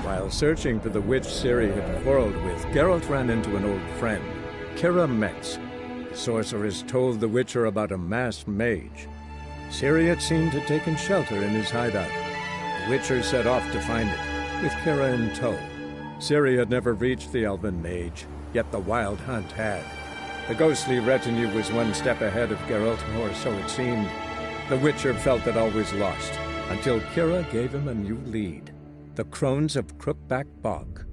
While searching for the witch Ciri had quarreled with, Geralt ran into an old friend, Kira Metz. The sorceress told the Witcher about a masked mage. Ciri, it seemed, had taken shelter in his hideout. The Witcher set off to find it, with Kira in tow. Ciri had never reached the elven mage, yet the wild hunt had. The ghostly retinue was one step ahead of Geralt, or so it seemed. The Witcher felt that all was lost, until Kira gave him a new lead. The Crones of Crookback Bog.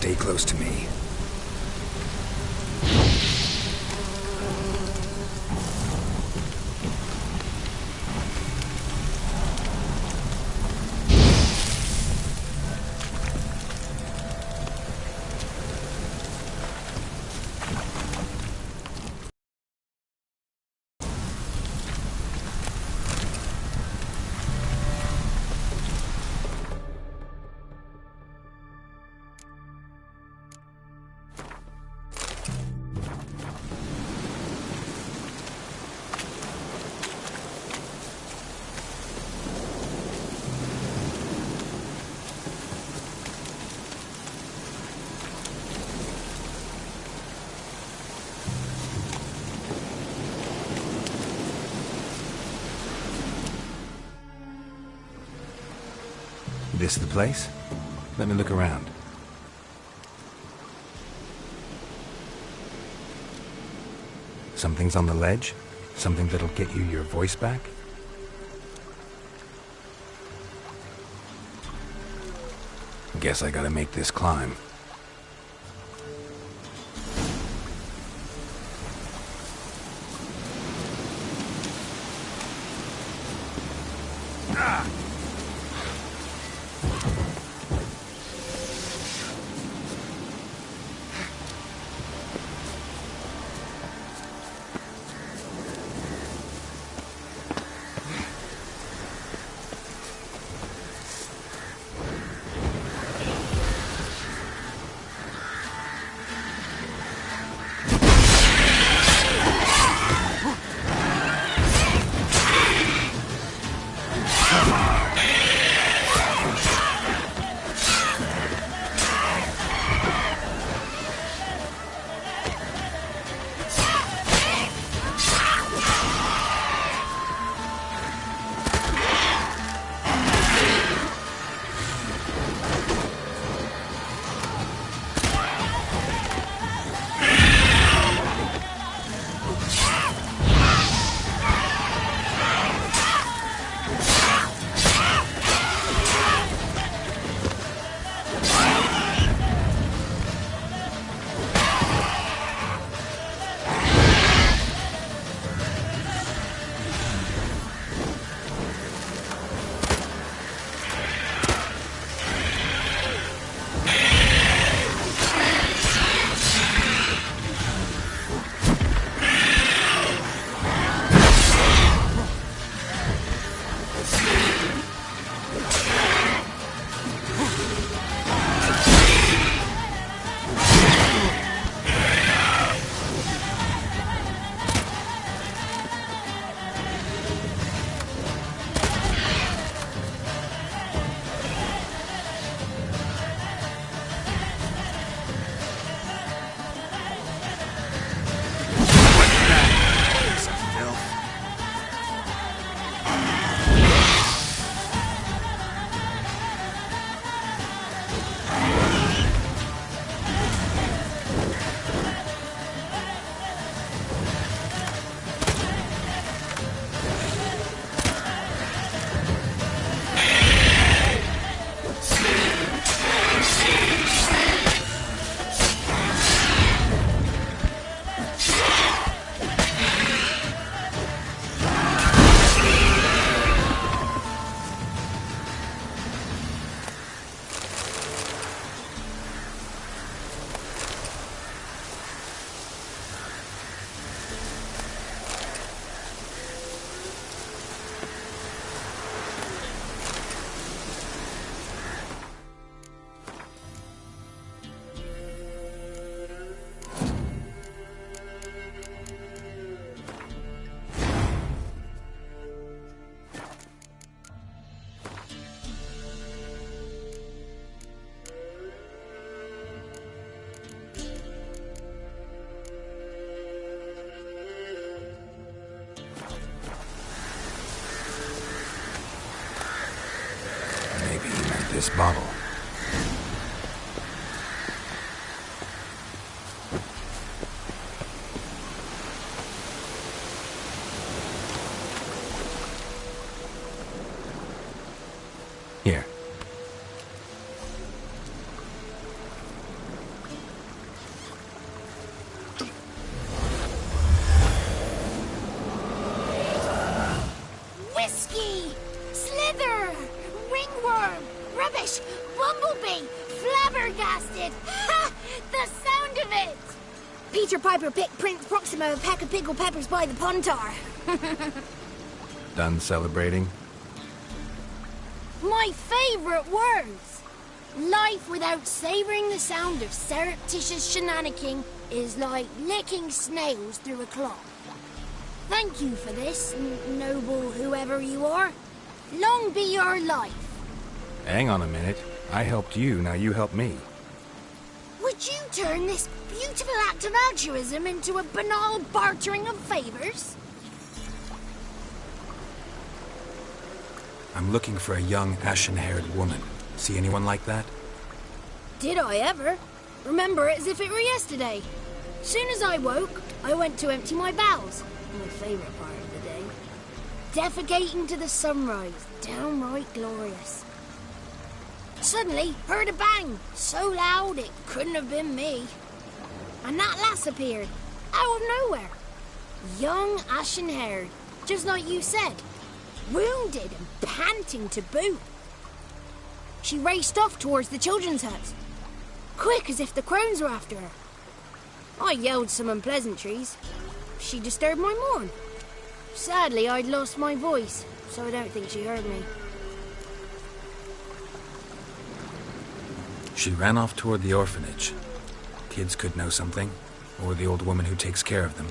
Stay close to me. This the place? Let me look around. Something's on the ledge? Something that'll get you your voice back? Guess I gotta make this climb. this bottle. Here. Whiskey! Slither! Ringworm! Rubbish! Bumblebee! Flabbergasted! Ha! The sound of it! Peter Piper picked Prince Proximo a peck of pickled peppers by the pontar. Done celebrating? My favourite words! Life without savouring the sound of surreptitious shenanigans is like licking snails through a cloth. Thank you for this, noble whoever you are. Long be your life. Hang on a minute. I helped you, now you help me. Would you turn this beautiful act of altruism into a banal bartering of favours? I'm looking for a young, ashen-haired woman. See anyone like that? Did I ever? Remember it as if it were yesterday. Soon as I woke, I went to empty my bowels. My favourite part of the day. Defecating to the sunrise. Downright glorious. Suddenly, heard a bang. So loud it couldn't have been me. And that lass appeared. Out of nowhere. Young, ashen-haired. Just like you said. Wounded and panting to boot. She raced off towards the children's hut. Quick as if the crones were after her. I yelled some unpleasantries. She disturbed my morn. Sadly, I'd lost my voice, so I don't think she heard me. She ran off toward the orphanage. Kids could know something, or the old woman who takes care of them.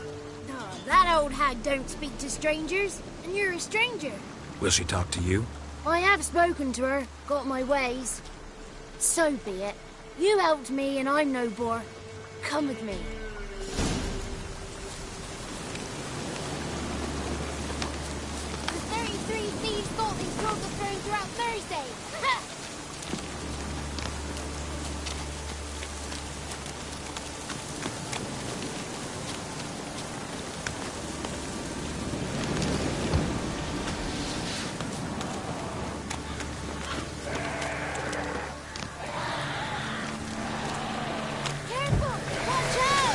Oh, that old hag don't speak to strangers, and you're a stranger. Will she talk to you? I have spoken to her, got my ways. So be it. You helped me, and I'm no bore. Come with me. The 33 thieves thought they stole the throne throughout Thursday. Ha!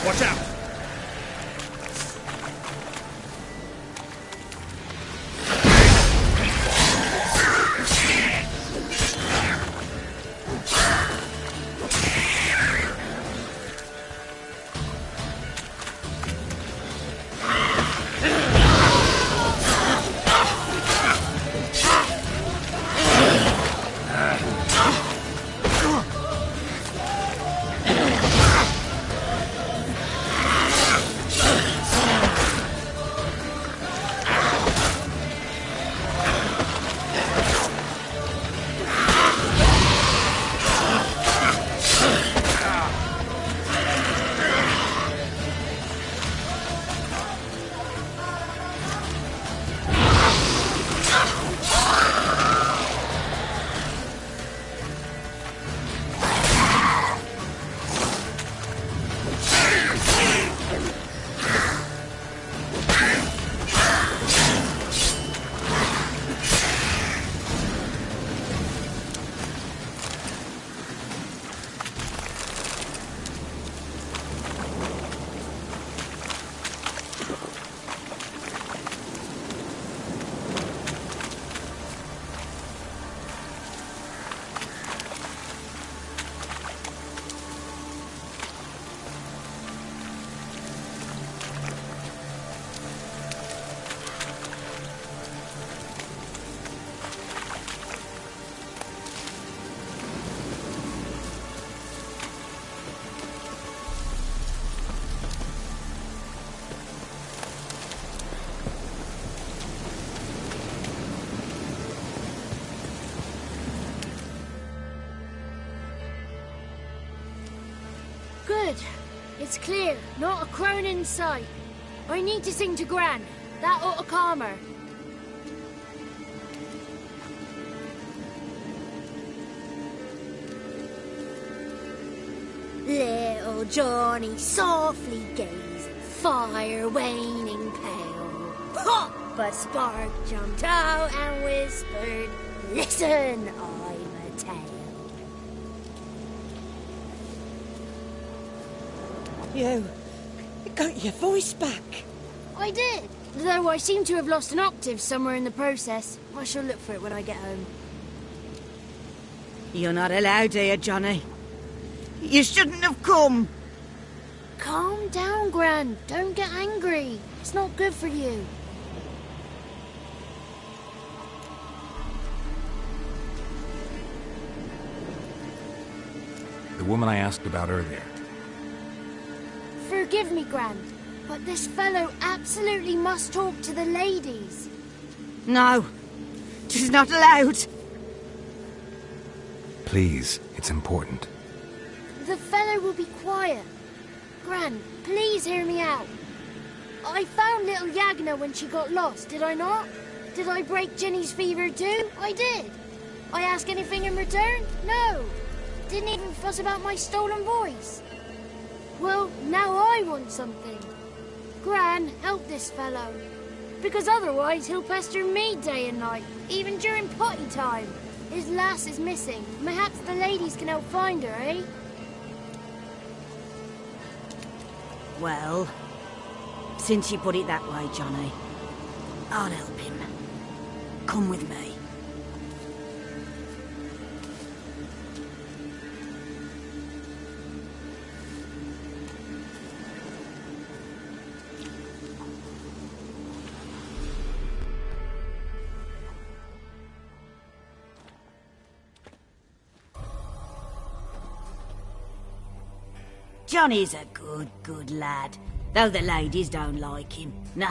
Watch out! Good. It's clear. Not a crone in sight. I need to sing to Gran. That ought to calm her. Little Johnny softly gazed, fire waning pale. Pop! A spark jumped out and whispered, "Listen, I'm a tale." You got your voice back. I did, though I seem to have lost an octave somewhere in the process. I shall look for it when I get home. You're not allowed here, Johnny. You shouldn't have come. Calm down, Gran. Don't get angry. It's not good for you. The woman I asked about earlier. Forgive me, Gran, but this fellow absolutely must talk to the ladies. No, she's not allowed. Please, it's important. The fellow will be quiet. Gran, please hear me out. I found little Yagna when she got lost, did I not? Did I break Ginny's fever too? I did. I ask anything in return? No. Didn't even fuss about my stolen voice. Well, now I want something. Gran, help this fellow. Because otherwise he'll pester me day and night, even during potty time. His lass is missing. Perhaps the ladies can help find her, eh? Well, since you put it that way, Johnny, I'll help him. Come with me. Johnny's a good lad, though the ladies don't like him. No,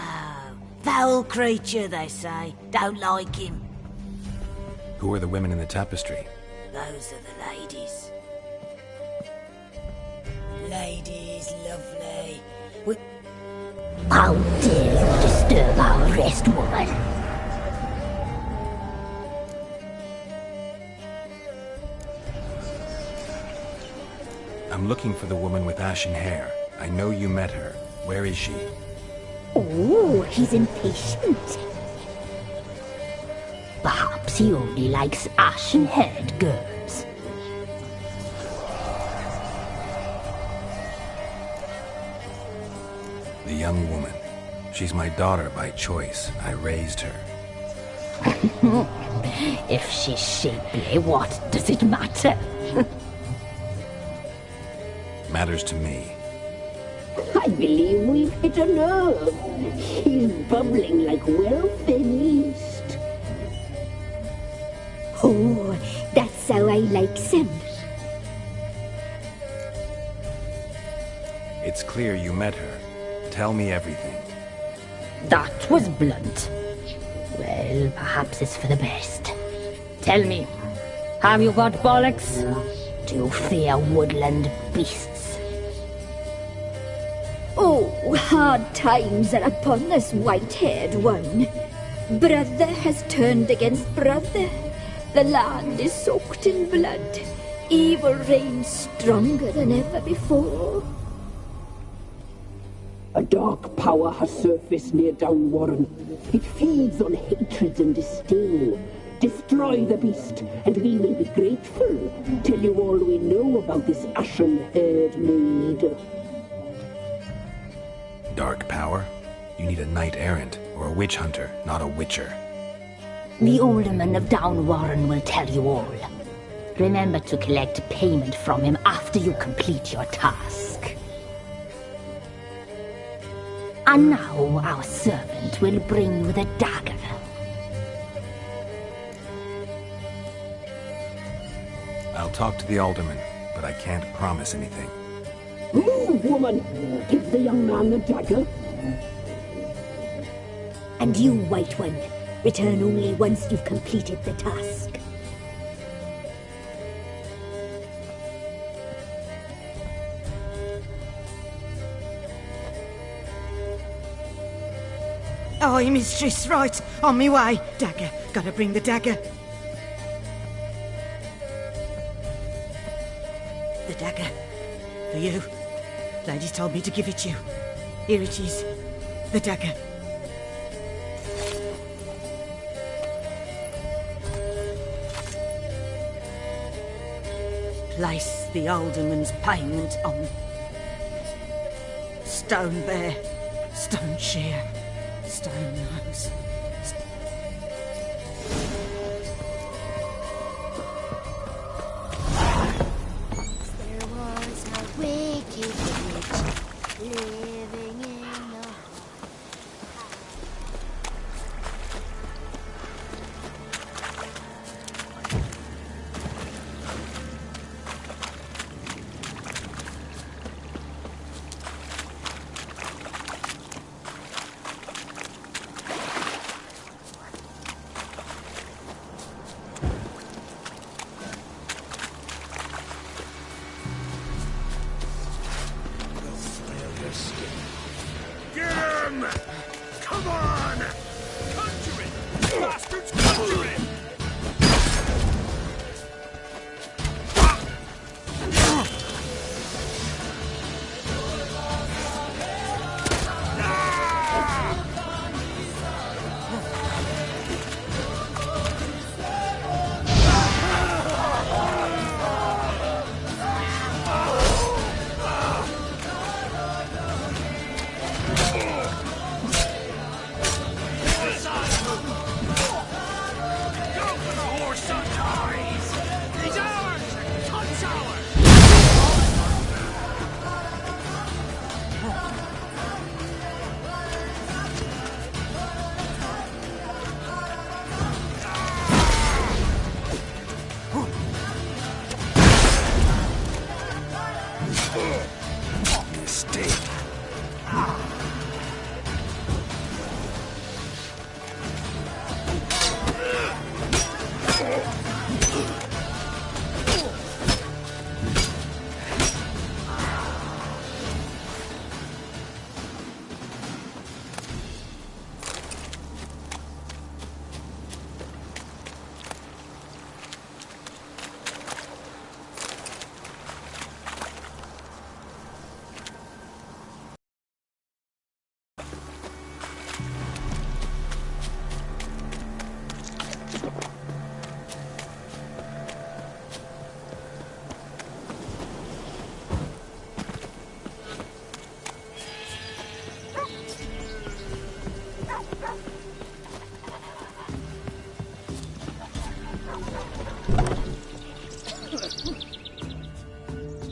foul creature, they say. Don't like him. Who are the women in the tapestry? Those are the ladies. Ladies, lovely. How dare you disturb our rest, woman? I'm looking for the woman with ashen hair. I know you met her. Where is she? Oh, he's impatient. Perhaps he only likes ashen-haired girls. The young woman. She's my daughter by choice. I raised her. If she's shapely, what does it matter? Matters to me. I believe we've hit a nerve. He's bubbling like well-fed yeast. Oh, that's how I like them. It's clear you met her. Tell me everything. That was blunt. Well, perhaps it's for the best. Tell me, have you got bollocks? Do you fear woodland beasts? Oh, hard times are upon this white-haired one. Brother has turned against brother. The land is soaked in blood. Evil reigns stronger than ever before. A dark power has surfaced near Downwarren. It feeds on hatred and disdain. Destroy the beast, and we will be grateful. Tell you all we know about this ashen-haired maid. Dark power? You need a knight-errant or a witch hunter, not a witcher. The alderman of Downwarren will tell you all. Remember to collect payment from him after you complete your task. And now our servant will bring you the dagger. I'll talk to the alderman, but I can't promise anything. Move, woman! Give the young man the dagger. And you, White One, return only once you've completed the task. Aye, mistress, right. On me way. Dagger. Gotta bring the dagger. The dagger. For you. Ladies told me to give it you. Here it is. The dagger. Place the alderman's payment on. Stone bear, stone shear, stone nose. There was a wicked witch living in the Get him! Come on! Conjure it! Bastards, conjure it!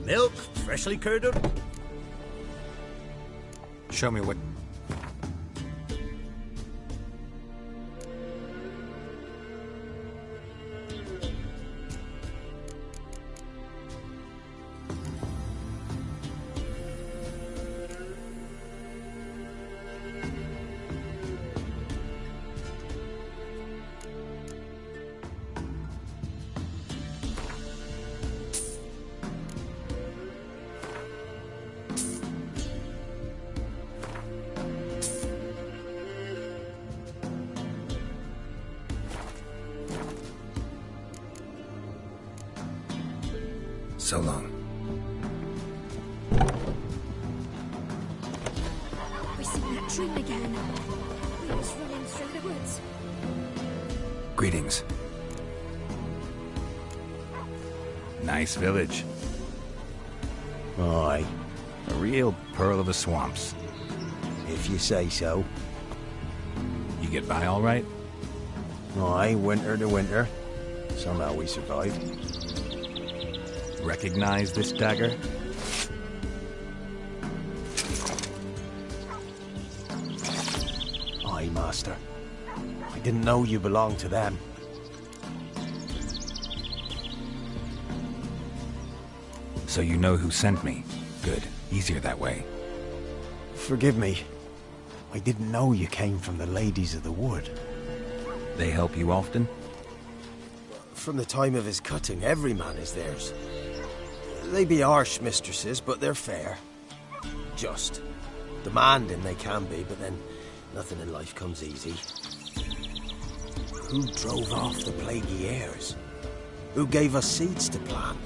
Milk, freshly curdled. Show me what... So long. We see that tree again. We was running through the woods. Greetings. Nice village. Aye, A real pearl of the swamps. if you say so. You get by all right? Aye, winter to winter. Somehow we survived. Recognize this dagger? Aye, master. I didn't know you belonged to them. So you know who sent me. Good. Easier that way. Forgive me. I didn't know you came from the Ladies of the Wood. They help you often? From the time of his cutting, every man is theirs. They be harsh mistresses, but they're fair. Just. Demanding they can be, but then nothing in life comes easy. Who drove off the plaguey airs? Who gave us seeds to plant?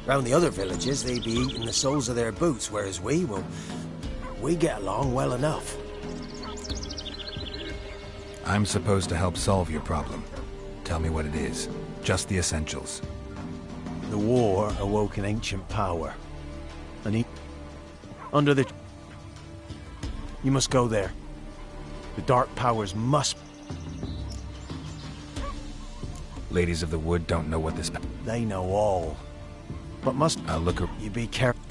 Round the other villages, they be eating the soles of their boots, whereas we get along well enough. I'm supposed to help solve your problem. Tell me what it is. Just the essentials. The war awoke an ancient power. And under the... You must go there. The dark powers must... Ladies of the Wood don't know what this... They know all. But must... I'll look... You be careful.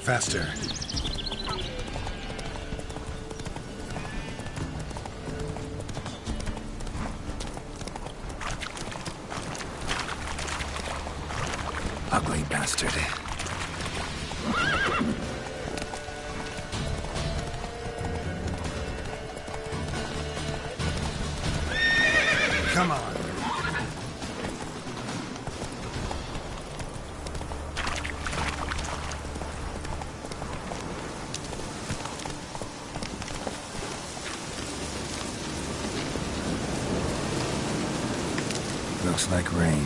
Faster. Ugly bastard. Come on. Looks like rain.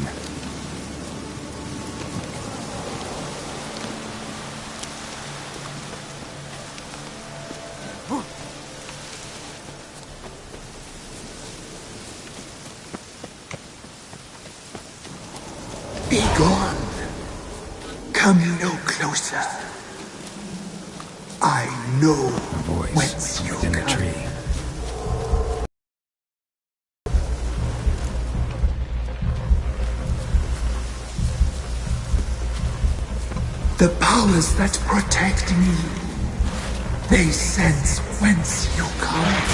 Be gone. Come no closer. I know A voice whence you within the come. tree. The powers that protect me, they sense whence you come.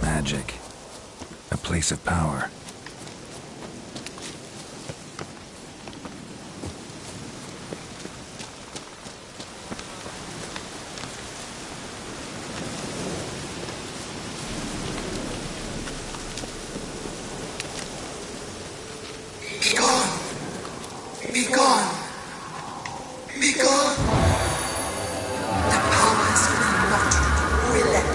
Magic. A place of power. Be gone. Be gone. Be gone. The powers will not relent.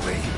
quietly.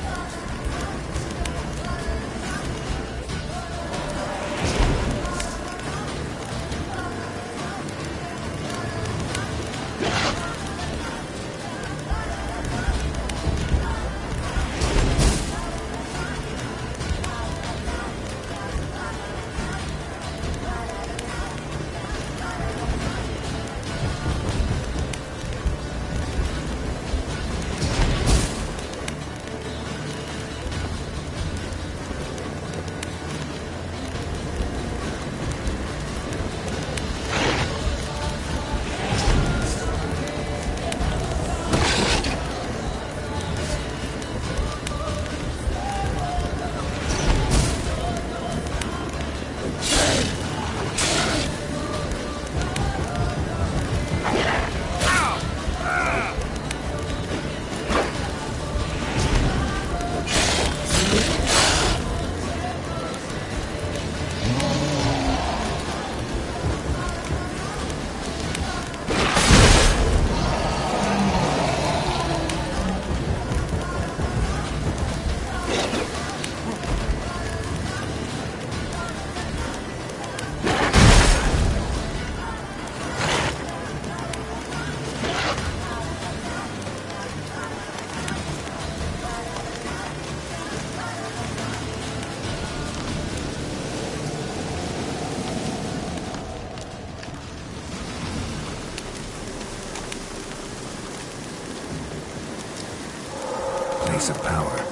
Place of power.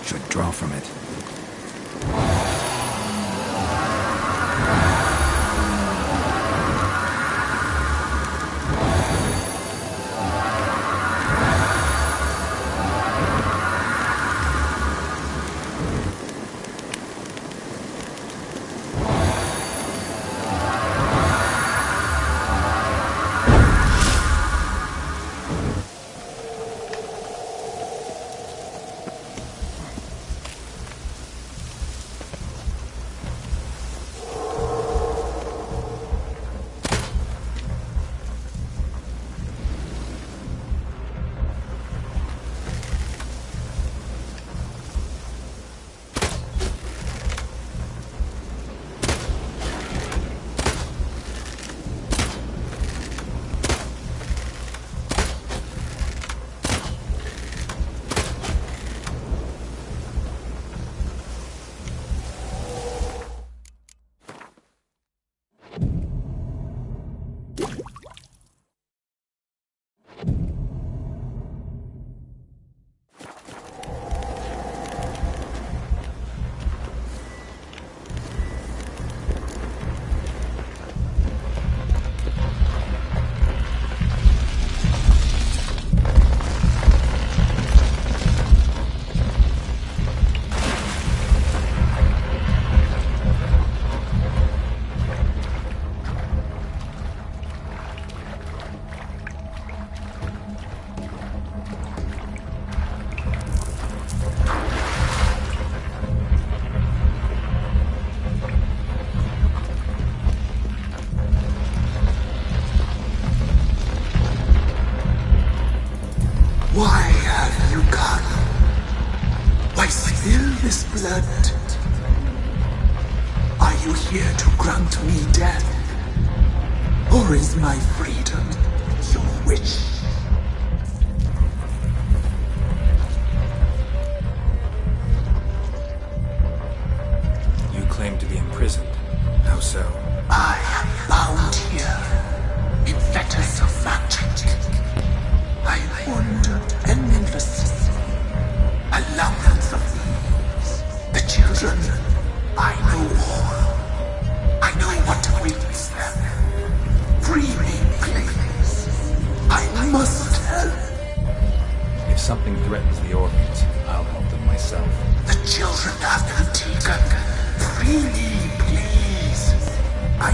Should draw from it. Why have you gone? Why spill this blood? Are you here to grant me death? Or is my freedom your wish? You claim to be imprisoned. How so? I am bound here in fetters of magic. I wandered endlessly, allowance of these. The children, I know all. I know what awaits them. Free me, please. I must help. If something threatens the orphans, I'll help them myself. The children have been taken. Free me, please. I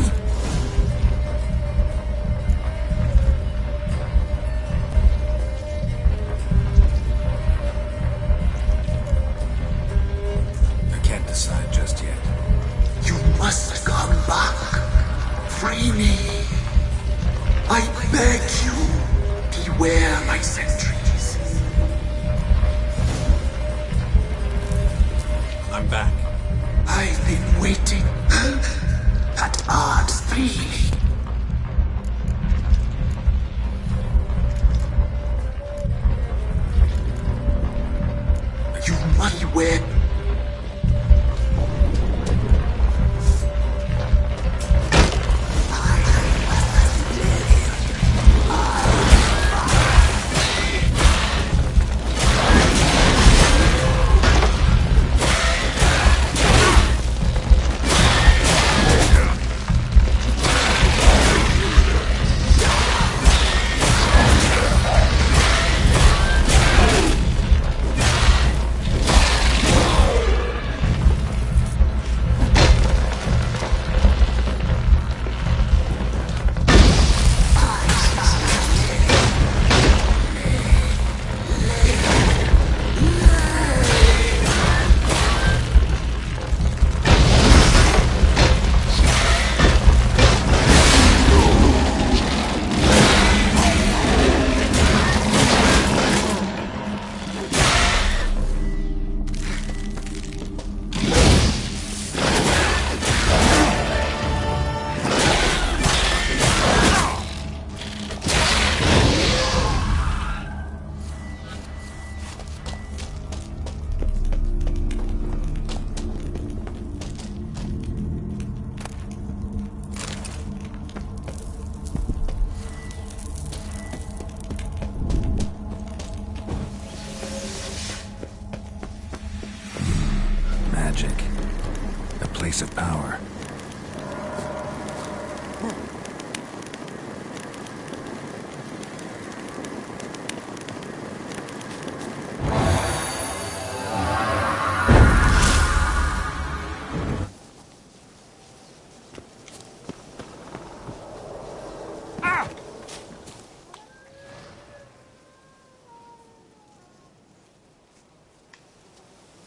can't decide just yet. You must come back. Free me. I beg you. Beware my sentries.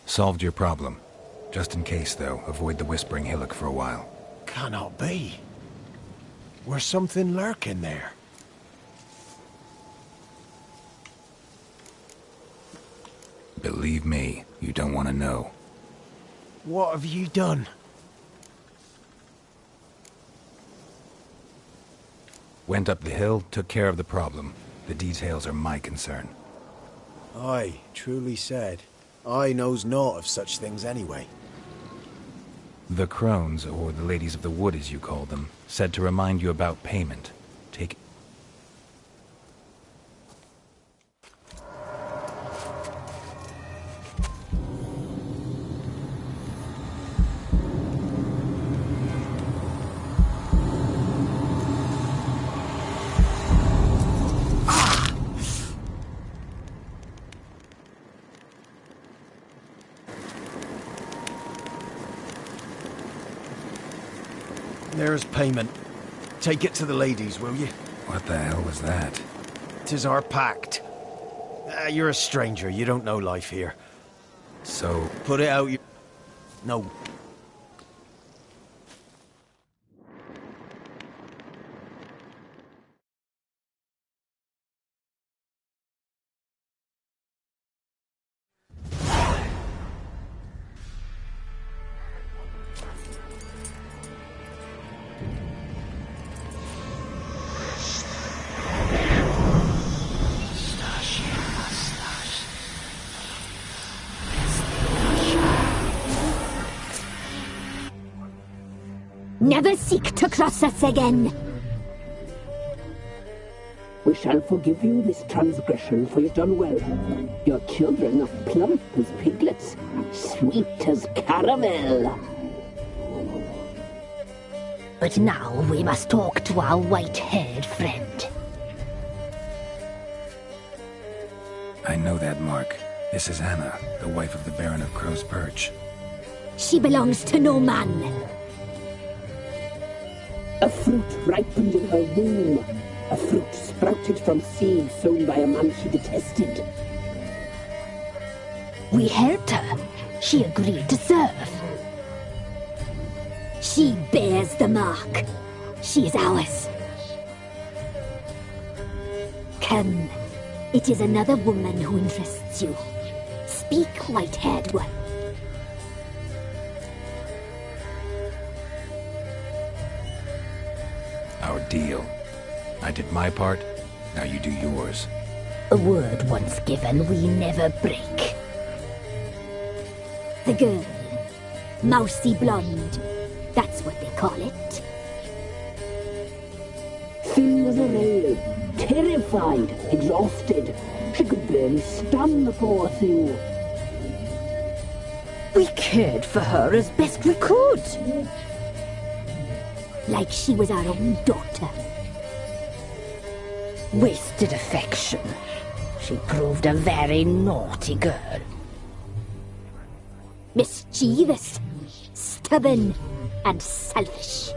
Solved your problem. Just in case, though, avoid the Whispering Hillock for a while. Cannot be. Where's something lurking there? Believe me, you don't want to know. What have you done? Went up the hill, took care of the problem. The details are my concern. Aye, truly said. I knows naught of such things anyway. The crones, or the ladies of the wood as you call them, said to remind you about payment. Take... There's payment. Take it to the ladies, will you? What the hell was that? 'Tis our pact. You're a stranger, you don't know life here. So... Put it out your... No. Never seek to cross us again. We shall forgive you this transgression, for you've done well. Your children are plump as piglets, sweet as caramel. But now we must talk to our white-haired friend. I know that mark. This is Anna, the wife of the Baron of Crow's Perch. She belongs to no man. A fruit ripened in her womb. A fruit sprouted from seed sown by a man she detested. We helped her. She agreed to serve. She bears the mark. She is ours. Come. It is another woman who interests you. Speak, white-haired one. Our deal. I did my part, now you do yours. A word once given, we never break. The girl. Mousy blonde. That's what they call it. Thin as a rail, terrified, exhausted. She could barely stand, the poor thing. We cared for her as best we could. Like she was our own daughter. Wasted affection. She proved a very naughty girl. Mischievous, stubborn, and selfish.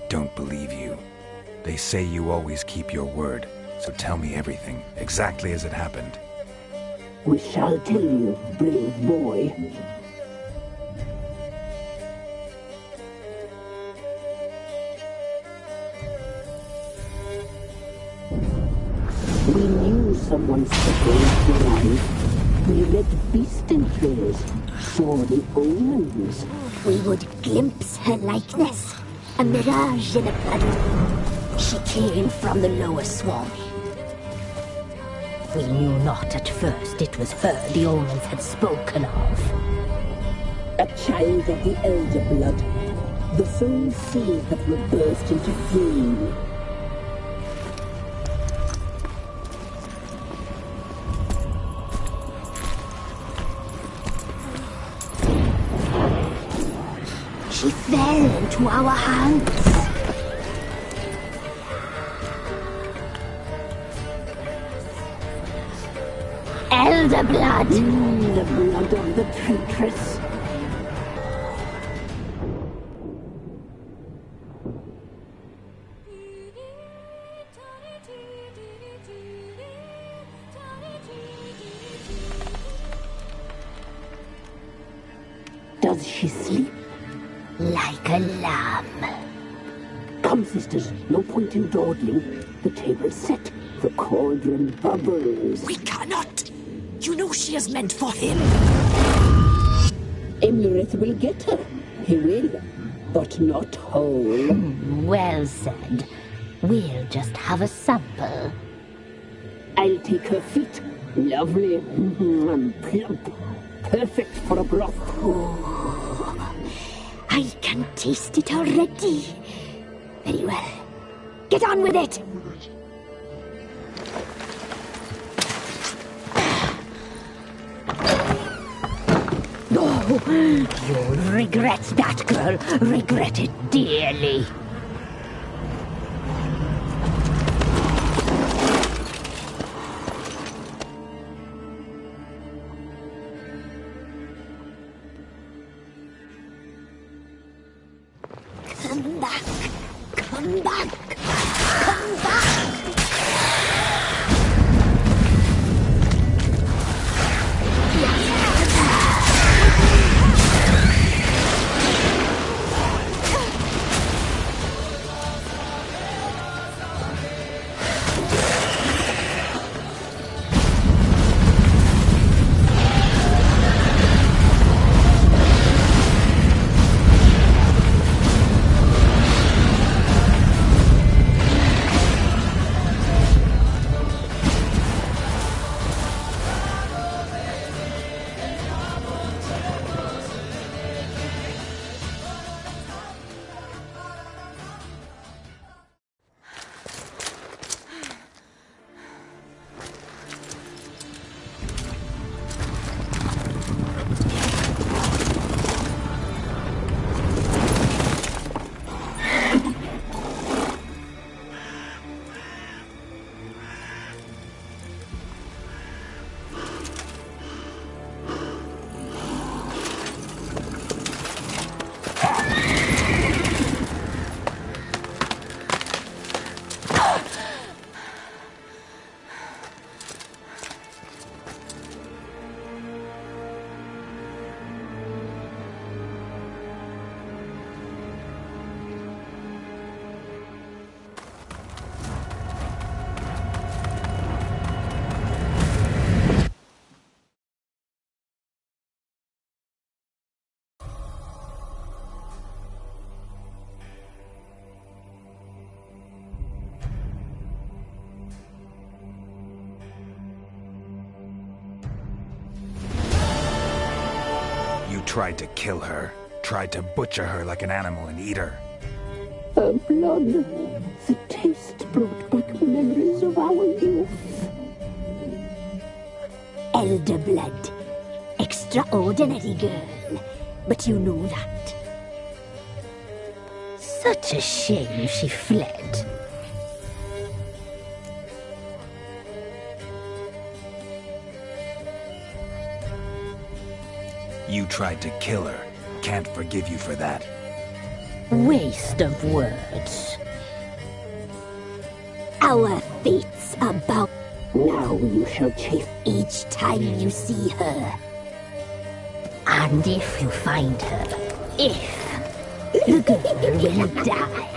Don't believe you. They say you always keep your word, so tell me everything, exactly as it happened. We shall tell you, brave boy. We knew someone supposed to arrive. We read beast entrails, saw the omens. We would glimpse her likeness, a mirage in a puddle. She came from the lower swamp. We knew not at first it was her the omens had spoken of. A child of the elder blood, the sole seed that will burst into flame. She fell into our hands. Elder blood. The blood of the traitress. Does she sleep? Like a lamb. Come, sisters, no point in dawdling. The table's set. The cauldron bubbles. We cannot! You know she is meant for him. Emlurith will get her. He will, but not whole. Well said. We'll just have a sample. I'll take her feet. Lovely and plump. Perfect for a broth. Oh, I can taste it already. Very well. Get on with it! Oh, you'll regret that, girl. Regret it dearly. Come back! Come back! Come back! Tried to kill her. Tried to butcher her like an animal and eat her. Her blood. The taste brought back memories of our youth. Elder blood. Extraordinary girl. But you know that. Such a shame she fled. You tried to kill her. Can't forgive you for that. Waste of words. Our fates are bound. Now you shall chafe each time you see her. And if you find her, the girl will die.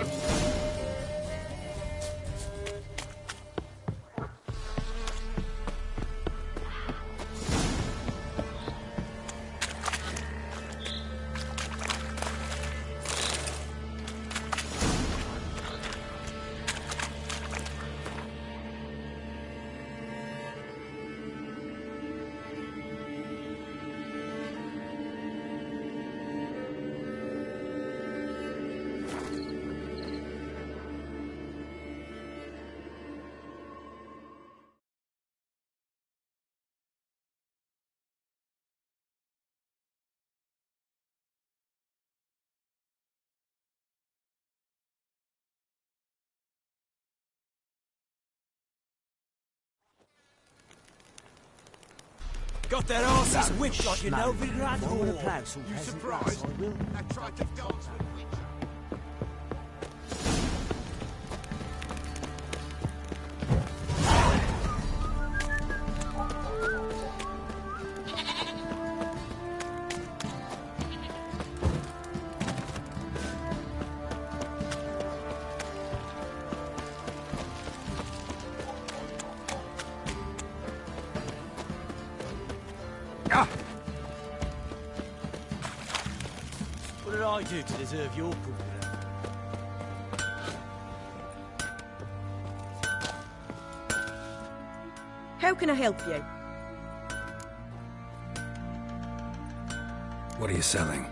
Got their asses whipped like an elven rat. You surprised? I tried to dance with witch. did I do to deserve your company? How can I help you? What are you selling?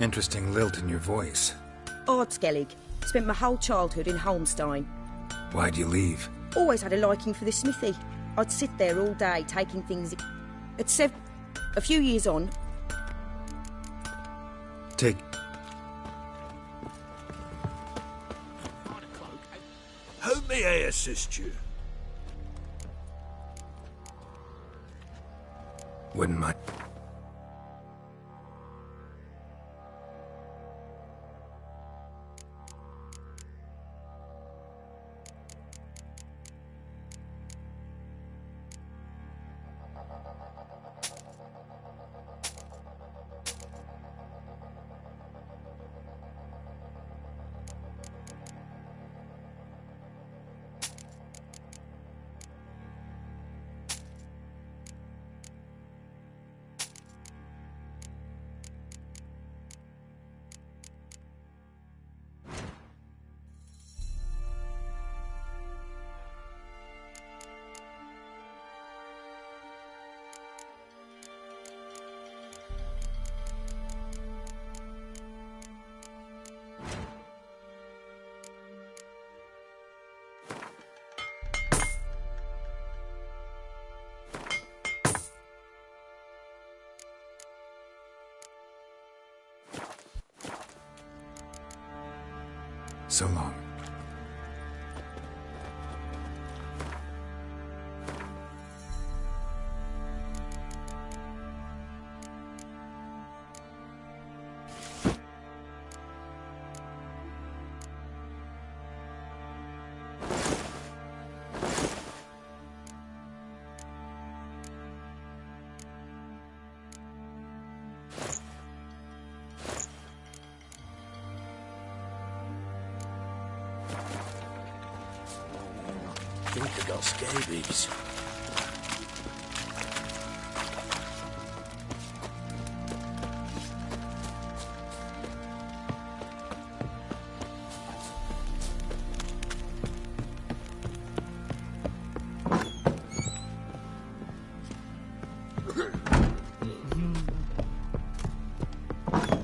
Interesting lilt in your voice. Ardskellig. Spent my whole childhood in Holmstein. Why'd you leave? Always had a liking for the smithy. I'd sit there all day taking things... A few years on... Take... How may I assist you? Wouldn't mind. So long. I think they got scabies.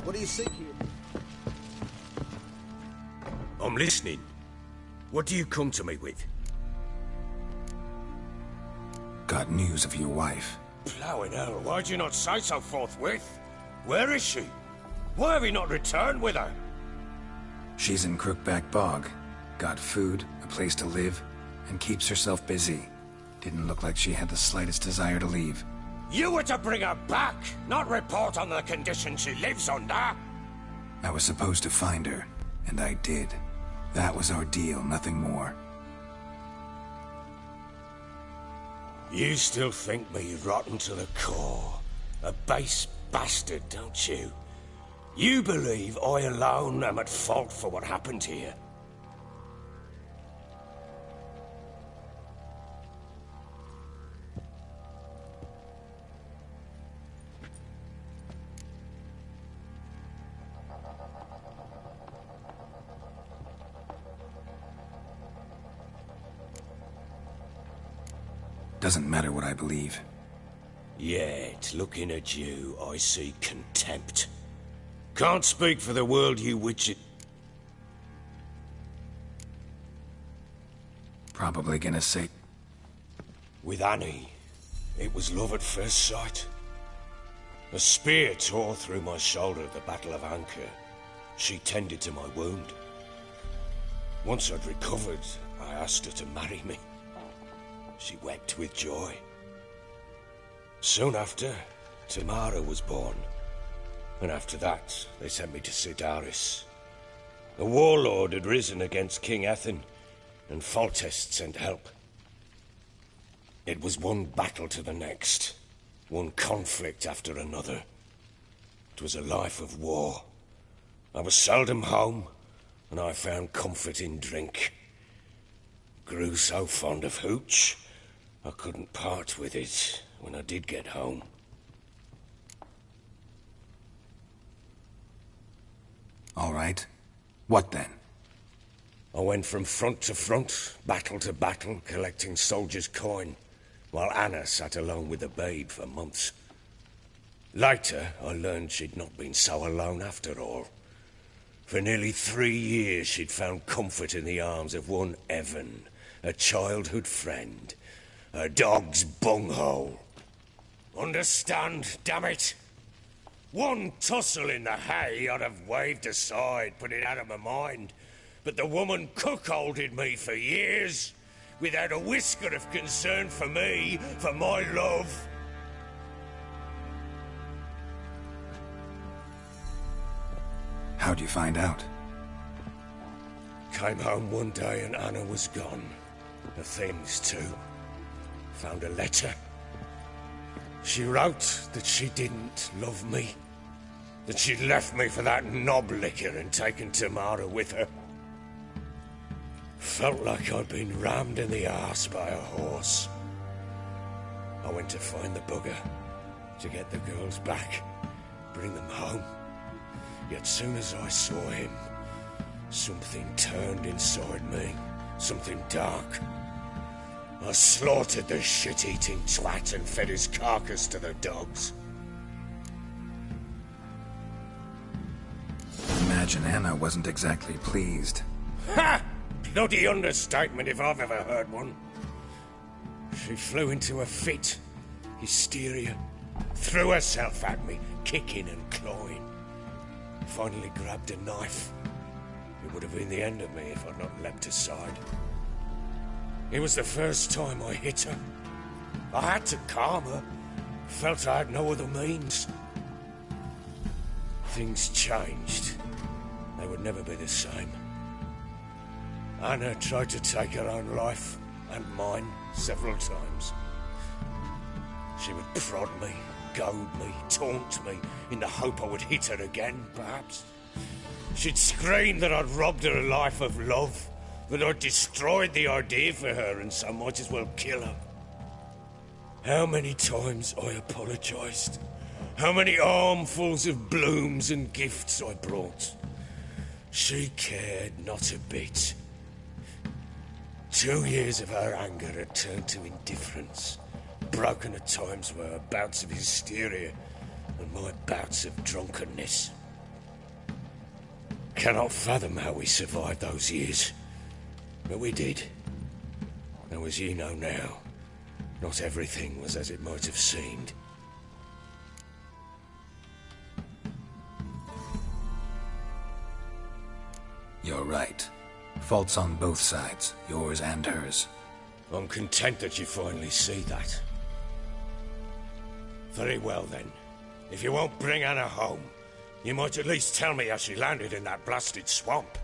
What do you seek here? I'm listening. What do you come to me with? Got news of your wife. Plowing hell, why'd you not say so forthwith? Where is she? Why have you not returned with her? She's in Crookback Bog. Got food, a place to live, and keeps herself busy. Didn't look like she had the slightest desire to leave. You were to bring her back, not report on the conditions she lives under. I was supposed to find her, and I did. That was our deal, nothing more. You still think me rotten to the core. A base bastard, don't you? You believe I alone am at fault for what happened here. Doesn't matter what I believe. Yet, looking at you, I see contempt. Can't speak for the world you witch it. Probably gonna say... With Annie, it was love at first sight. A spear tore through my shoulder at the Battle of Anchor. She tended to my wound. Once I'd recovered, I asked her to marry me. She wept with joy. Soon after, Tamara was born. And after that, they sent me to Sidaris. A warlord had risen against King Ethan, and Foltest sent help. It was one battle to the next, one conflict after another. It was a life of war. I was seldom home, and I found comfort in drink. Grew so fond of hooch, I couldn't part with it when I did get home. All right. What then? I went from front to front, battle to battle, collecting soldiers' coin, while Anna sat alone with the babe for months. Later, I learned she'd not been so alone after all. For nearly 3 years, she'd found comfort in the arms of one Evan, a childhood friend, a dog's bunghole. Understand, damn it? One tussle in the hay I'd have waved aside, put it out of my mind. But the woman cuckolded me for years, without a whisker of concern for me, for my love. How'd you find out? Came home one day and Anna was gone. The things, too. Found a letter. She wrote that she didn't love me. That she'd left me for that knob licker and taken Tamara with her. Felt like I'd been rammed in the arse by a horse. I went to find the bugger, to get the girls back, bring them home. Yet soon as I saw him, something turned inside me, something dark. I slaughtered the shit-eating twat and fed his carcass to the dogs. Imagine Anna wasn't exactly pleased. Ha! Bloody understatement if I've ever heard one. She flew into a fit, hysteria, threw herself at me, kicking and clawing. Finally grabbed a knife. It would have been the end of me if I'd not leapt aside. It was the first time I hit her. I had to calm her. Felt I had no other means. Things changed. They would never be the same. Anna tried to take her own life, and mine, several times. She would prod me, goad me, taunt me, in the hope I would hit her again, perhaps. She'd scream that I'd robbed her life of love, that I'd destroyed the idea for her, and so might as well kill her. How many times I apologized. How many armfuls of blooms and gifts I brought. She cared not a bit. 2 years of her anger had turned to indifference, broken at times by her bouts of hysteria and my bouts of drunkenness. Cannot fathom how we survived those years, but we did. Though as ye know now, not everything was as it might have seemed. You're right. Faults on both sides, yours and hers. I'm content that you finally see that. Very well then. If you won't bring Anna home, you might at least tell me how she landed in that blasted swamp.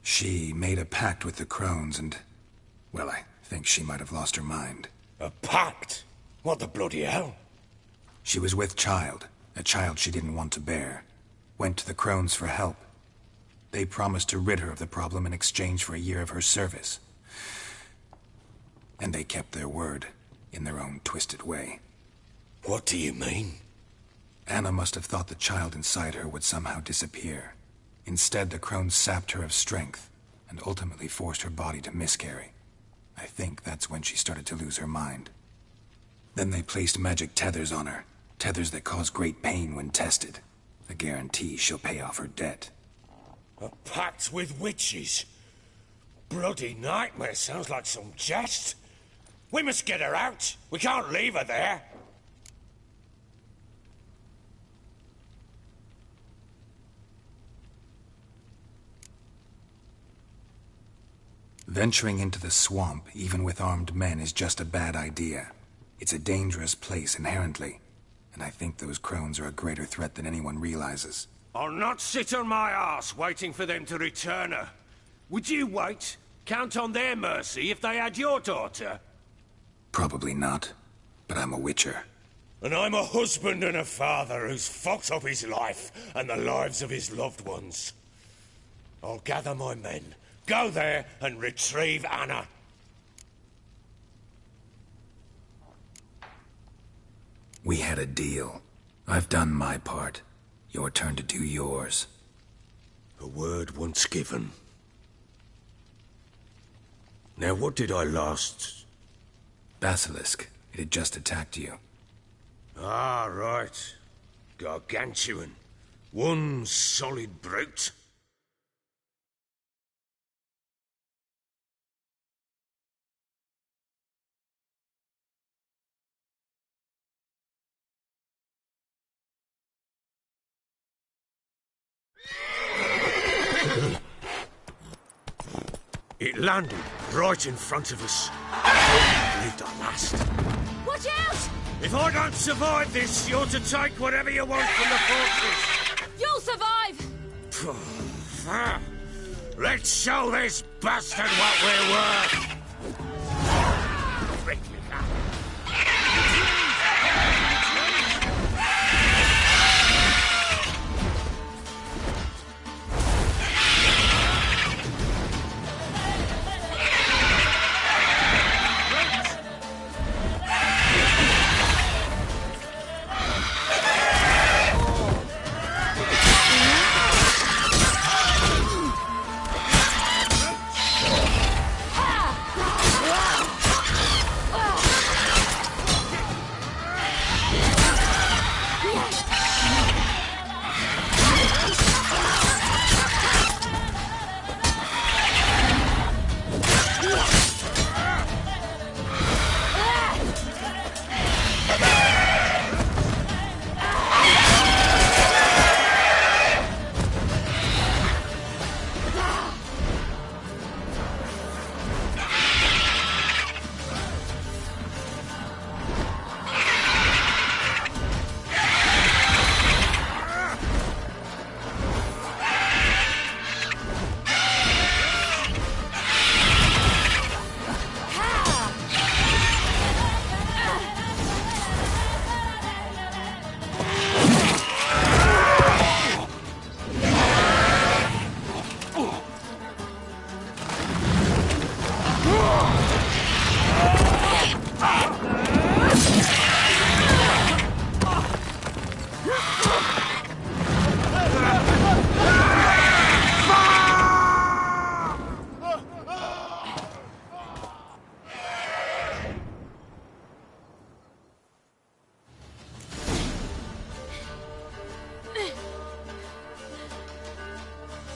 She made a pact with the crones and... well, I think she might have lost her mind. A pact? What the bloody hell? She was with child, a child she didn't want to bear. Went to the crones for help. They promised to rid her of the problem in exchange for a year of her service. And they kept their word, in their own twisted way. What do you mean? Anna must have thought the child inside her would somehow disappear. Instead, the crones sapped her of strength, and ultimately forced her body to miscarry. I think that's when she started to lose her mind. Then they placed magic tethers on her, tethers that cause great pain when tested. I guarantee she'll pay off her debt. A pact with witches? Bloody nightmare, sounds like some jest. We must get her out. We can't leave her there. Venturing into the swamp, even with armed men, is just a bad idea. It's a dangerous place inherently, and I think those crones are a greater threat than anyone realizes. I'll not sit on my arse waiting for them to return her. Would you wait? Count on their mercy if they had your daughter? Probably not, but I'm a witcher. And I'm a husband and a father who's fucked up his life and the lives of his loved ones. I'll gather my men, go there and retrieve Anna. We had a deal. I've done my part. Your turn to do yours. A word once given. Now what did I last... Basilisk. It had just attacked you. Ah, right. Gargantuan. One solid brute. It landed right in front of us. I believed our last. Watch out! If I don't survive this, you're to take whatever you want from the fortress. You'll survive! Let's show this bastard what we're worth.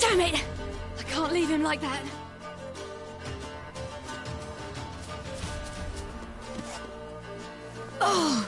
Damn it! I can't leave him like that. Oh!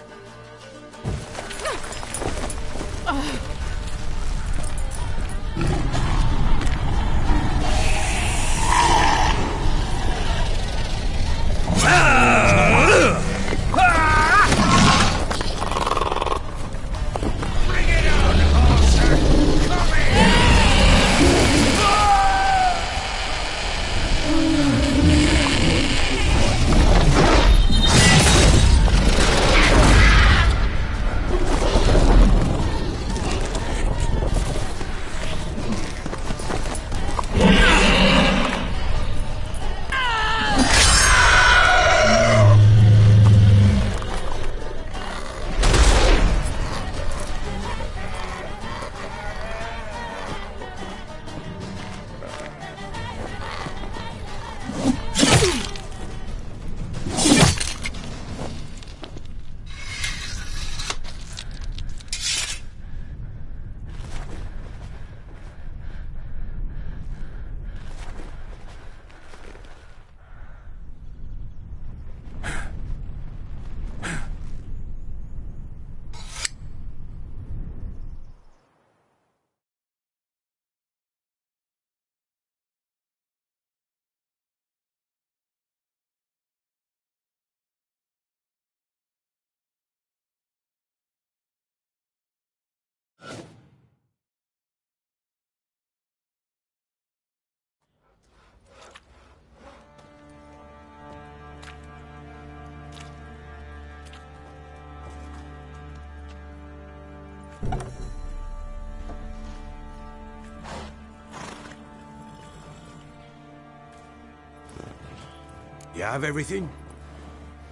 You have everything?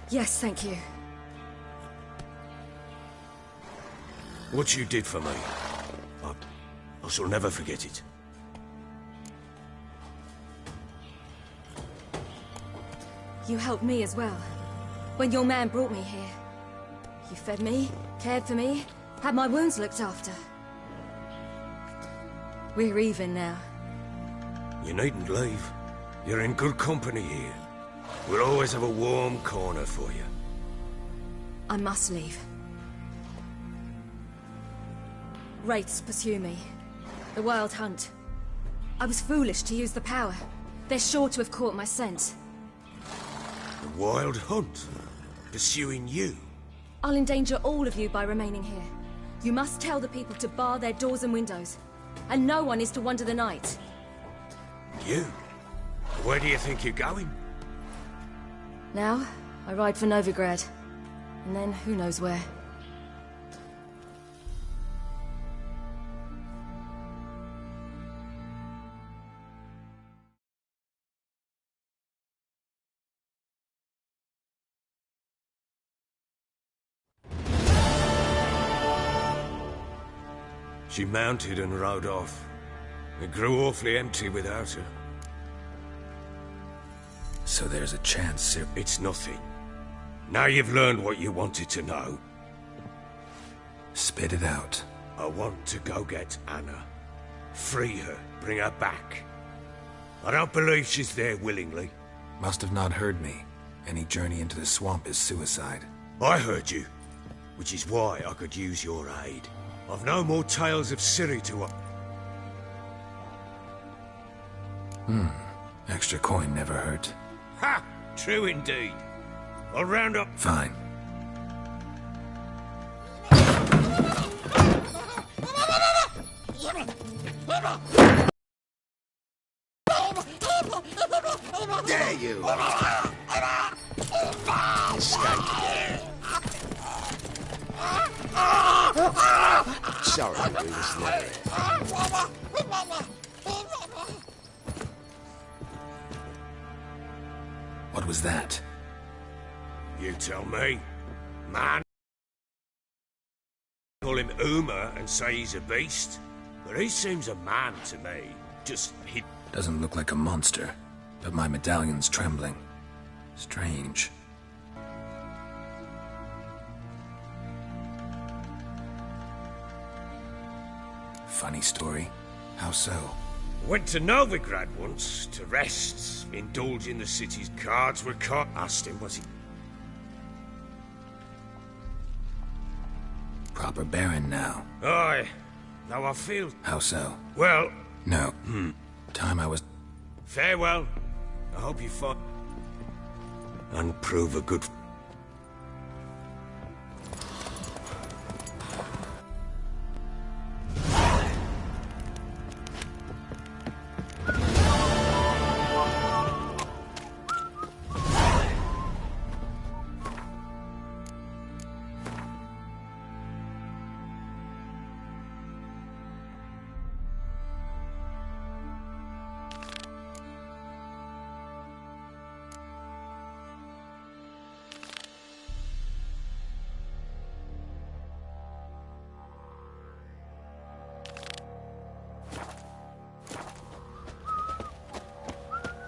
Yes, thank you. What you did for me, I shall never forget it. You helped me as well. When your man brought me here. You fed me, cared for me, had my wounds looked after. We're even now. You needn't leave. You're in good company here. We'll always have a warm corner for you. I must leave. Wraiths pursue me. The Wild Hunt. I was foolish to use the power. They're sure to have caught my scent. The Wild Hunt? Pursuing you? I'll endanger all of you by remaining here. You must tell the people to bar their doors and windows. And no one is to wander the night. You? Where do you think you're going? Now, I ride for Novigrad. And then, who knows where. She mounted and rode off. It grew awfully empty without her. So there's a chance, Sir... It's nothing. Now you've learned what you wanted to know. Spit it out. I want to go get Anna. Free her, bring her back. I don't believe she's there willingly. Must have not heard me. Any journey into the swamp is suicide. I heard you, which is why I could use your aid. I've no more tales of Ciri to... Extra coin never hurt. Ha! True indeed. I'll round up... Fine. Dare you! Sorry to do this later. What was that? You tell me. Man. Call him Uma and say he's a beast. But he seems a man to me. Just he... Doesn't look like a monster, but my medallion's trembling. Strange. Funny story. How so? Went to Novigrad once, to rest, indulge in the city's cards were caught. Asked him, was he... Proper baron now. Aye. Though I feel... How so? Well... No. Time I was... Farewell. I hope you find... And prove a good...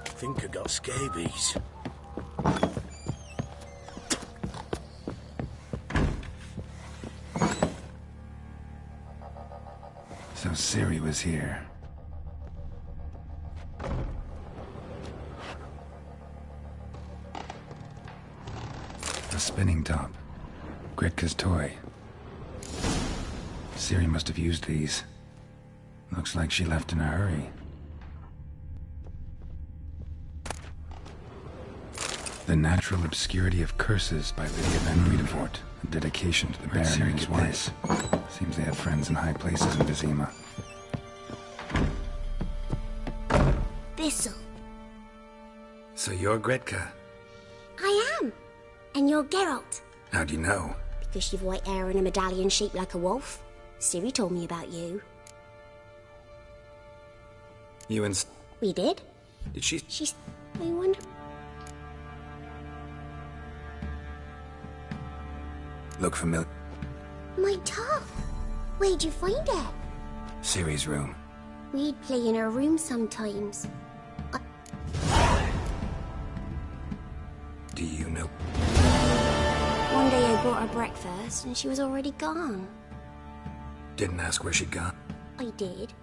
I think I got scabies. So Ciri was here. A spinning top. Gretka's toy. Ciri must have used these. Looks like she left in a hurry. The Natural Obscurity of Curses by Lydia van Bredevoort. A dedication to the Baron and his wife. Seems they have friends in high places in Vizima. Thistle. So you're Gretka? I am. And you're Geralt. How'd you know? Because you've white hair and a medallion shaped like a wolf. Ciri told me about you. You and... We did? Did she... I wonder... look familiar? My top. Where'd you find it? Ciri's room. We'd play in her room sometimes. Do you know? One day I brought her breakfast and she was already gone. Didn't ask where she'd gone. I did.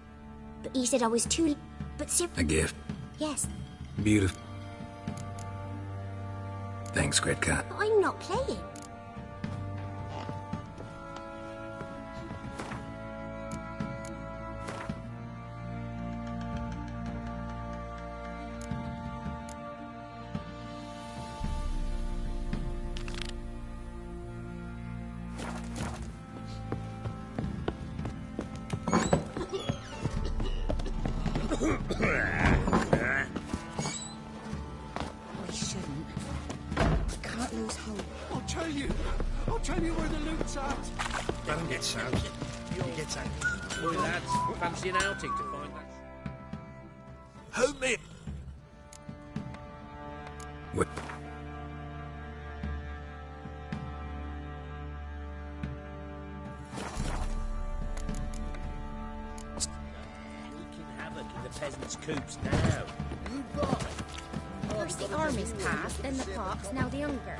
But he said I was too... But A gift. Yes. Beautiful. Thanks, Gretka. But I'm not playing. We shouldn't. We can't lose hope. I'll tell you where the loot's at. Don't get soaked. You get soaked. Boy, lads, fancy an outing to find that. Help me. What? Wreaking havoc in the peasants' coops now. You buy. First the armies passed, then the pox, now the hunger.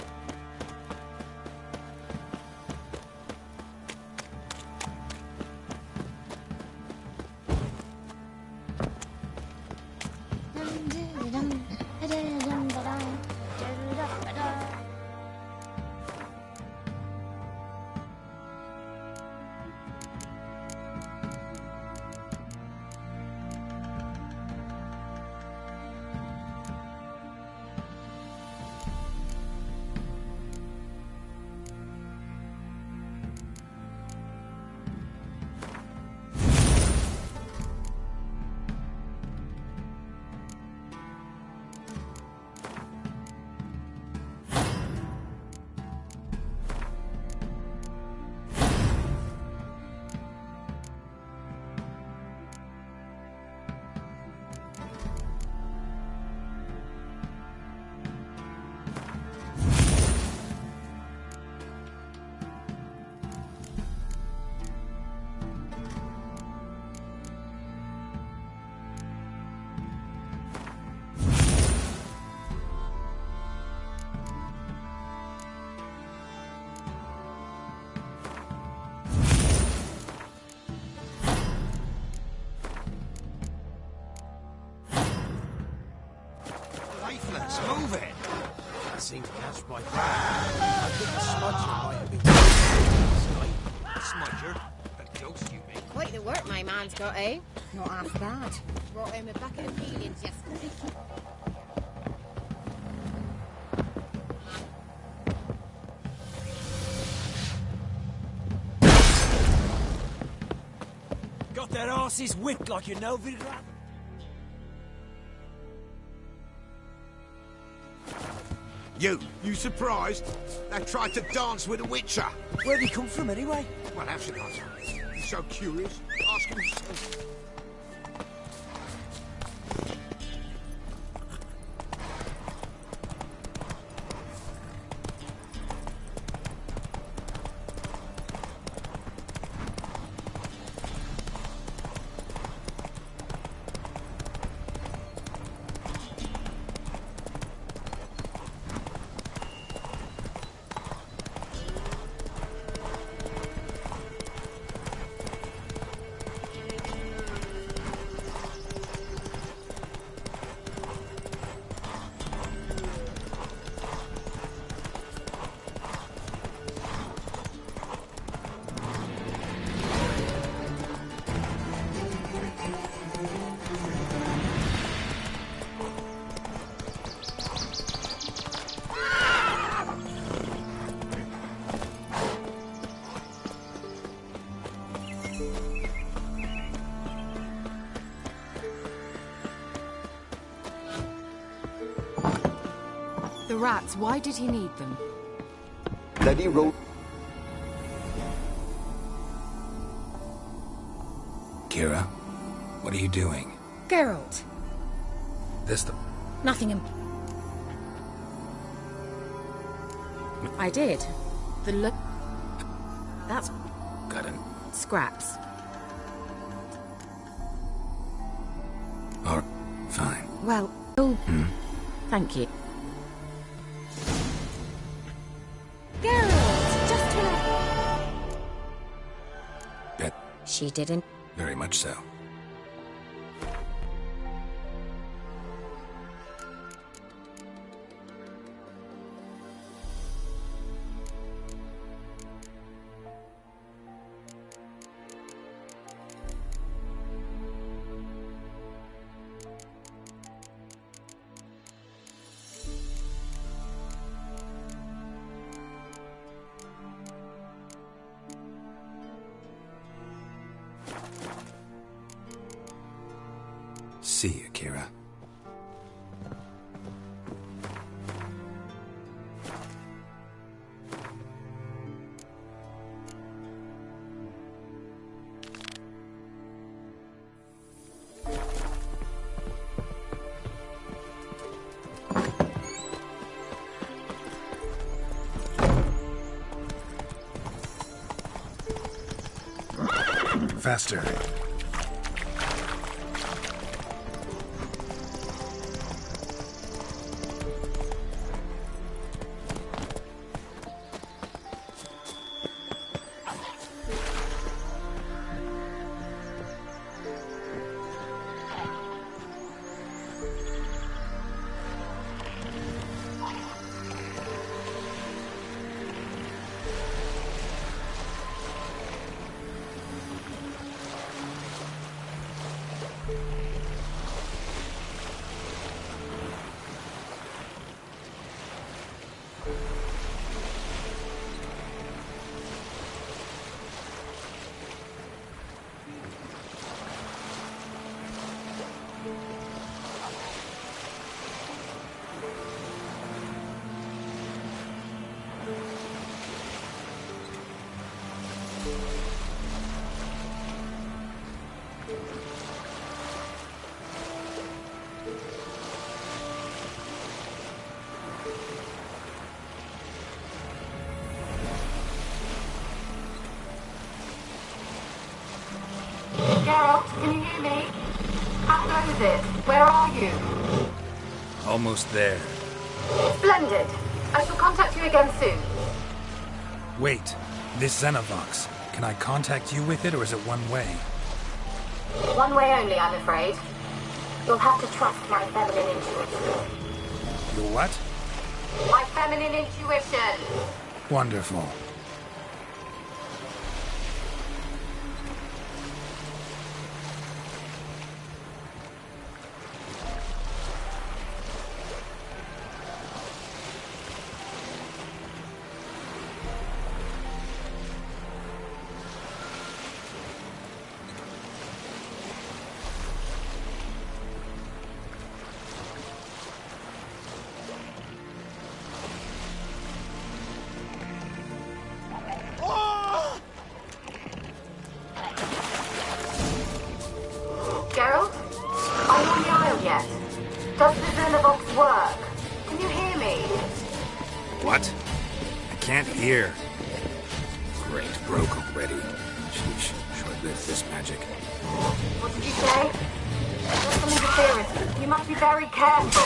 Lifeless, move it. That seemed to catch my breath. I think the smudger might have been... Smudger? But close, you mean? Quite the work my man's got, eh? Not half bad. Brought him a bucket of peelings yesterday. Got their asses whipped like you know, Vidra. You surprised? They tried to dance with a witcher. Where'd he come from, anyway? Well, how should I say? He's so curious. Ask him yourself. The rats, why did he need them? Bloody road. Kira, what are you doing? Geralt. This the... Nothing I did. The look... That's Got it. scraps. Or fine. Well, thank you. Geralt, just when Bet. She didn't. Very much so. See you, Kira. Faster. Geralt, can you hear me? How close is it? Where are you? Almost there. Splendid. I shall contact you again soon. Wait. This Xenovox. Can I contact you with it, or is it one way? One way only, I'm afraid. You'll have to trust my feminine intuition. Your what? My feminine intuition. Wonderful. Geralt? Are you on the Isle yet? Does the Xenovox work? Can you hear me? What? I can't hear. Great, broke already. Sheesh, short-lived this magic. What did you say? There's some interference. You must be very careful.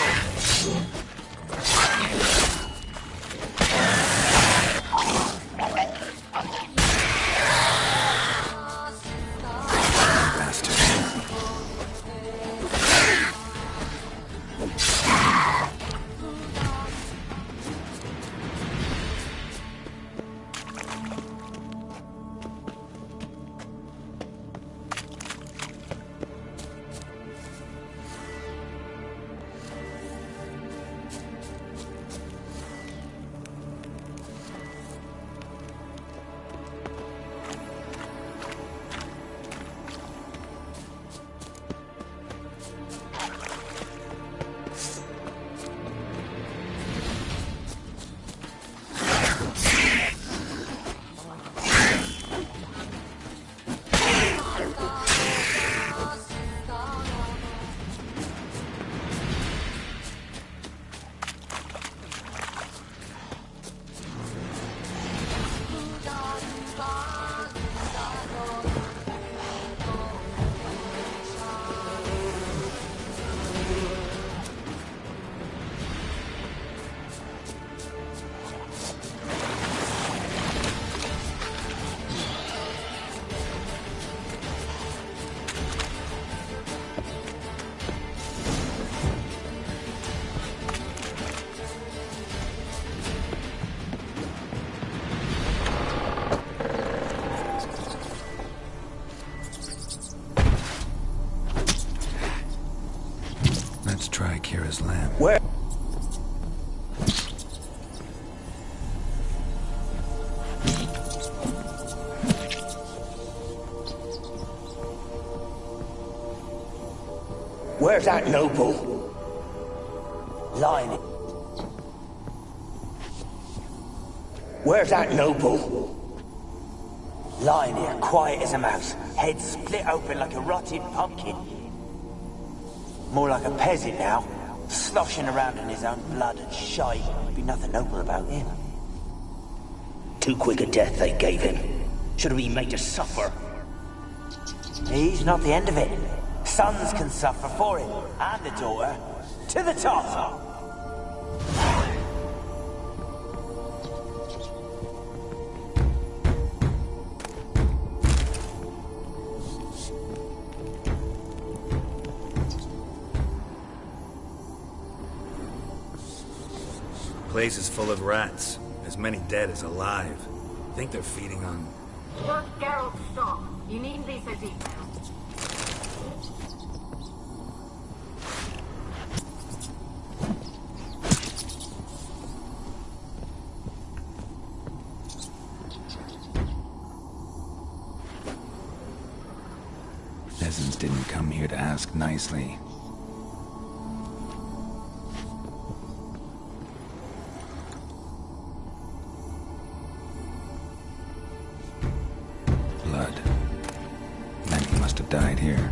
Let's try Kira's lamp. Where? Where's that noble? Lying. Where's that noble? Lying here, quiet as a mouse, head split open like a rotted pumpkin. More like a peasant now, sloshing around in his own blood and shite. Be nothing noble about him. Too quick a death they gave him. Should have been made to suffer. He's not the end of it. Sons can suffer for him, and the daughter. To the top! Place is full of rats. As many dead as alive. Think they're feeding on... Just Geralt, stop. You needn't be so deep now. Peasants didn't come here to ask nicely. Blood. Many must have died here.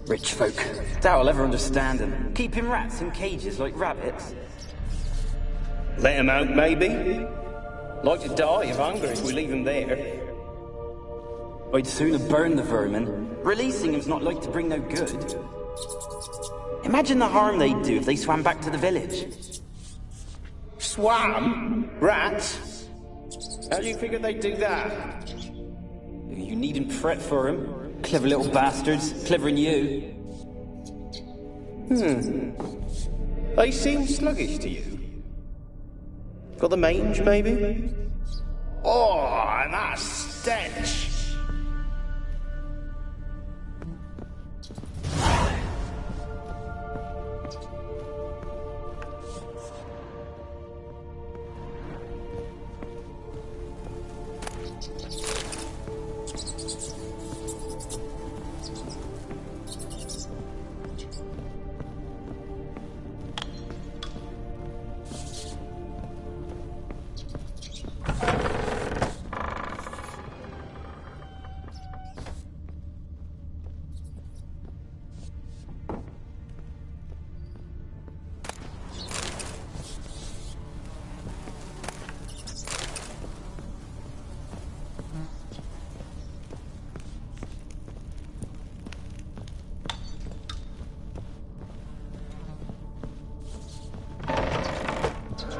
Rich folk. Doubt I'll ever understand them. Keeping rats in cages like rabbits. Let him out, maybe? Like to die of hunger if we leave him there. I'd sooner burn the vermin. Releasing him's not like to bring no good. Imagine the harm they'd do if they swam back to the village. Swam? Rats? How do you figure they'd do that? You needn't fret for him. Clever little bastards, clever than you. They seem sluggish to you. Got the mange, maybe? Oh, and that stench!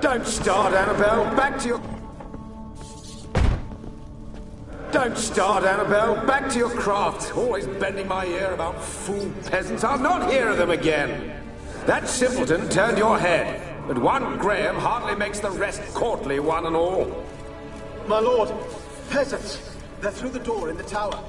Don't start, Annabelle. Back to your... Don't start, Annabelle. Back to your craft. Always bending my ear about fool peasants. I'll not hear of them again. That simpleton turned your head, but one Graham hardly makes the rest courtly, one and all. My lord, peasants. They're through the door in the tower.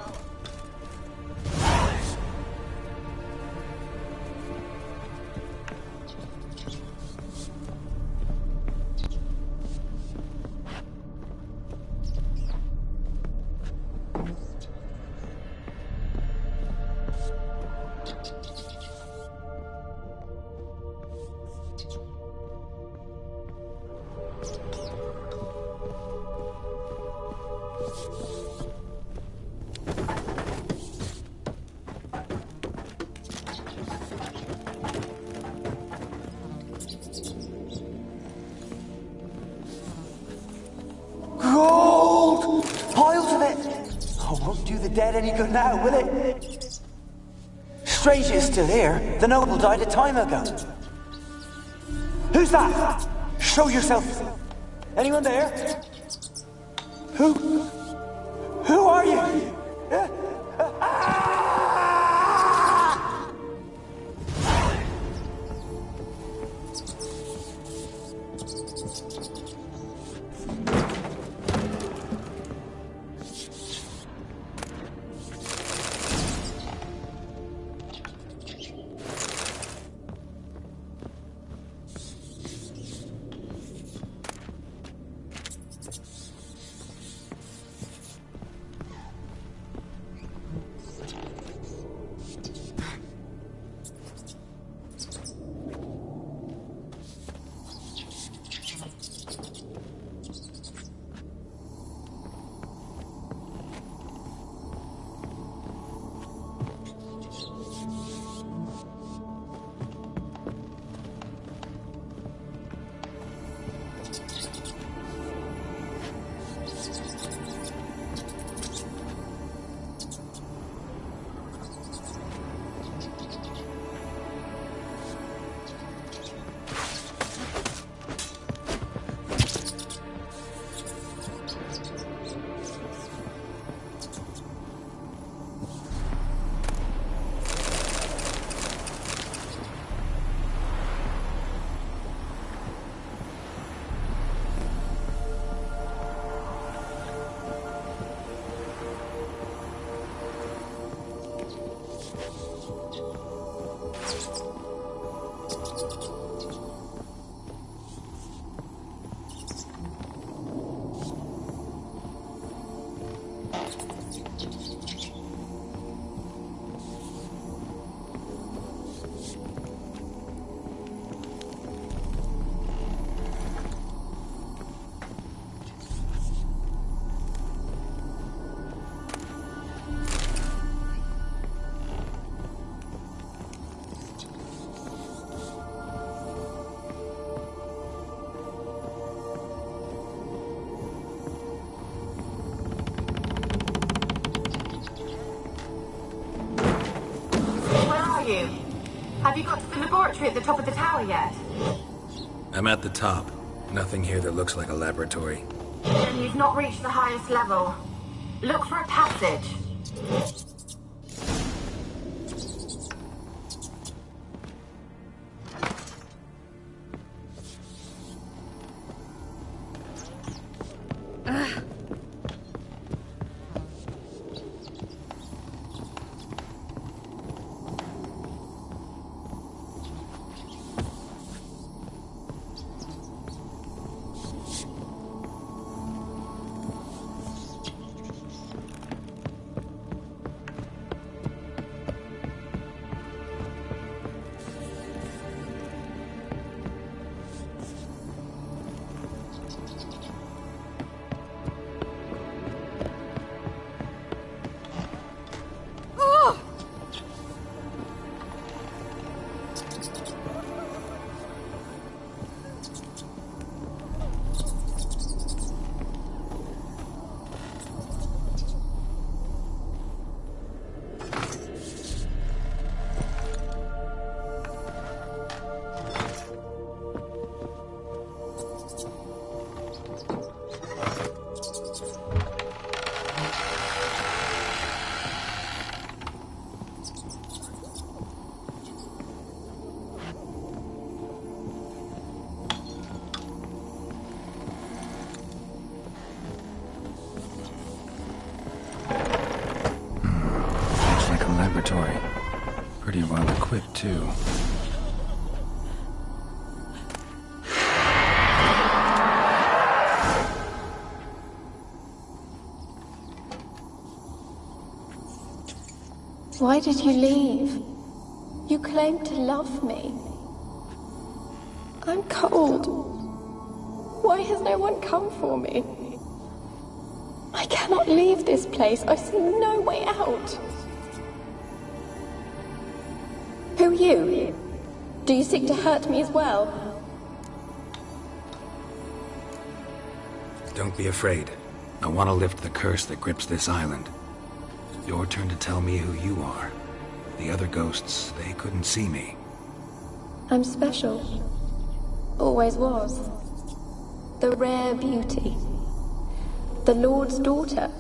Gold! Piles of it! Oh, won't do the dead any good now, will it? Strange it's still here. The noble died a time ago. Who's that? Show yourself. Anyone there? Who are you? Ah! are you? Have you got to the laboratory at the top of the tower yet? I'm at the top. Nothing here that looks like a laboratory. Then you've not reached the highest level. Look for a passage. Laboratory. Pretty well equipped, too. Why did you leave? You claimed to love me. I'm cold. Why has no one come for me? I cannot leave this place. I see no way out. Who are you? Do you seek to hurt me as well? Don't be afraid. I want to lift the curse that grips this island. Your turn to tell me who you are. The other ghosts, they couldn't see me. I'm special. Always was. The rare beauty. The Lord's daughter.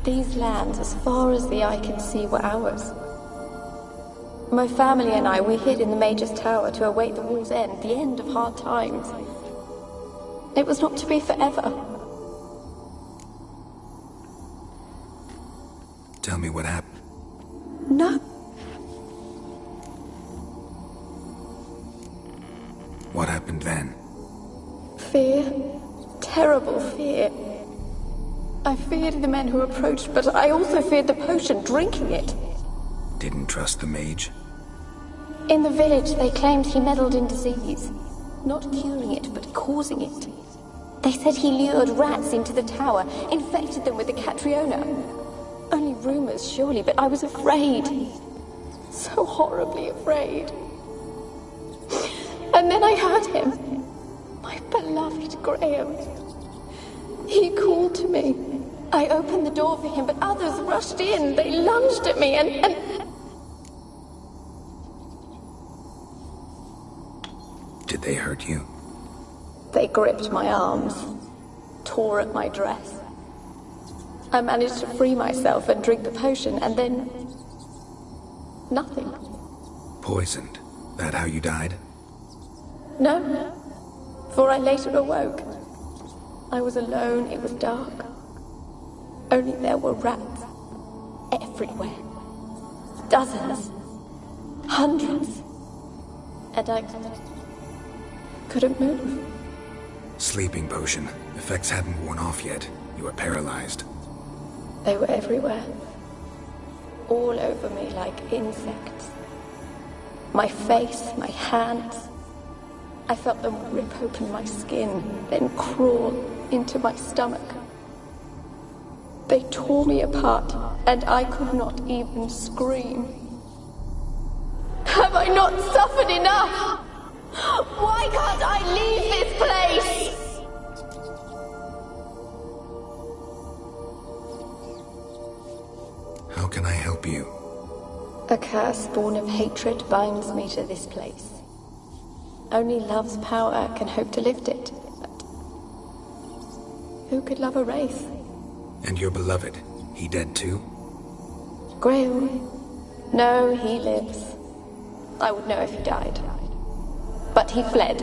These lands, as far as the eye can see, were ours. My family and I, we hid in the Major's Tower to await the war's end, the end of hard times. It was not to be forever. Tell me what happened. No. What happened then? Fear. Terrible fear. I feared the men who approached, but I also feared the potion, drinking it. Didn't trust the mage? In the village, they claimed he meddled in disease. Not curing it, but causing it. They said he lured rats into the tower, infected them with the Catriona. Only rumors, surely, but I was afraid. So horribly afraid. And then I heard him. My beloved Graham. He called to me. I opened the door for him, but others rushed in. They lunged at me and... Did they hurt you? They gripped my arms, tore at my dress. I managed to free myself and drink the potion, and then... nothing. Poisoned? That how you died? No, for I later awoke. I was alone, it was dark. Only there were rats. Everywhere. Dozens. Hundreds. And I couldn't move. Sleeping potion. Effects hadn't worn off yet. You were paralyzed. They were everywhere. All over me like insects. My face, my hands. I felt them rip open my skin, then crawl into my stomach. They tore me apart, and I could not even scream. Have I not suffered enough? Why can't I leave this place? How can I help you? A curse born of hatred binds me to this place. Only love's power can hope to lift it. But who could love a wraith? And your beloved, he dead too? Graham? No, he lives. I would know if he died. But he fled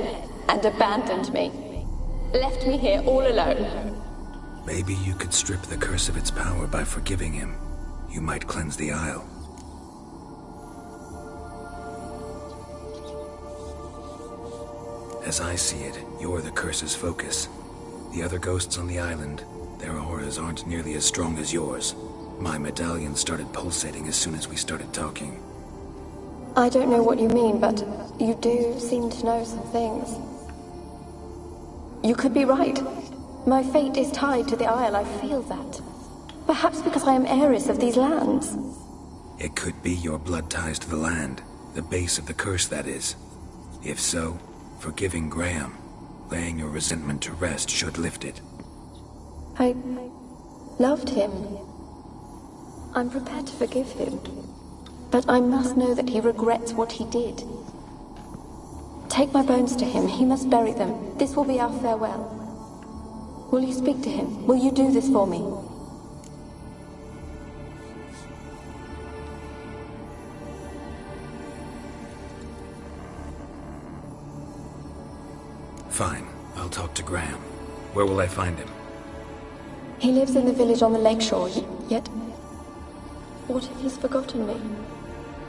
and abandoned me. Left me here all alone. Maybe you could strip the curse of its power by forgiving him. You might cleanse the Isle. As I see it, you're the curse's focus. The other ghosts on the island, their auras aren't nearly as strong as yours. My medallion started pulsating as soon as we started talking. I don't know what you mean, but you do seem to know some things. You could be right. My fate is tied to the Isle, I feel that. Perhaps because I am heiress of these lands. It could be your blood ties to the land, the base of the curse, that is. If so, forgiving Graham, laying your resentment to rest should lift it. I loved him. I'm prepared to forgive him. But I must know that he regrets what he did. Take my bones to him. He must bury them. This will be our farewell. Will you speak to him? Will you do this for me? Fine. I'll talk to Graham. Where will I find him? He lives in the village on the lakeshore, yet... What if he's forgotten me?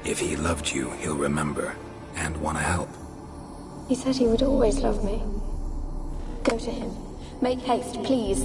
If he loved you, he'll remember, and want to help. He said he would always love me. Go to him. Make haste, please.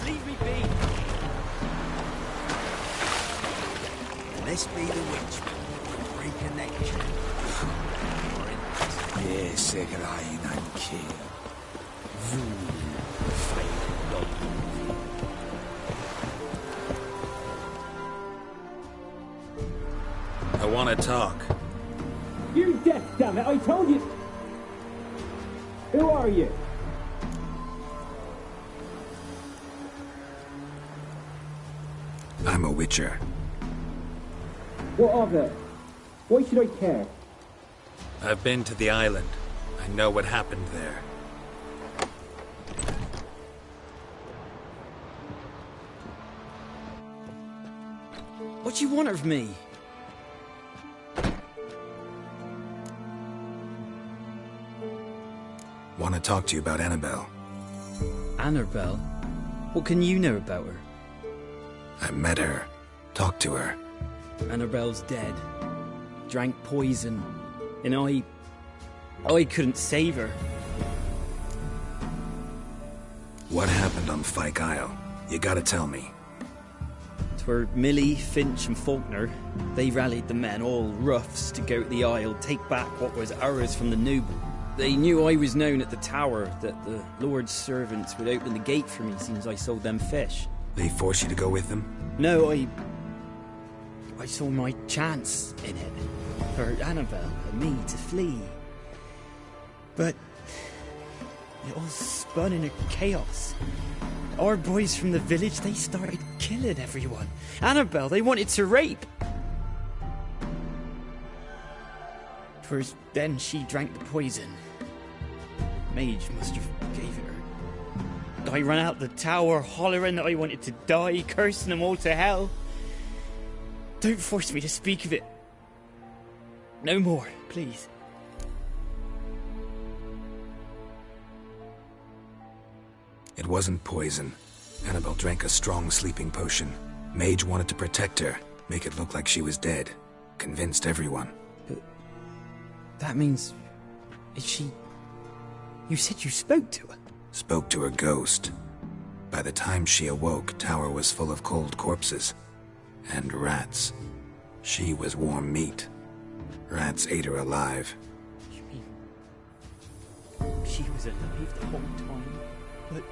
Leave me be. This be the witch. Reconnection. Yeah, Segerain and kill. I want to talk. You're deaf, damn it! I told you. Who are you? I'm a witcher. What of it? Why should I care? I've been to the island. I know what happened there. What do you want of me? Want to talk to you about Annabelle. Annabelle? What can you know about her? I met her. Talked to her. Annabelle's dead. Drank poison. And I couldn't save her. What happened on Fyke Isle? You gotta tell me. 'Twere Millie, Finch and Faulkner. They rallied the men, all roughs, to go to the Isle, take back what was ours from the noble. They knew I was known at the tower, that the Lord's servants would open the gate for me since I sold them fish. They forced you to go with them? No, I saw my chance in it. For Annabelle and me to flee. But it all spun in a chaos. Our boys from the village, they started killing everyone. Annabelle, they wanted to rape. 'Twas then she drank the poison. Mage must have gave it her. I ran out the tower, hollering that I wanted to die, cursing them all to hell. Don't force me to speak of it. No more, please. It wasn't poison. Annabelle drank a strong sleeping potion. Mage wanted to protect her, make it look like she was dead. Convinced everyone. But that means... is she... You said you spoke to her? Spoke to her ghost. By the time she awoke, tower was full of cold corpses. And rats. She was warm meat. Rats ate her alive. You mean... she was alive the whole time? But...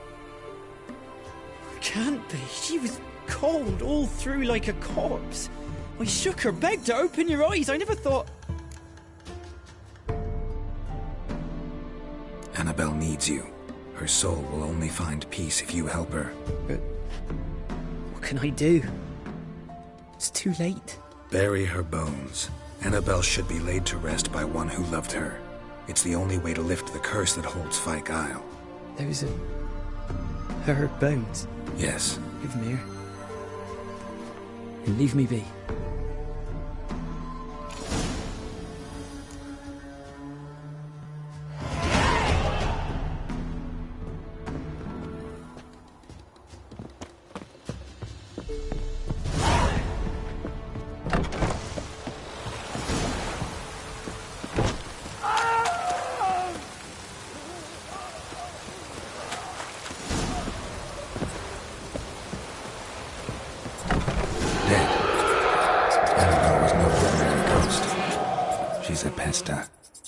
can't be. She was cold all through like a corpse. I shook her, begged her, open your eyes. I never thought... Annabelle needs you. Her soul will only find peace if you help her. But... what can I do? It's too late. Bury her bones. Annabelle should be laid to rest by one who loved her. It's the only way to lift the curse that holds Fyke Isle. Those are... her bones? Yes. Give me her. And leave me be.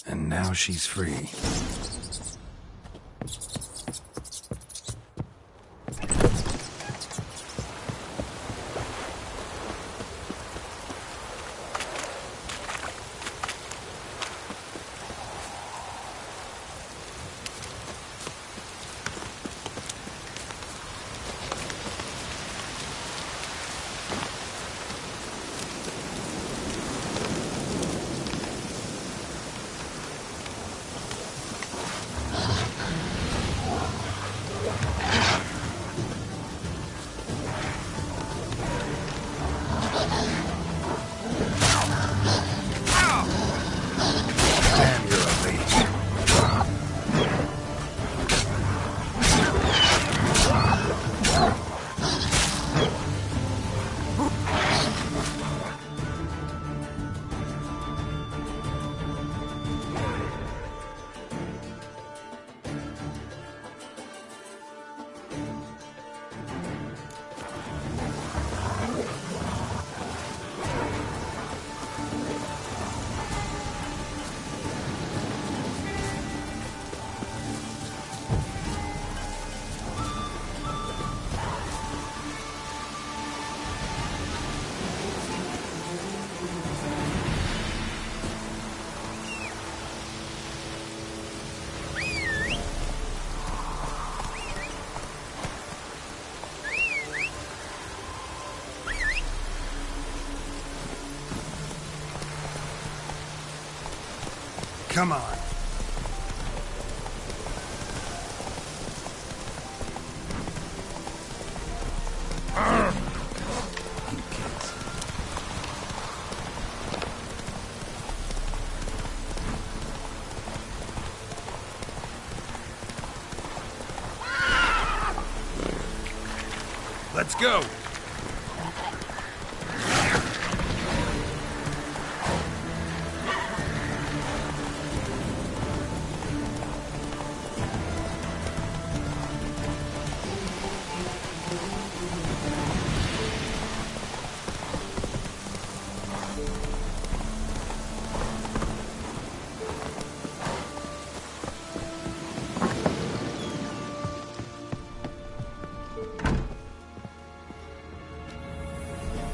And now she's free. Come on. Let's go.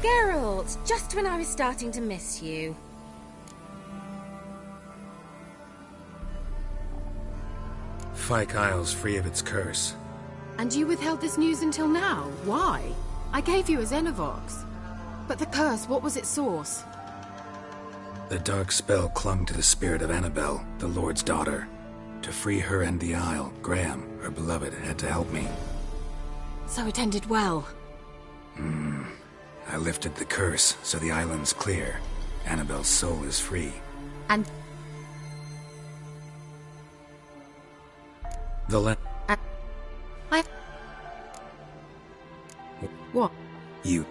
Geralt, just when I was starting to miss you. Fyke Isle's free of its curse. And you withheld this news until now? Why? I gave you a Xenovox. But the curse, what was its source? The dark spell clung to the spirit of Annabelle, the Lord's daughter. To free her and the Isle, Graham, her beloved, had to help me. So it ended well. I lifted the curse, so the island's clear. Annabelle's soul is free. And... The What? You...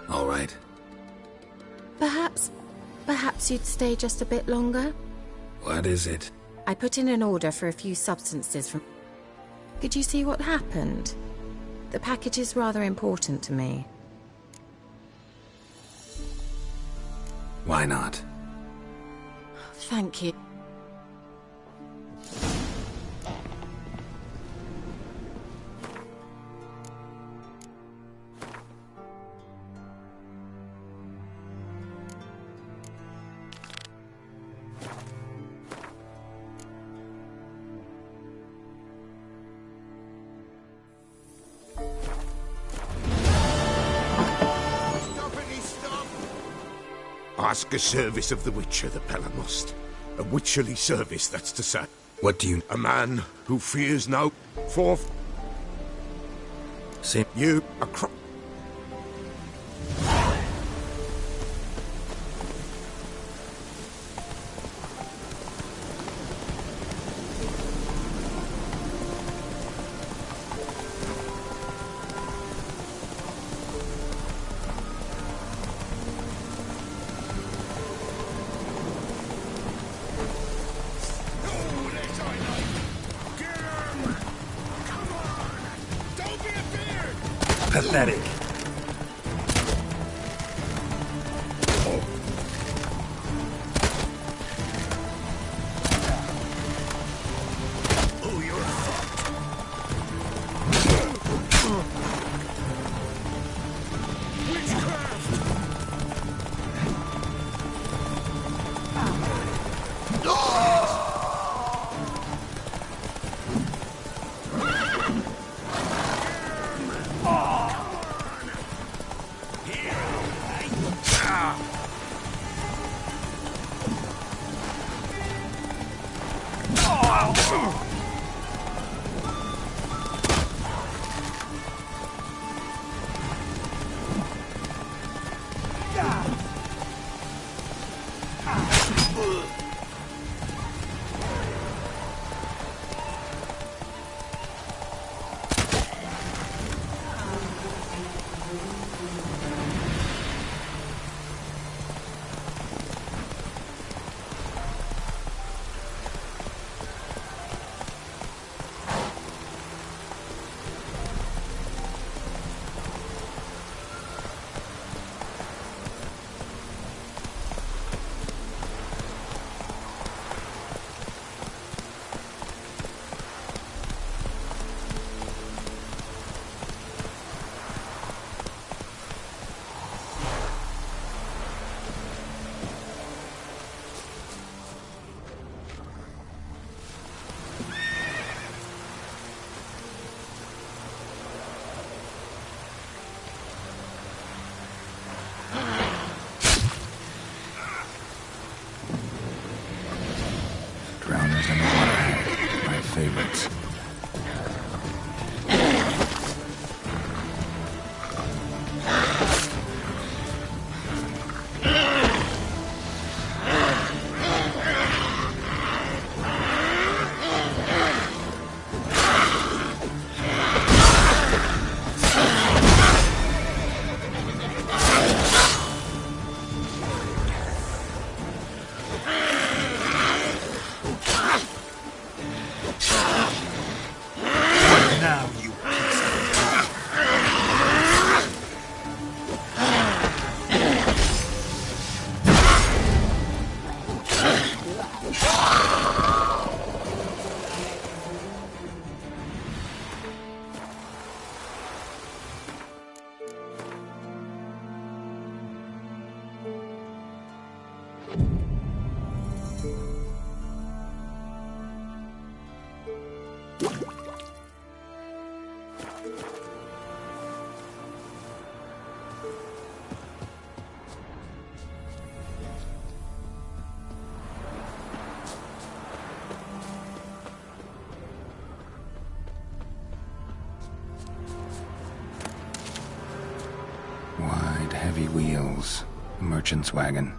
All right. Perhaps you'd stay just a bit longer? What is it? I put in an order for a few substances from... Could you see what happened? The package is rather important to me. Why not? Thank you. Ask a service of the Witcher, the Pella must. A witcherly service, that's to say. What do you... A man who fears no... Fourth... See... You... Pathetic. Oh, you're fucked. Wide, heavy wheels. Merchant's wagon.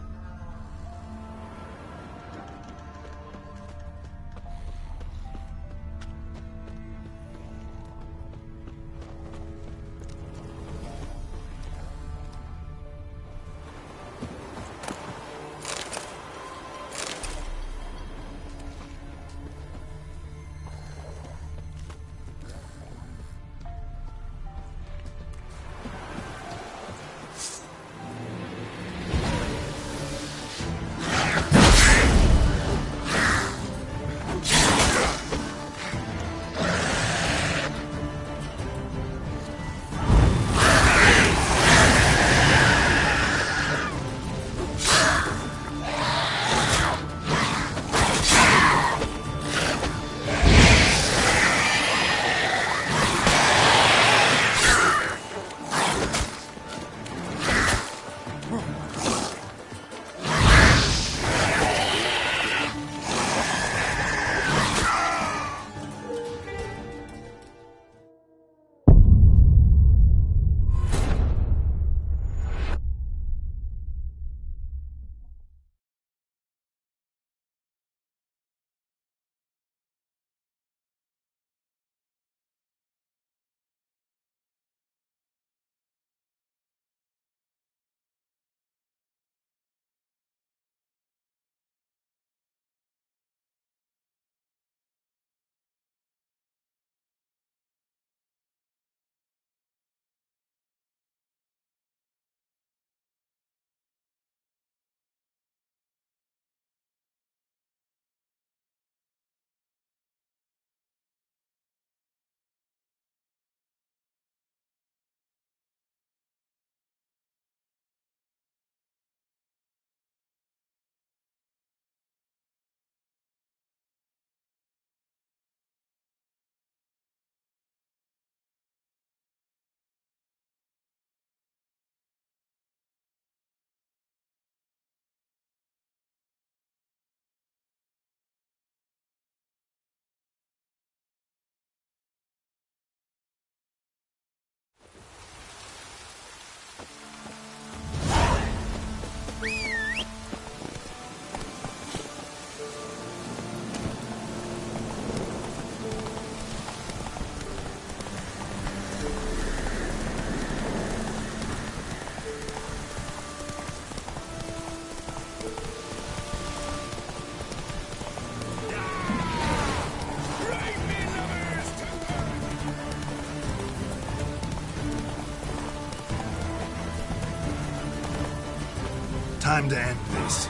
Time to end this.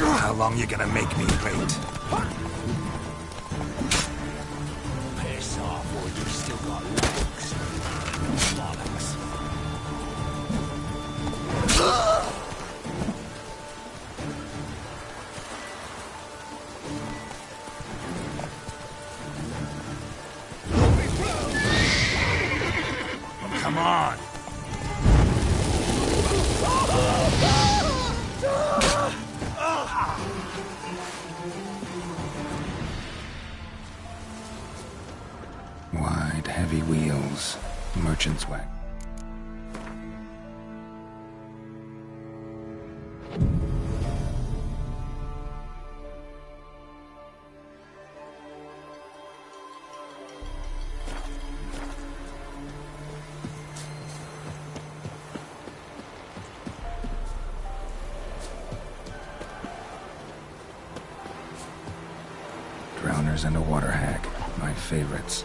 How long you gonna make me wait? Piss off, or you still got legs. Bollocks. Come on! Wide, heavy wheels. Merchant's wagon. Drowners and a water hag. My favorites.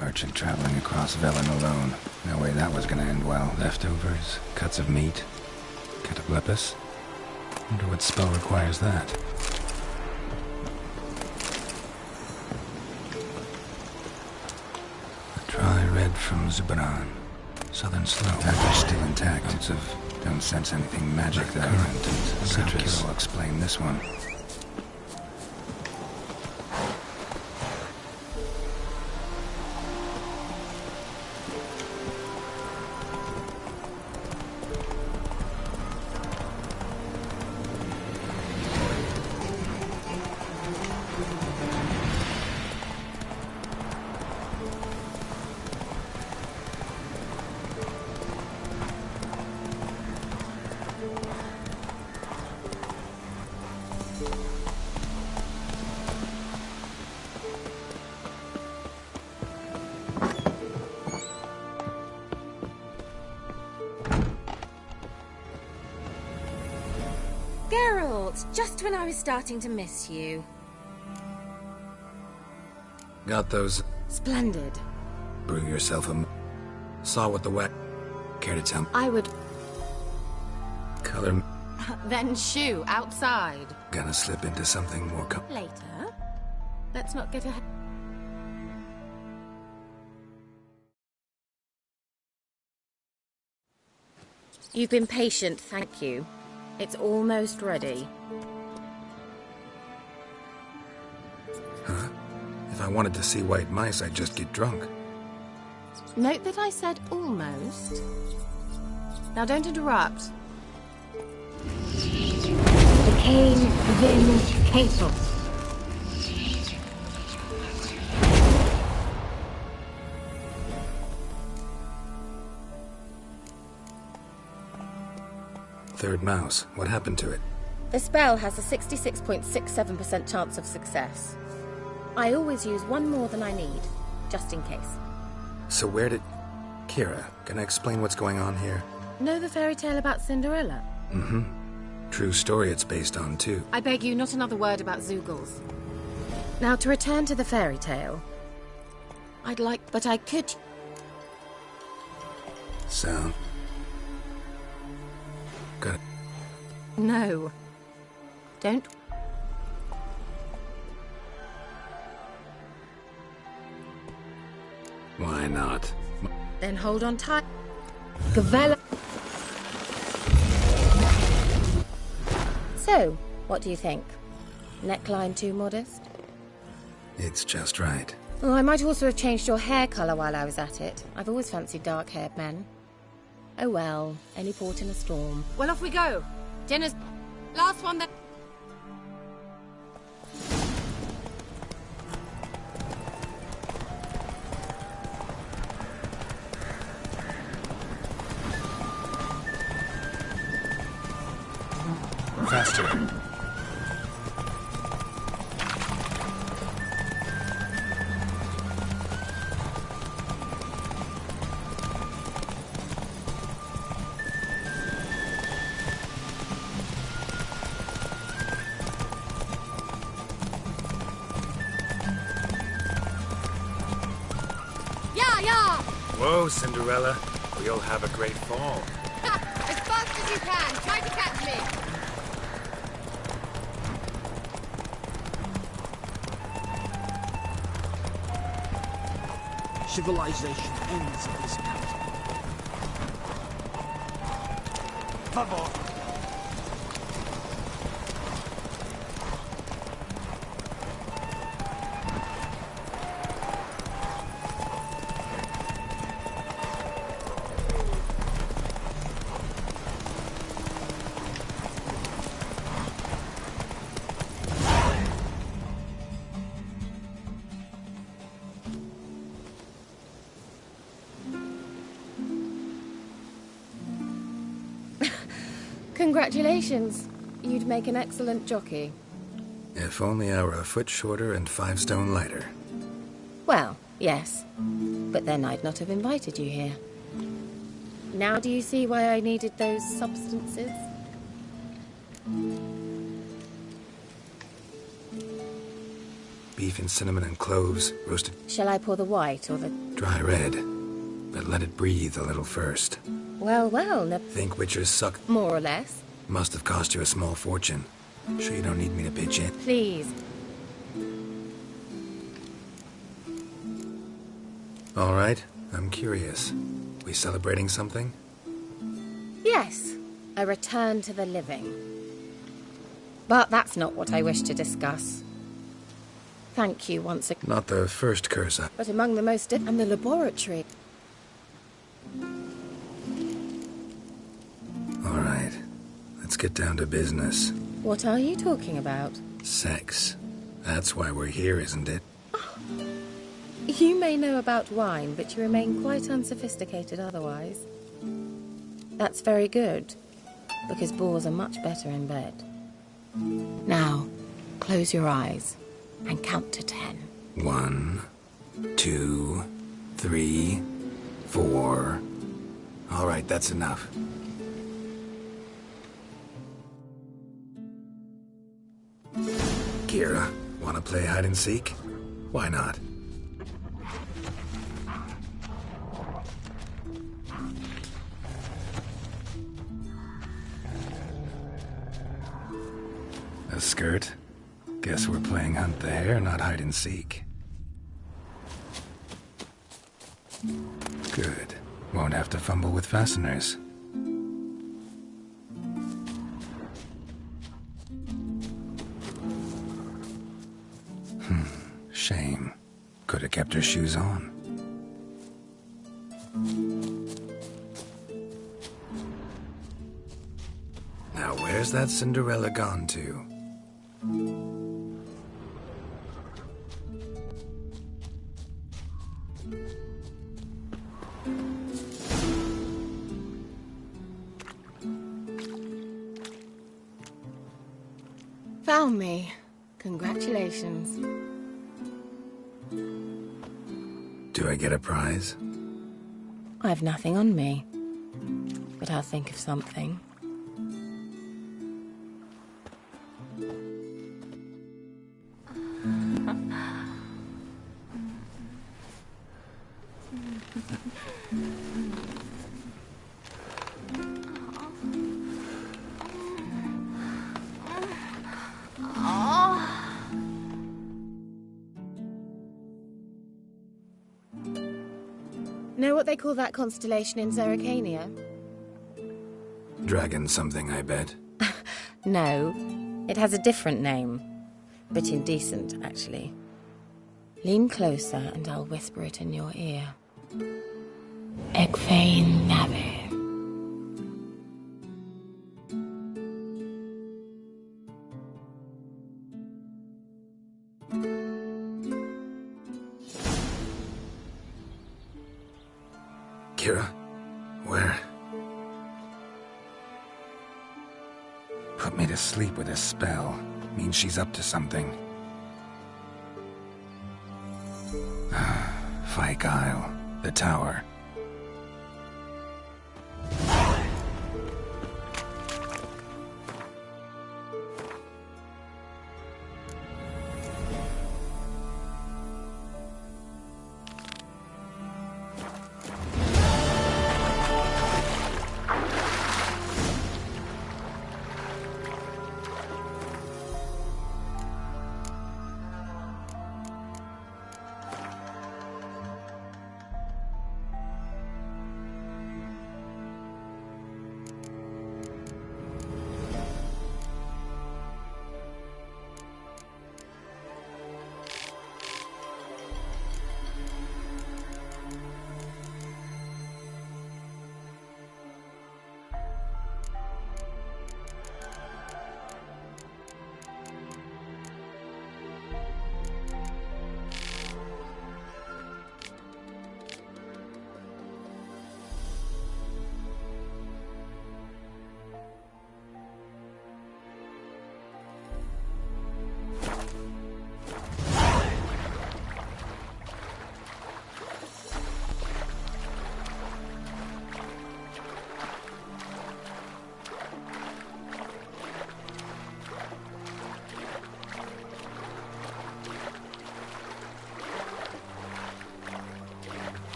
Merchant traveling across Velen alone. No way that was gonna end well. Leftovers, cuts of meat, cataplepis. Wonder what spell requires that. A dry red from Zubran. Southern slope. Package still intact. Notes of don't sense anything magic though. Current and citrus will explain this one. Just when I was starting to miss you. Got those? Splendid. Brew yourself a... Saw what the wet... Care to tell me? I would... Color... Then shoo, outside. Gonna slip into something more Later. Let's not get ahead... You've been patient, thank you. It's almost ready. Huh? If I wanted to see white mice, I'd just get drunk. Note that I said almost. Now don't interrupt. Decaying vin pasos. Third mouse. What happened to it? The spell has a 66.67% chance of success. I always use one more than I need, just in case. So where did... Kira, can I explain what's going on here? Know the fairy tale about Cinderella? Mm-hmm. True story it's based on, too. I beg you, not another word about Zoogles. Now, to return to the fairy tale... I'd like... But I could... So... Got it. No. Don't... Why not? Then hold on tight. Gavella... So, what do you think? Neckline too modest? It's just right. Oh, I might also have changed your hair colour while I was at it. I've always fancied dark-haired men. Oh well, any port in a storm. Well, off we go. Dinner's... Last one that... Faster. Whoa, Cinderella. We'll have a great fall. As fast as you can. Try to catch me. Civilization ends at this mountain. Vamos! Congratulations. You'd make an excellent jockey. If only I were a foot shorter and 5 stone lighter. Well, yes. But then I'd not have invited you here. Now do you see why I needed those substances? Beef and cinnamon and cloves, roasted... Shall I pour the white or the... Dry red. But let it breathe a little first. Well, Think witchers suck... More or less. Must have cost you a small fortune. Sure you don't need me to pitch in? Please. All right, I'm curious. We celebrating something? Yes, a return to the living. But that's not what I wish to discuss. Thank you once again. Not the first curse I... But among the most... and the laboratory. All right, let's get down to business. What are you talking about? Sex. That's why we're here, isn't it? You may know about wine, but you remain quite unsophisticated otherwise. That's very good, because boars are much better in bed. Now, close your eyes and count to 10. 1, 2, 3, 4. All right, that's enough. Kira, wanna play hide and seek? Why not? A skirt? Guess we're playing hunt the hare, not hide and seek. Good. Won't have to fumble with fasteners. Shame. Could have kept her shoes on. Now where's that Cinderella gone to? Found me. Congratulations. Do I get a prize? I've nothing on me, but I'll think of something. Know what they call that constellation in Zerrikania? Dragon something, I bet. No, it has a different name. Bit indecent, actually. Lean closer and I'll whisper it in your ear. Egfain Nave. Kira, where? Put me to sleep with a spell. Means she's up to something. Fyke Isle, the tower.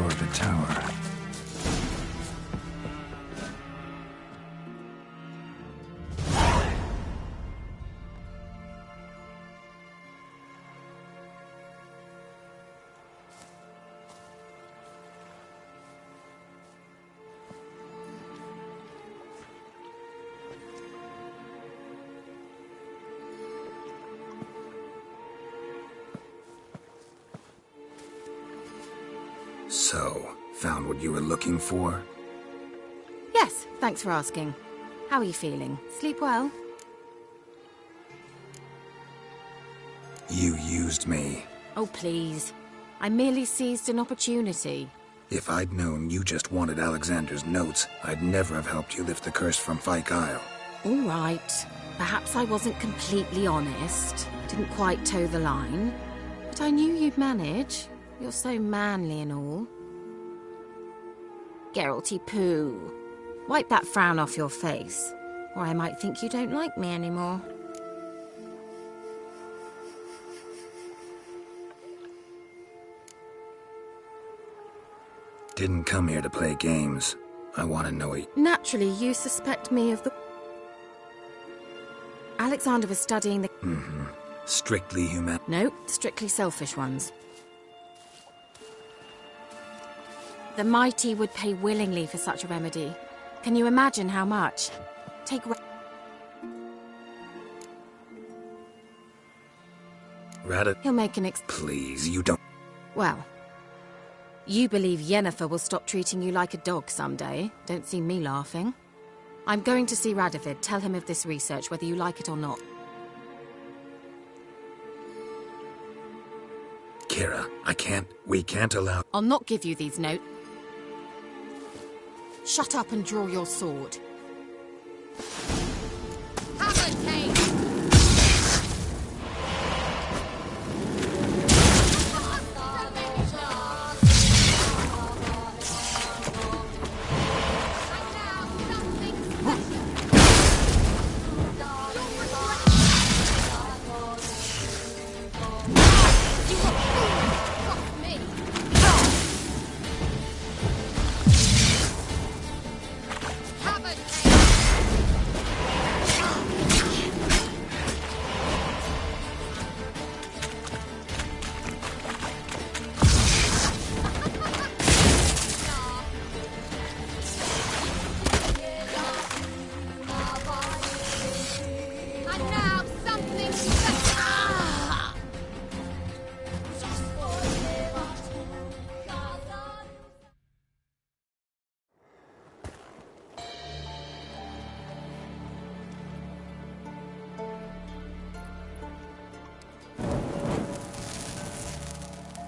door of the tower. So, found what you were looking for? Yes, thanks for asking. How are you feeling? Sleep well? You used me. Oh, please. I merely seized an opportunity. If I'd known you just wanted Alexander's notes, I'd never have helped you lift the curse from Fyke Isle. All right. Perhaps I wasn't completely honest. Didn't quite toe the line. But I knew you'd manage. You're so manly and all. Geralty poo. Wipe that frown off your face, or I might think you don't like me anymore. Didn't come here to play games. I want to know it. Naturally, you suspect me of the... Alexander was studying the... Strictly human. No, strictly selfish ones. The mighty would pay willingly for such a remedy. Can you imagine how much? Take... Rada... He'll make an Please, you don't... Well, you believe Yennefer will stop treating you like a dog someday. Don't see me laughing. I'm going to see Radovid. Tell him of this research, whether you like it or not. Kira, we can't allow... I'll not give you these notes. Shut up and draw your sword.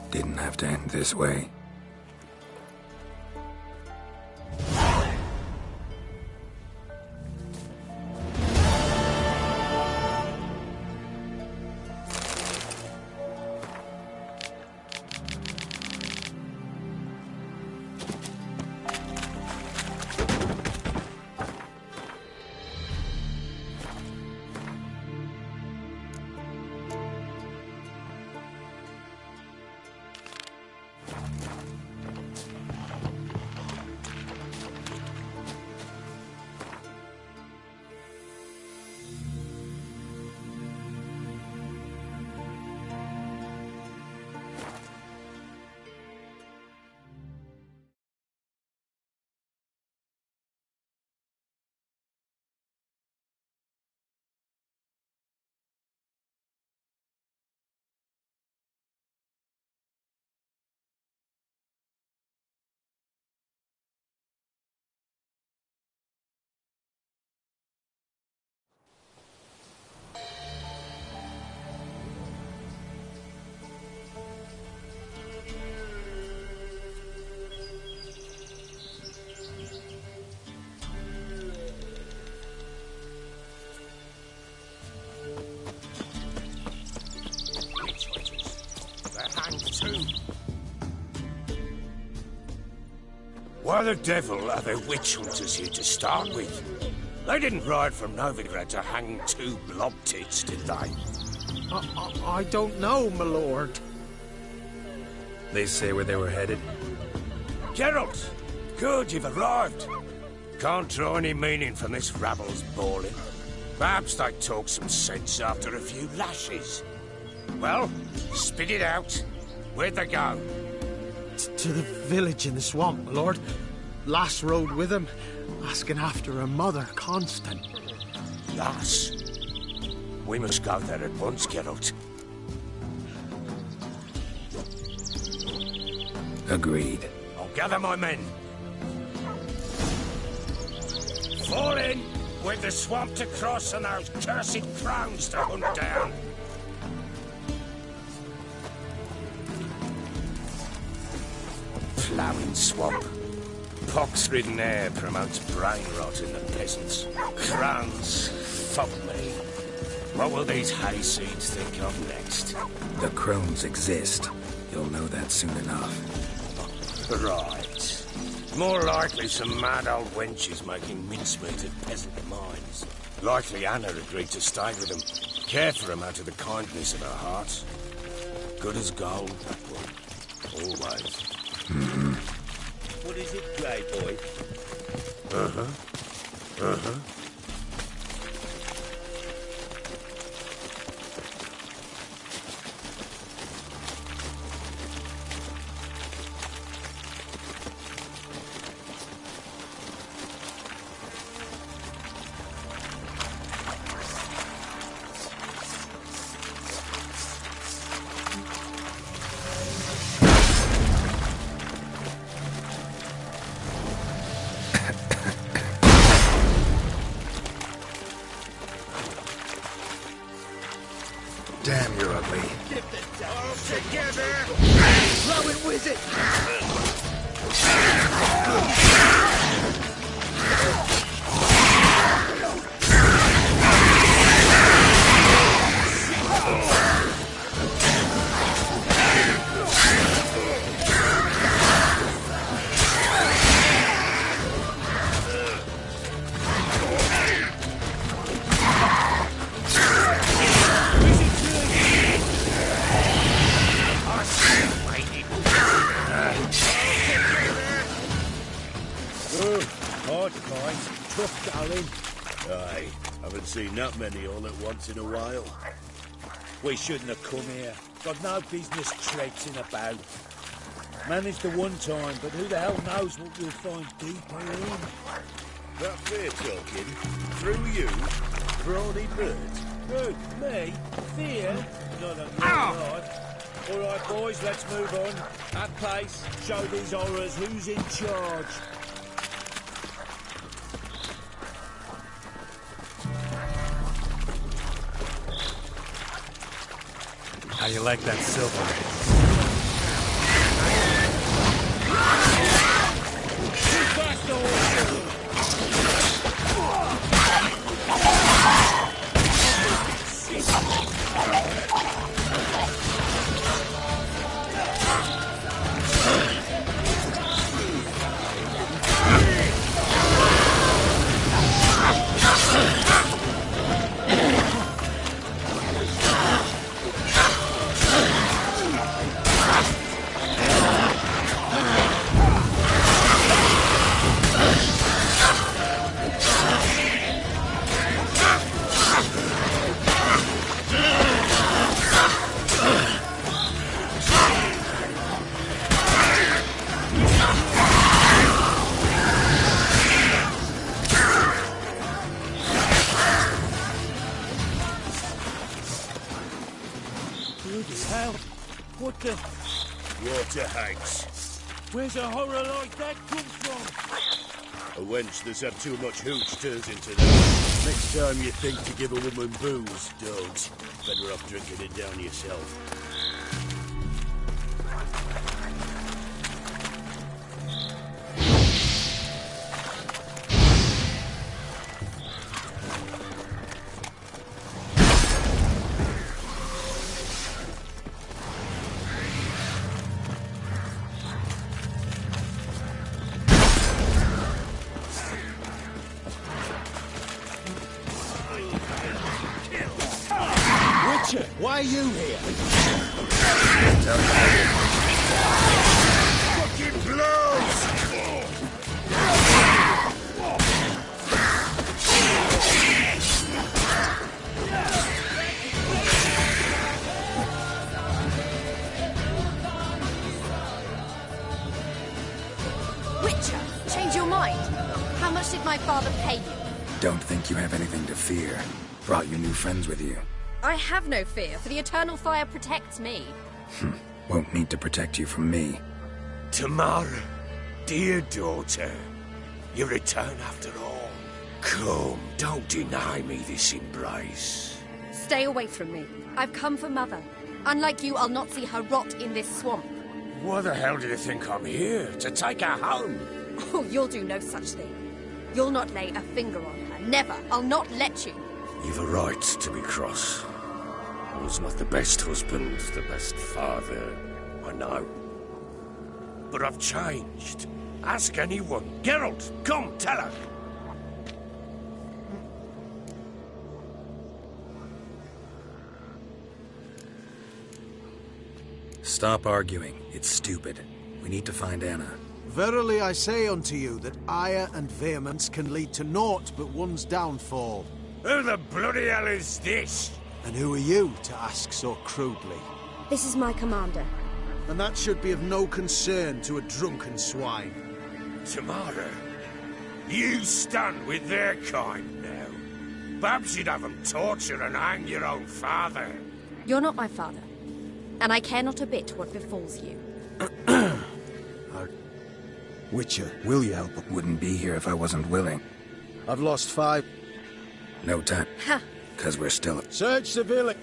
Didn't have to end this way. Why the devil are there witch hunters here to start with? They didn't ride from Novigrad to hang two blob tits, did they? I don't know, my lord. They say where they were headed? Geralt! Good, you've arrived. Can't draw any meaning from this rabble's bawling. Perhaps they talk some sense after a few lashes. Well, spit it out. Where'd they go? To the village in the swamp, my lord. Lass rode with him, asking after her mother, Constant. Lass? We must go there at once, Geralt. Agreed. I'll gather my men. Fall in! With the swamp to cross and those cursed crowns to hunt down. Ploughing swamp. Pox-ridden air promotes brain rot in the peasants. Crowns, fuck me. What will these hayseeds think of next? The crones exist. You'll know that soon enough. Right. More likely some mad old wenches making mincemeat of peasant minds. Likely Anna agreed to stay with them, care for them out of the kindness of her heart. Good as gold, that one. Always. Mm-hmm. What is it, Grey Boy? Damn, you're ugly. Get the all together! Blowing wizard! Tough going. Aye, haven't seen that many all at once in a while. We shouldn't have come here. Got no business traipsing about. Managed the one time, but who the hell knows what we'll find deeper in. That fear talking? Through you? Brawny bird? Who? Me? Fear? Not a lot. All right, boys, let's move on. At pace, show these horrors who's in charge. How you like that silver? What the? Water hags. Where's a horror like that come from? A wench that's had too much hooch turns into that. Next time you think to give a woman booze, don't. Better off drinking it down yourself. Why are you here? Fucking blows! Witcher, change your mind. How much did my father pay you? Don't think you have anything to fear. Brought your new friends with you. I have no fear, for the eternal fire protects me. Won't need to protect you from me. Tamara, dear daughter, you return after all. Come, don't deny me this embrace. Stay away from me. I've come for Mother. Unlike you, I'll not see her rot in this swamp. Why the hell do you think I'm here? To take her home? Oh, you'll do no such thing. You'll not lay a finger on her. Never. I'll not let you. You've a right to be cross. I was not the best husband, the best father, I know. But I've changed. Ask anyone. Geralt, come, tell her. Stop arguing. It's stupid. We need to find Anna. Verily I say unto you that ire and vehemence can lead to naught but one's downfall. Who the bloody hell is this? And who are you to ask so crudely? This is my commander. And that should be of no concern to a drunken swine. Tamara, you stand with their kind now. Perhaps you'd have them torture and hang your own father. You're not my father. And I care not a bit what befalls you. Witcher, will you help? Wouldn't be here if I wasn't willing. I've lost 5. No time. Ha! 'Cause we're still... Search the village.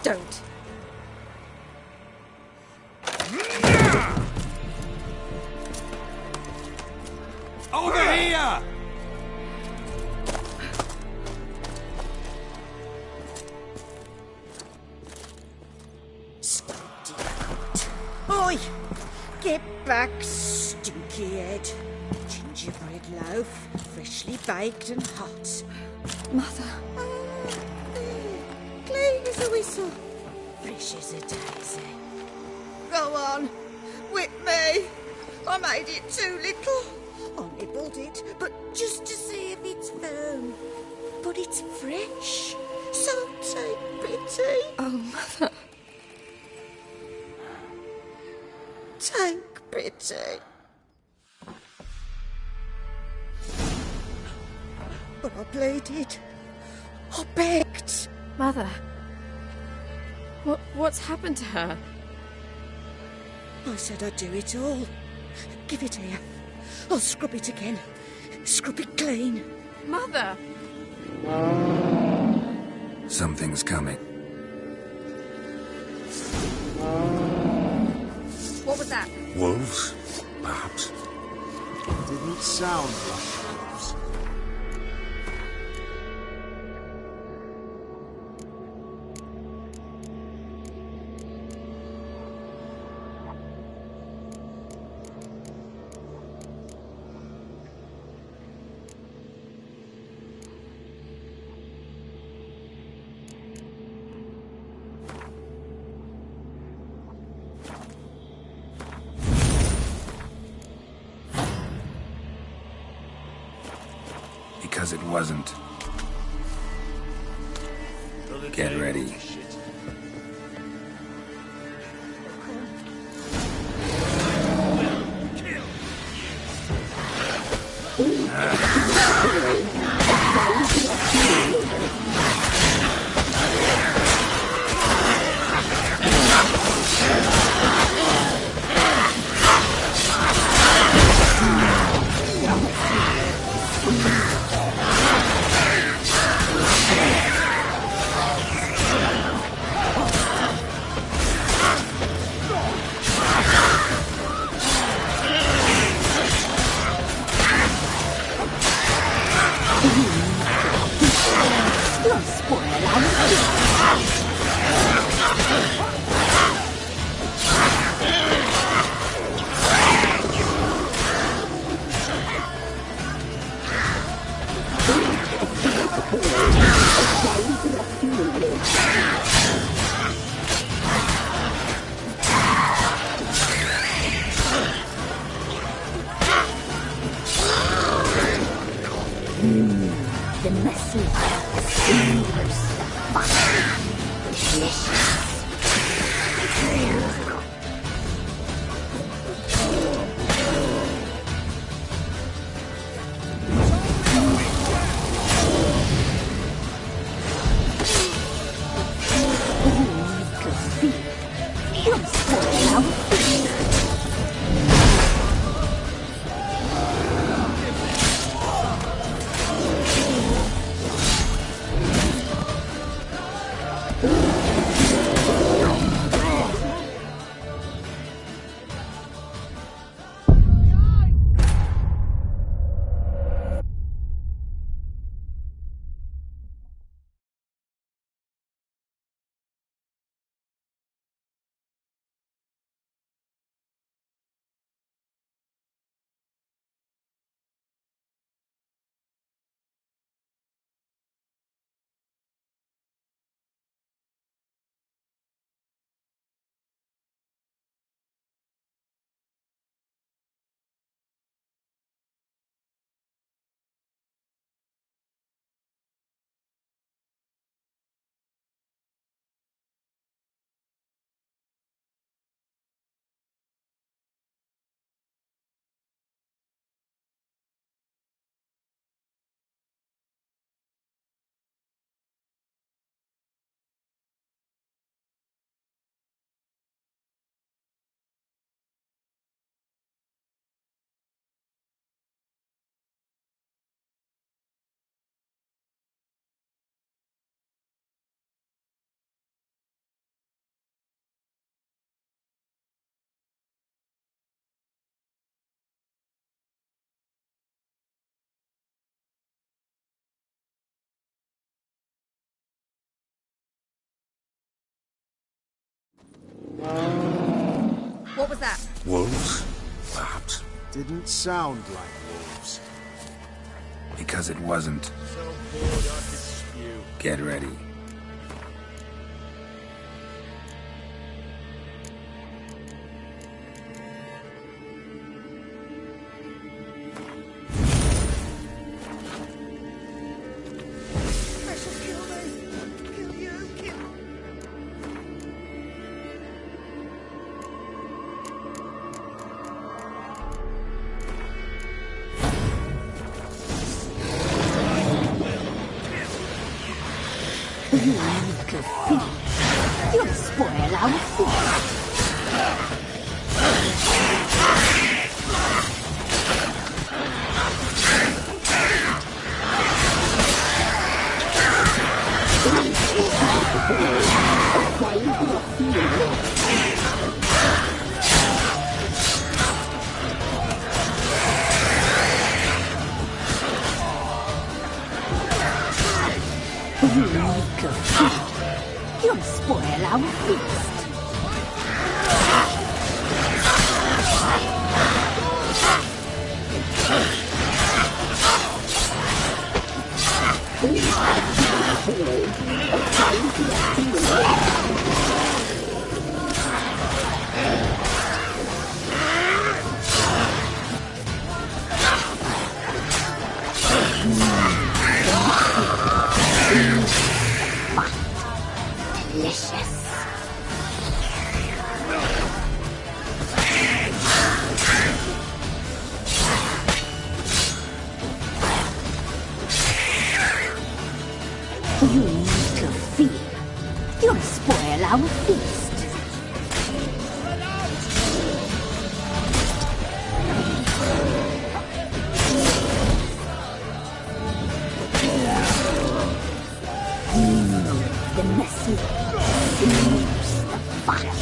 Don't. Over here! Oi! Get back, stinky head. Gingerbread loaf, freshly baked and hot. Mother. Clean as a whistle. Fresh as a daisy. Go on, whip me. I made it too little. I nibbled it, but just to see if it's firm. But it's fresh, so take pity. Oh, Mother. Take pity. But I pleaded. I begged. Mother. What's happened to her? I said I'd do it all. Give it here. I'll scrub it again. Scrub it clean. Mother! Something's coming. What was that? Wolves, perhaps. Didn't sound like wolves. Because it wasn't. Get ready. The messy simmers the fire. Delicious. What was that? Wolves? Perhaps. Didn't sound like wolves. Because it wasn't. Get ready. You little thief. You'll spoil our feast. You little thief. You'll spoil our feast. Delicious. You little thief. You'll spoil our feast. The messy simmers the fire.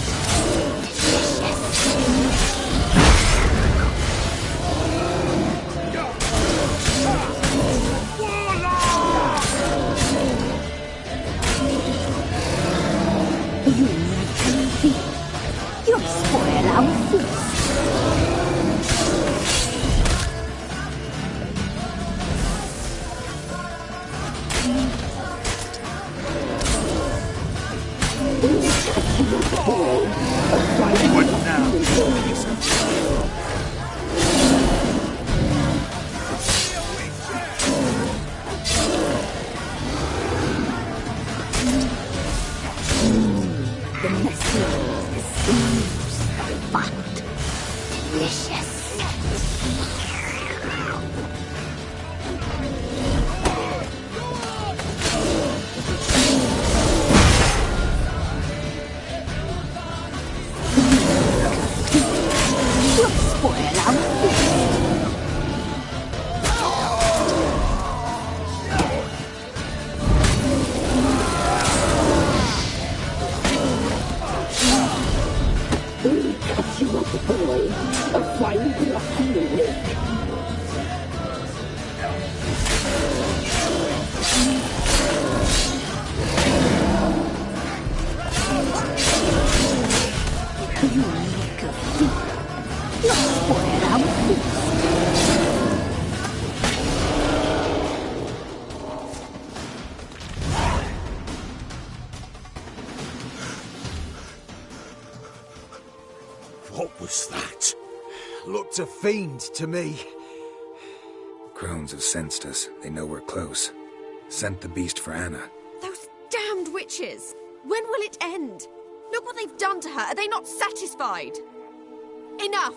You little thief. You'll spoil our feast. What now? smooth, but delicious. What was that? Looked a fiend to me. Crones have sensed us. They know we're close. Sent the beast for Anna. Those damned witches! When will it end? Look what they've done to her. Are they not satisfied? Enough!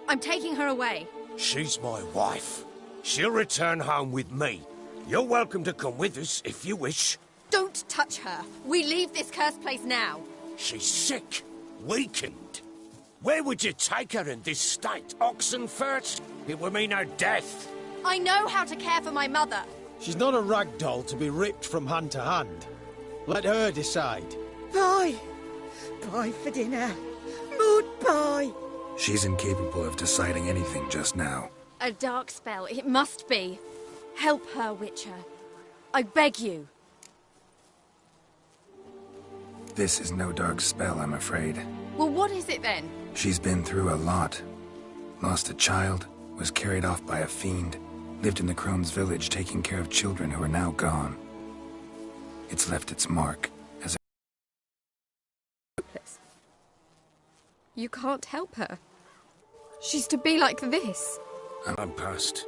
I'm taking her away. She's my wife. She'll return home with me. You're welcome to come with us if you wish. Don't touch her. We leave this cursed place now. She's sick, weakened. Where would you take her in this state? Oxenfurt? It would mean her death. I know how to care for my mother. She's not a rag doll to be ripped from hand to hand. Let her decide. Pie! Pie for dinner. Mud pie! She's incapable of deciding anything just now. A dark spell, it must be. Help her, Witcher. I beg you. This is no dark spell, I'm afraid. Well, what is it then? She's been through a lot. Lost a child, was carried off by a fiend, lived in the Crone's village taking care of children who are now gone. It's left its mark as a... You can't help her. She's to be like this. I'm past.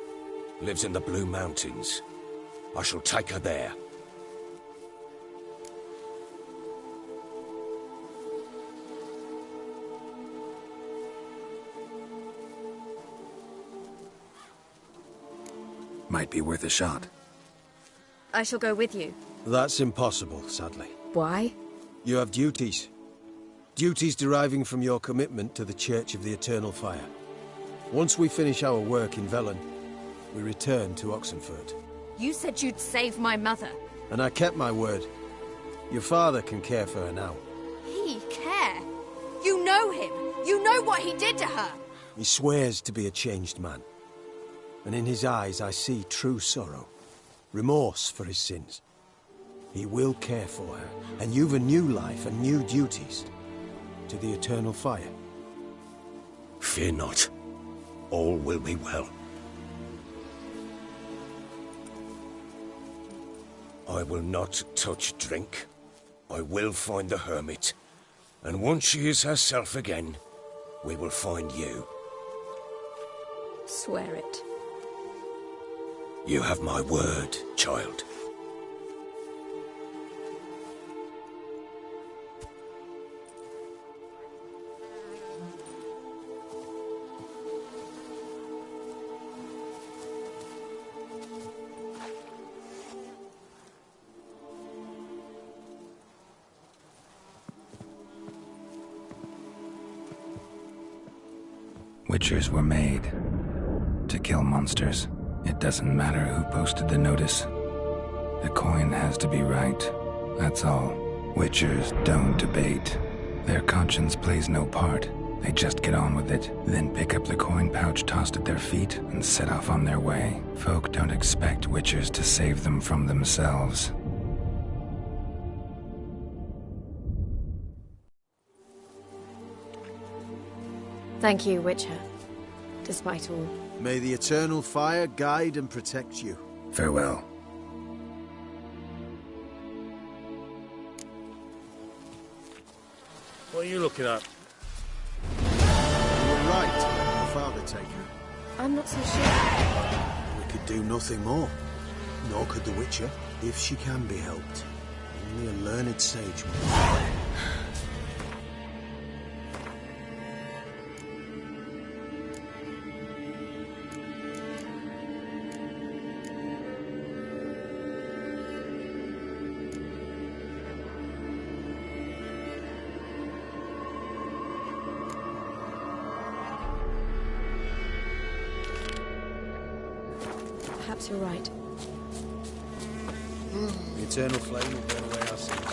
Lives in the Blue Mountains. I shall take her there. Might be worth a shot. I shall go with you. That's impossible, sadly. Why? You have duties. Duties deriving from your commitment to the Church of the Eternal Fire. Once we finish our work in Velen, we return to Oxenfurt. You said you'd save my mother. And I kept my word. Your father can care for her now. He care? You know him. You know what he did to her. He swears to be a changed man. And in his eyes I see true sorrow. Remorse for his sins. He will care for her, and you've a new life and new duties. To the Eternal Fire. Fear not. All will be well. I will not touch drink. I will find the hermit. And once she is herself again, we will find you. Swear it. You have my word, child. Witchers were made to kill monsters. It doesn't matter who posted the notice. The coin has to be right. That's all. Witchers don't debate. Their conscience plays no part. They just get on with it, then pick up the coin pouch tossed at their feet and set off on their way. Folk don't expect witchers to save them from themselves. Thank you, Witcher. Despite all. May the Eternal Fire guide and protect you. Farewell. What are you looking at? You were right to let your father take her. I'm not so sure. We could do nothing more. Nor could the Witcher, if she can be helped. Only a learned sage would. Yes, you're right. The eternal flame will burn away our sins.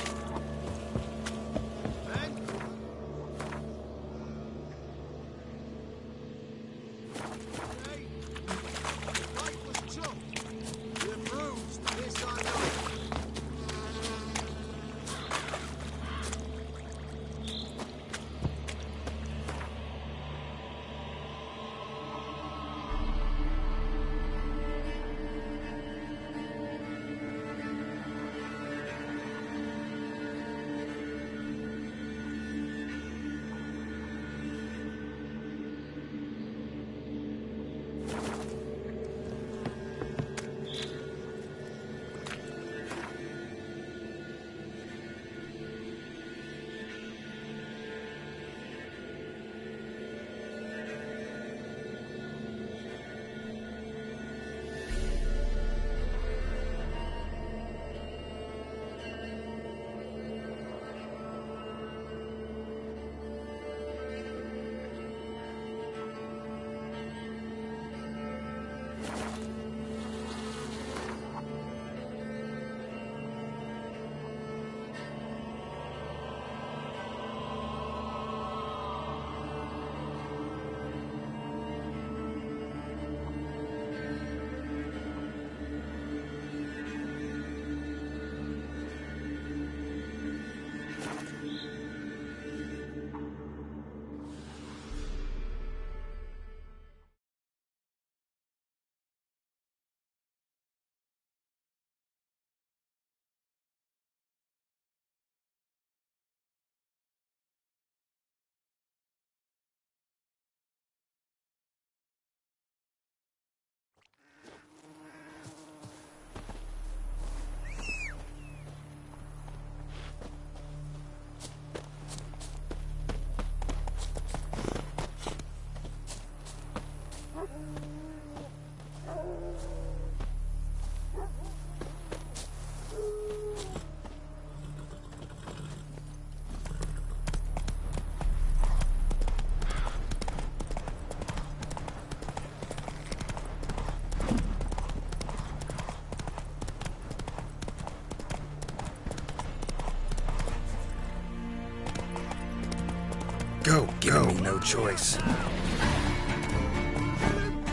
Go, giving me no choice.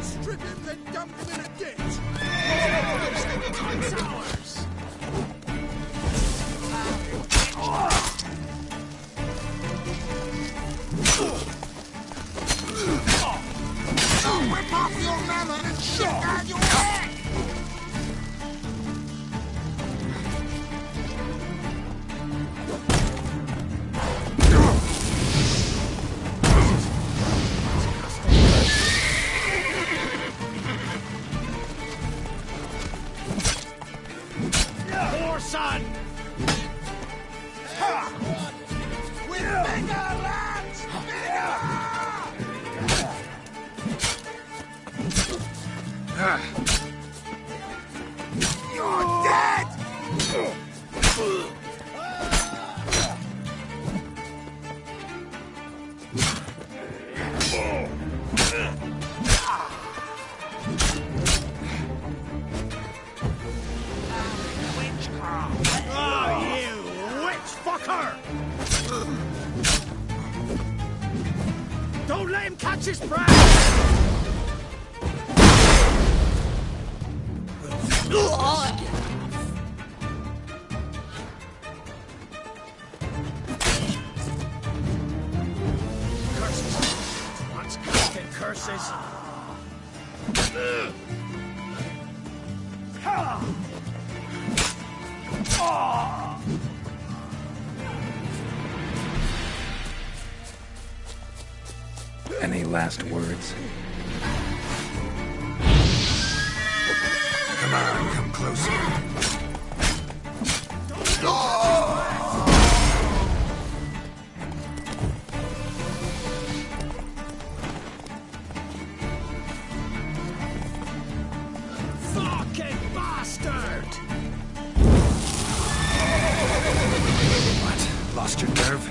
Strip him, then dump him in a ditch! It's ours! Whip off your melon and shit out your head! Son! With bigger lads! Bigger! You're dead! Don't let him catch his breath! Curses! Once casted curses! Any last words? Come on, come closer. Fucking bastard! What? Lost your nerve?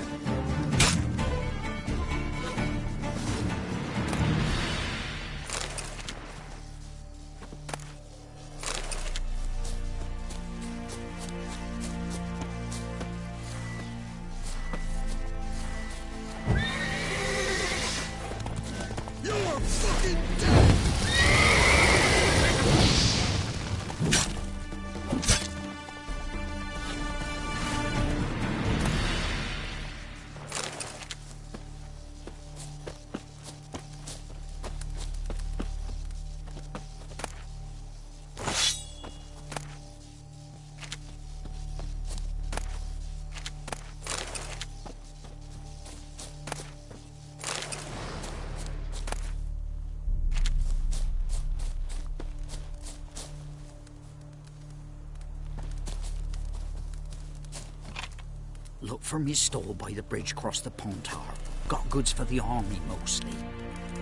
Look for me store by the bridge across the Pontar. Got goods for the army mostly.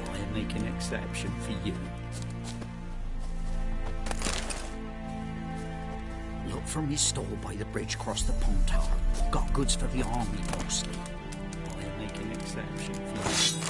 I'll make an exception for you. Look for me store by the bridge across the Pontar. Got goods for the army mostly. I'll make an exception for you.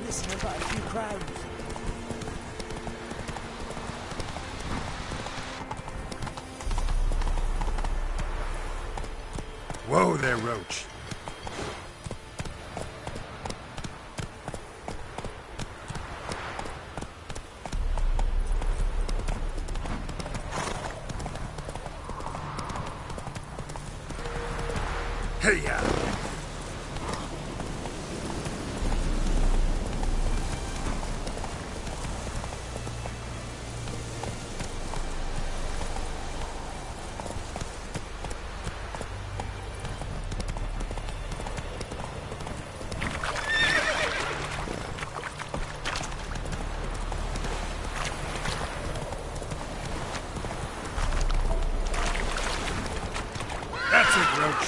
Listening about a few crowds. Whoa there, Roach. Hey-ya! That's it, Roach.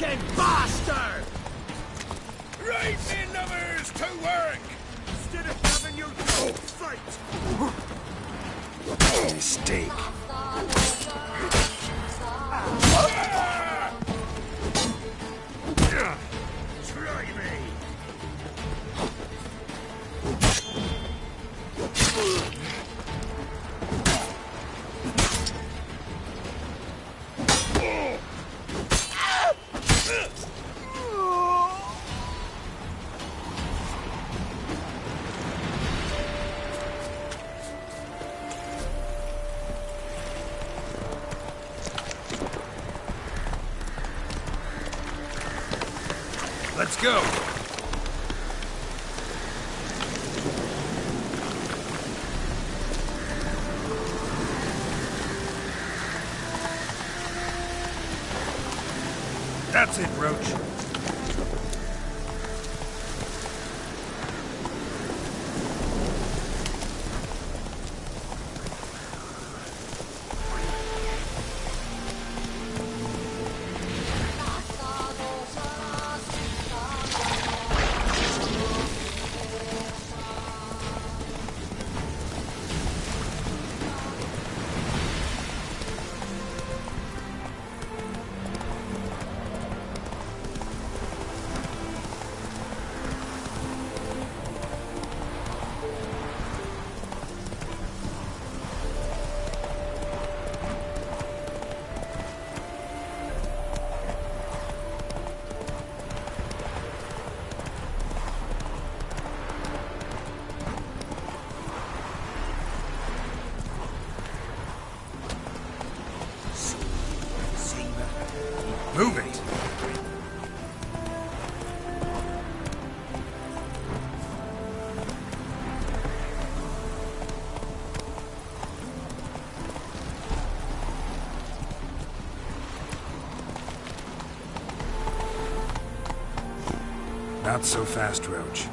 fucking bastard! Right, me lovers, to work! Instead of having you fight! Mistake. Try me! Let's go. That's it, Roach. Move it! Not so fast, Roach.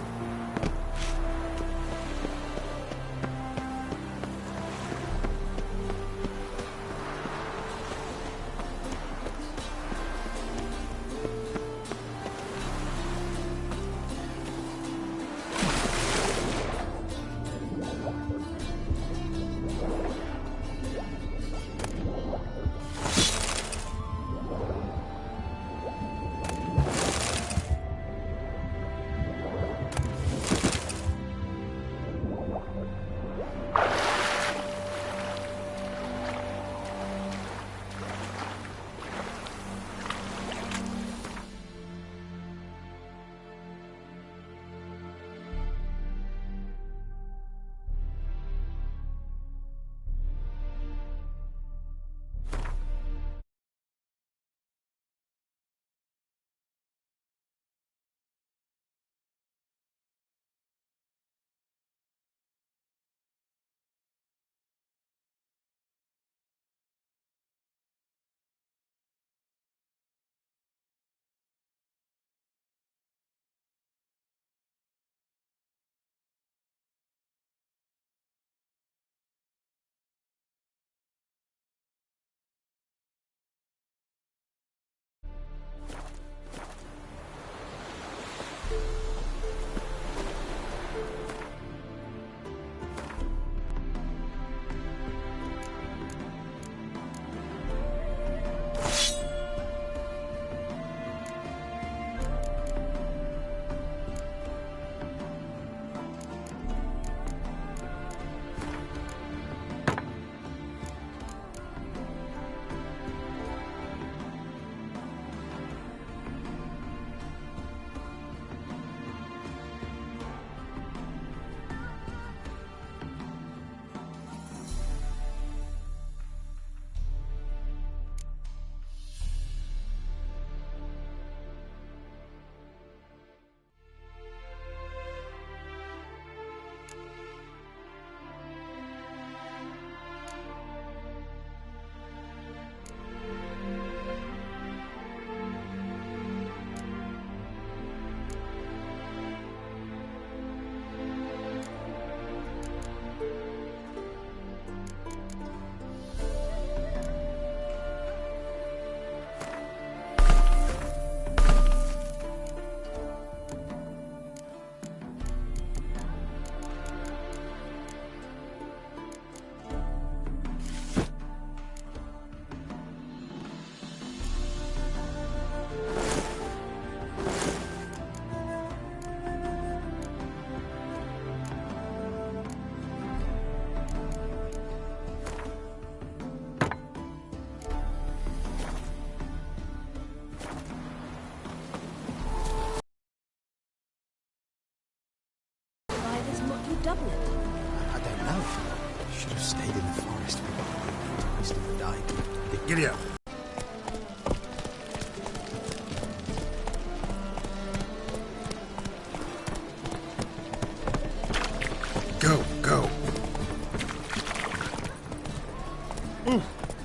Giddy up. Go, go.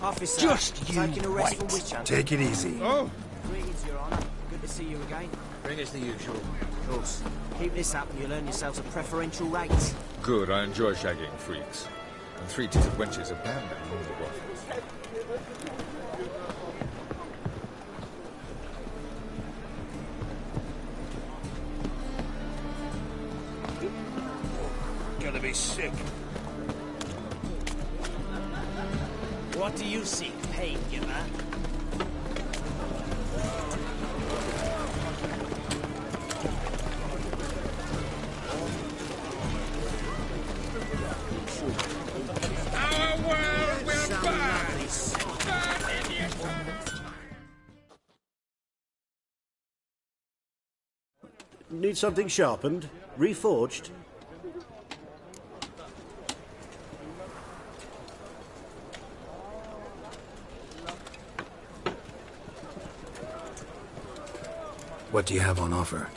Officer, Just you taking a rest from wait. witch hunting. Take it easy. Oh, Greetings, Your Honour. Good to see you again. Bring us the usual. Of course. Keep this up and you'll earn yourselves a preferential rate. Good, I enjoy shagging freaks. And three-titted wenches abound among the waffles. Gonna be sick. What do you seek, pain giver? Our world will Some burn! lovely sight. Burn, idiot! Need something sharpened? Reforged? What do you have on offer?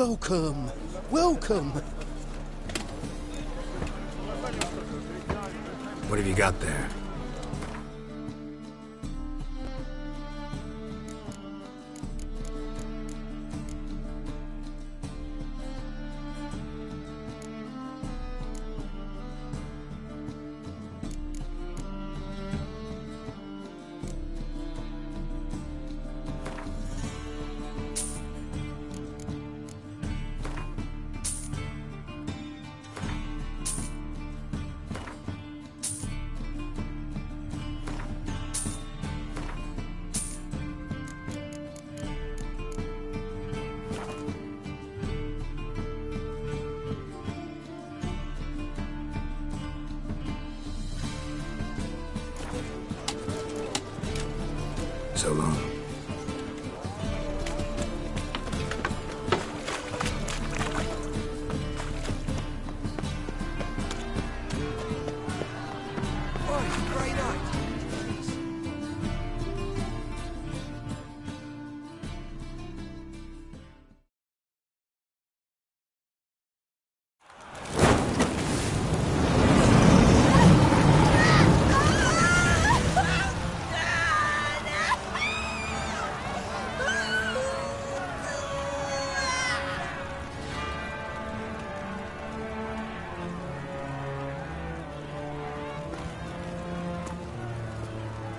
Welcome. Welcome. What have you got there? So long.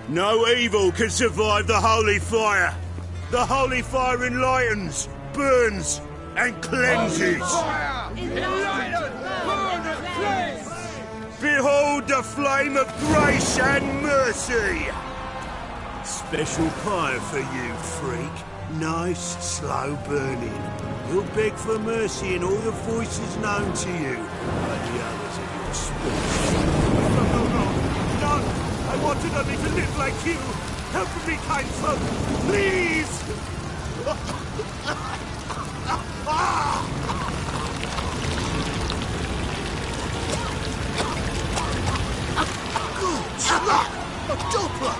No evil can survive the holy fire. The holy fire enlightens, burns, and cleanses. Behold the flame of grace and mercy. Special fire for you, freak. Nice, slow burning. You'll beg for mercy in all the voices known to you, like the others of your species. No! I wanted only to live like you. Help me, kind folk, please! Good slap! A doppler!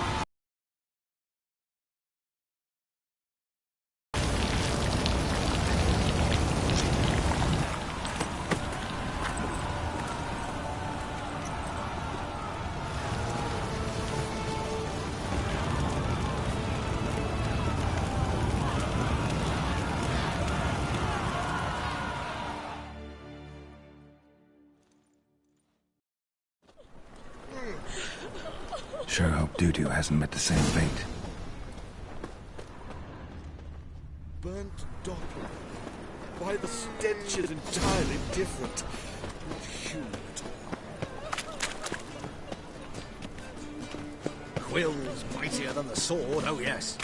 Sure hope Dudu hasn't met the same fate. Burnt doppler. Why, the stench is entirely different. Not humid. Quill's mightier than the sword, oh yes.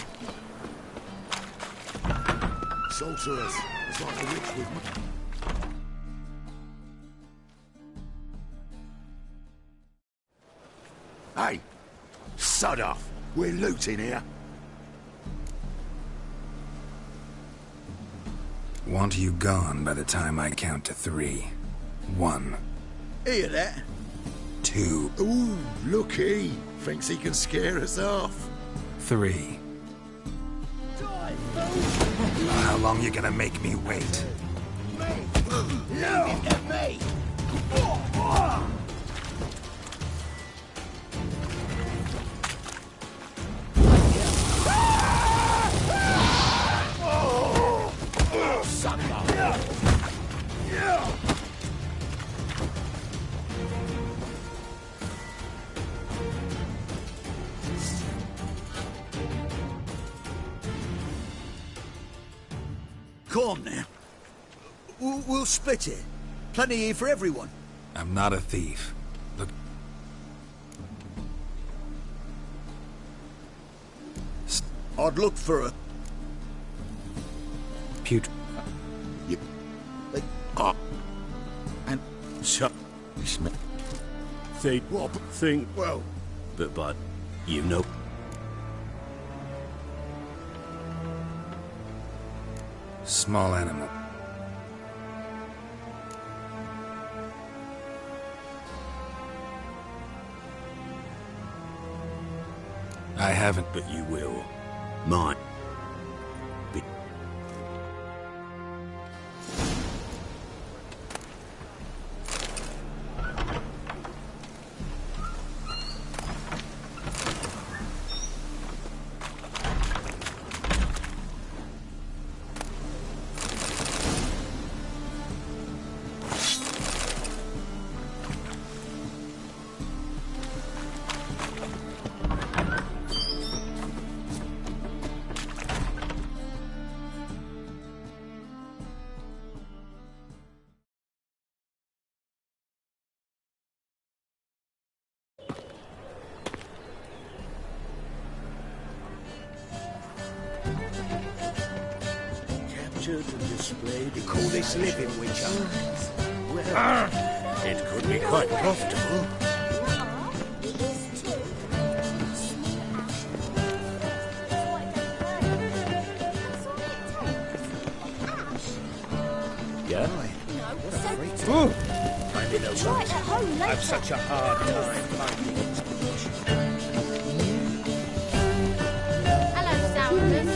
Sorceress. It's like a witch with... Hey! Sod off! We're looting here. Want you gone by the time I count to 3. 1. Hear that? 2. Ooh, looky! Thinks he can scare us off. 3. How long you gonna make me wait? Leave it to me! Come on now. We'll split it. Plenty here for everyone. I'm not a thief. Look... I'd look for a... Putrid... You... And... So... Think what? Think... Well... But... You know... Small animal. I haven't, but you will. Mine. sculptured and displayed. You call this living, Witcher? Well, it could be quite profitable. Yeah? Ooh. I'm in a rut. I've such a hard time finding inspiration. Hello, Sounders.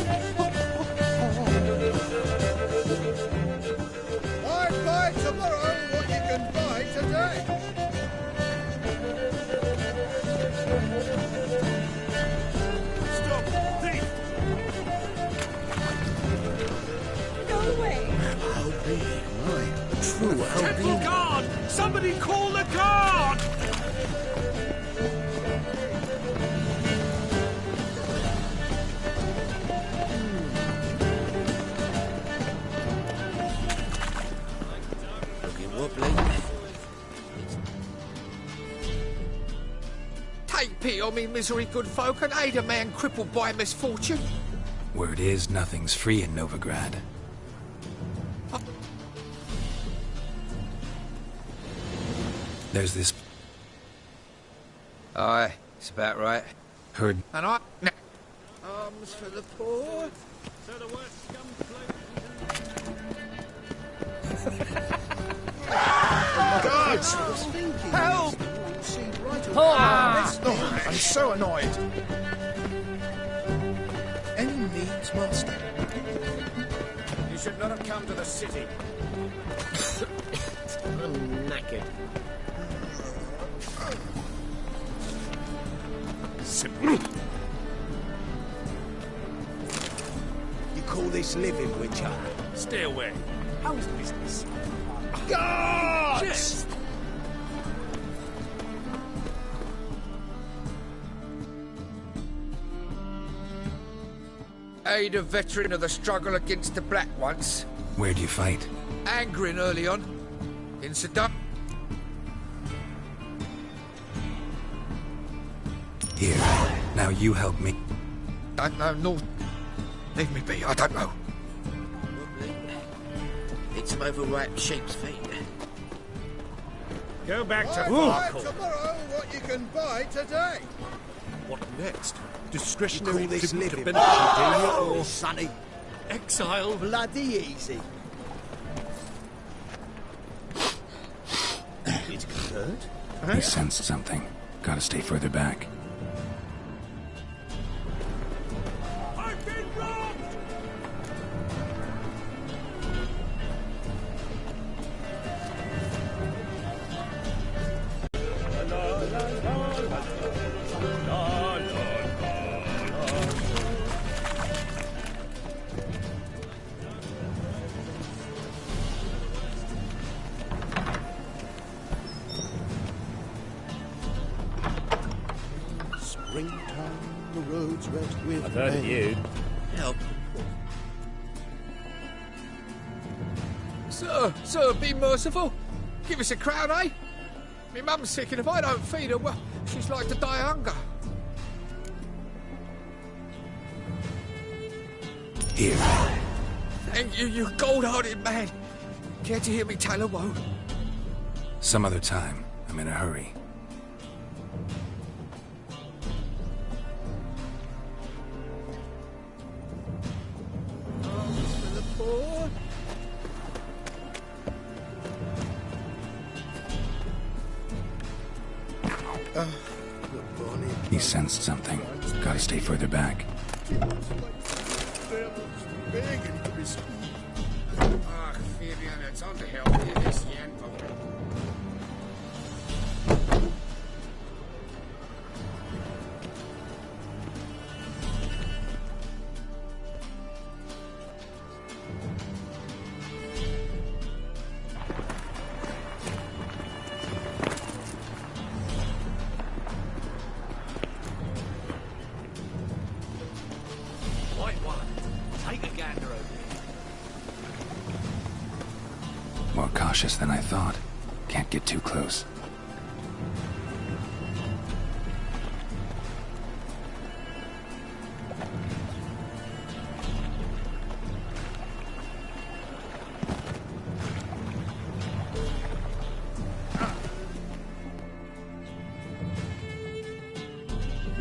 I'd buy tomorrow what you can buy today. Stop! Thief! Go away. True Temple Guard! Somebody call the guard! Looking wobbly. Take pity on me, misery, good folk, and aid a man crippled by misfortune. Word is, nothing's free in Novigrad. There's this... Aye, it's about right. Heard... And I... Arms for the poor. So the worst scum Guards! Help! Oh, I'm so annoyed. Any needs, master? You should not have come to the city. I'm knackered. Simple. You call this living, Witcher? Stay away. How's business? Guards! Aid a veteran of the struggle against the Black once. Where'd you fight? Angering early on. In Sedan. Here. Now you help me. Don't know North. Leave me be, I don't know. Need some overripe sheep's feet. Go back to I'd buy Farkle. tomorrow what you can buy today. What next? Discretionary this living, tributability, Oh, or sonny. exile? Bloody easy. It hurt? He sensed something. Gotta stay further back. I've been robbed! Springtime, the roads wet with I've heard of rain. you. Help. Sir, be merciful. Give us a crown, eh? Me mum's sick, and if I don't feed her, well, she's like to die of hunger. Here. Thank you, you gold-hearted man. Care to hear me tell a woe? Some other time. I'm in a hurry. Arms for the poor. He sensed something. Gotta stay further back. Begging to be squeezed. Ah, Fabian, it's on the hill here, this yen. White one. Take a gander over here. More cautious than I thought. Can't get too close.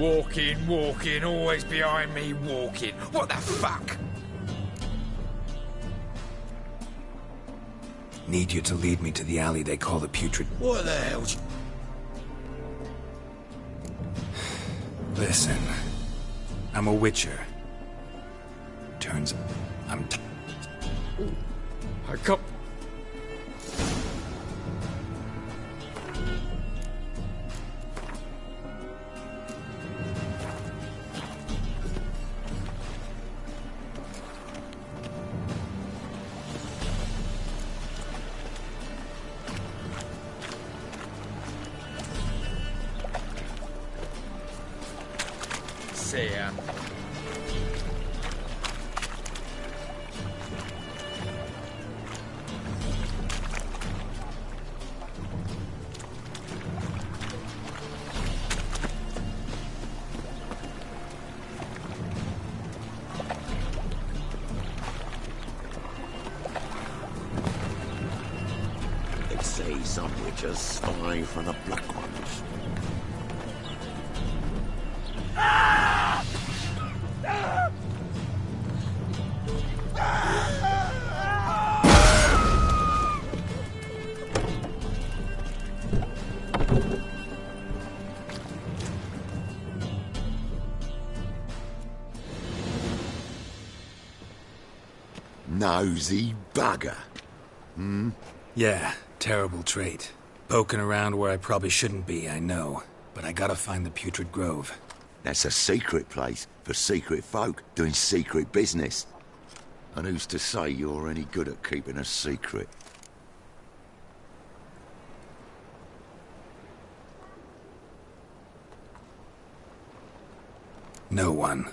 Walking, always behind me walking. What the fuck? Need you to lead me to the alley they call the Putrid... What the hell? Listen, I'm a witcher. Turns... I come... See ya. They say some witches spy for the black ones. Nosy bugger. Hmm? Yeah, terrible trait. Poking around where I probably shouldn't be, I know. But I gotta find the Putrid Grove. That's a secret place for secret folk doing secret business. And who's to say you're any good at keeping a secret? No one.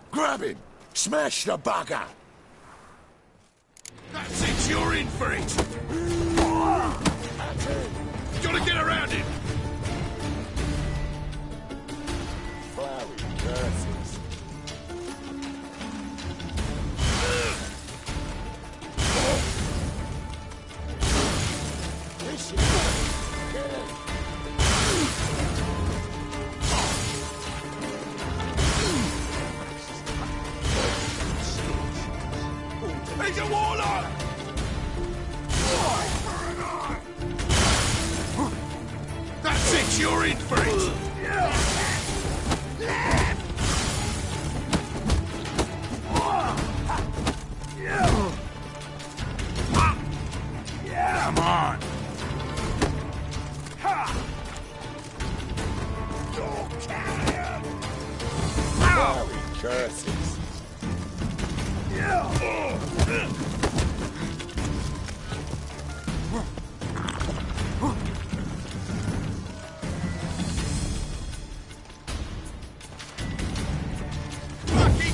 Grab him! Smash the bugger! That's it, you're in for it! Gotta get around him! Flowery curses. He's a warlock! That's it, you're in for it! Come on! Flowery curses. Lucky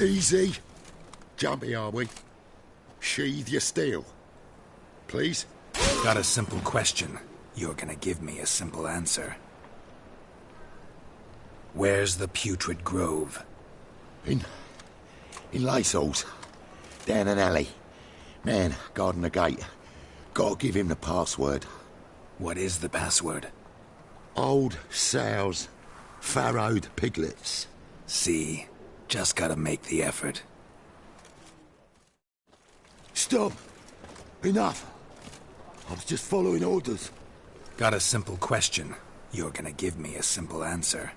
Easy. Jumpy, are we? Sheathe your steel. Please? Got a simple question. You're gonna give me a simple answer. Where's the Putrid Grove? In Lacells. Down an alley. Man, guarding the gate. Gotta give him the password. What is the password? Old sows, farrowed piglets. See? Just gotta make the effort. Stop! Enough! I was just following orders. Got a simple question. You're gonna give me a simple answer.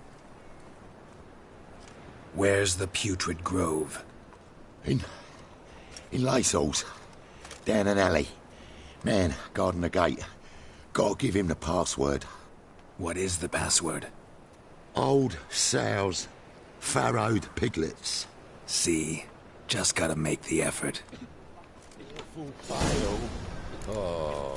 Where's the Putrid Grove? In Lacells. Down an alley. Man, guarding the gate. Gotta give him the password. What is the password? Old sows, farrowed piglets. See? Just gotta make the effort. awful pale. Oh.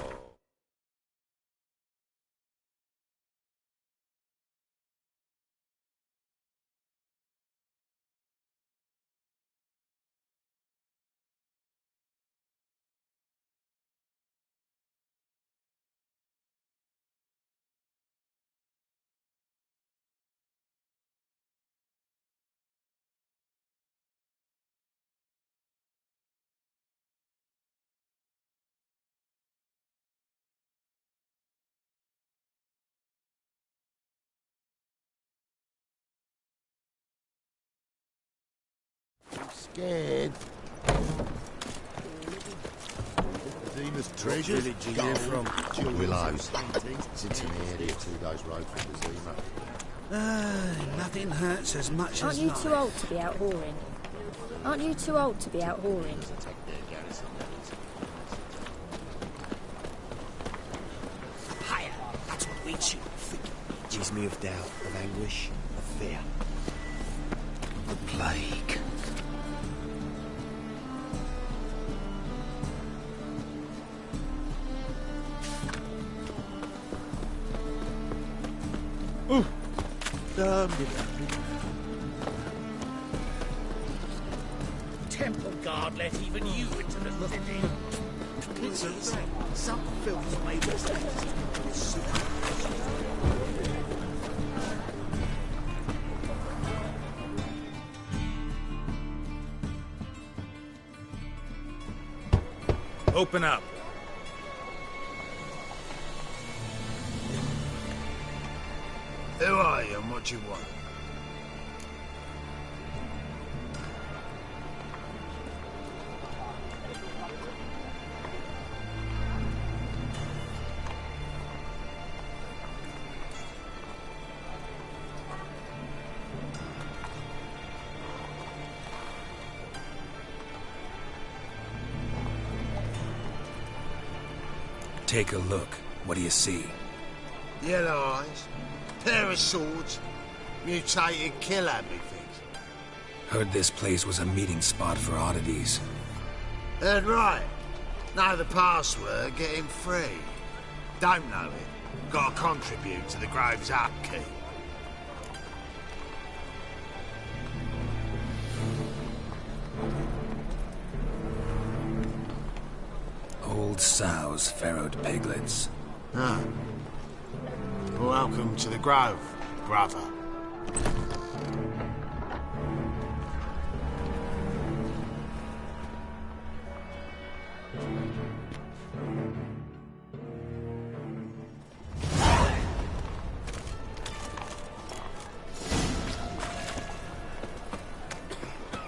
Scared. Zena's treasures. Village are you from? Willows. Sits in the area 2 days' road from the Zima. Nothing hurts as much Aren't as you life. too old to be out whoring? Aren't you too old to be out whoring? Higher. That's what we chew. Gives me of doubt, of anguish, of fear. The plague. Ooh. Temple guard let even you into the city. It's some filth made us. Open up. Who are you and what do you want? Take a look. What do you see? Yellow eyes, pair of swords, mutated killer, methinks. Heard this place was a meeting spot for oddities. Heard right. Know the password, get him free. Don't know it. Gotta contribute to the Grove's upkeep. Old sows farrowed piglets. Ah. Welcome to the Grove, brother.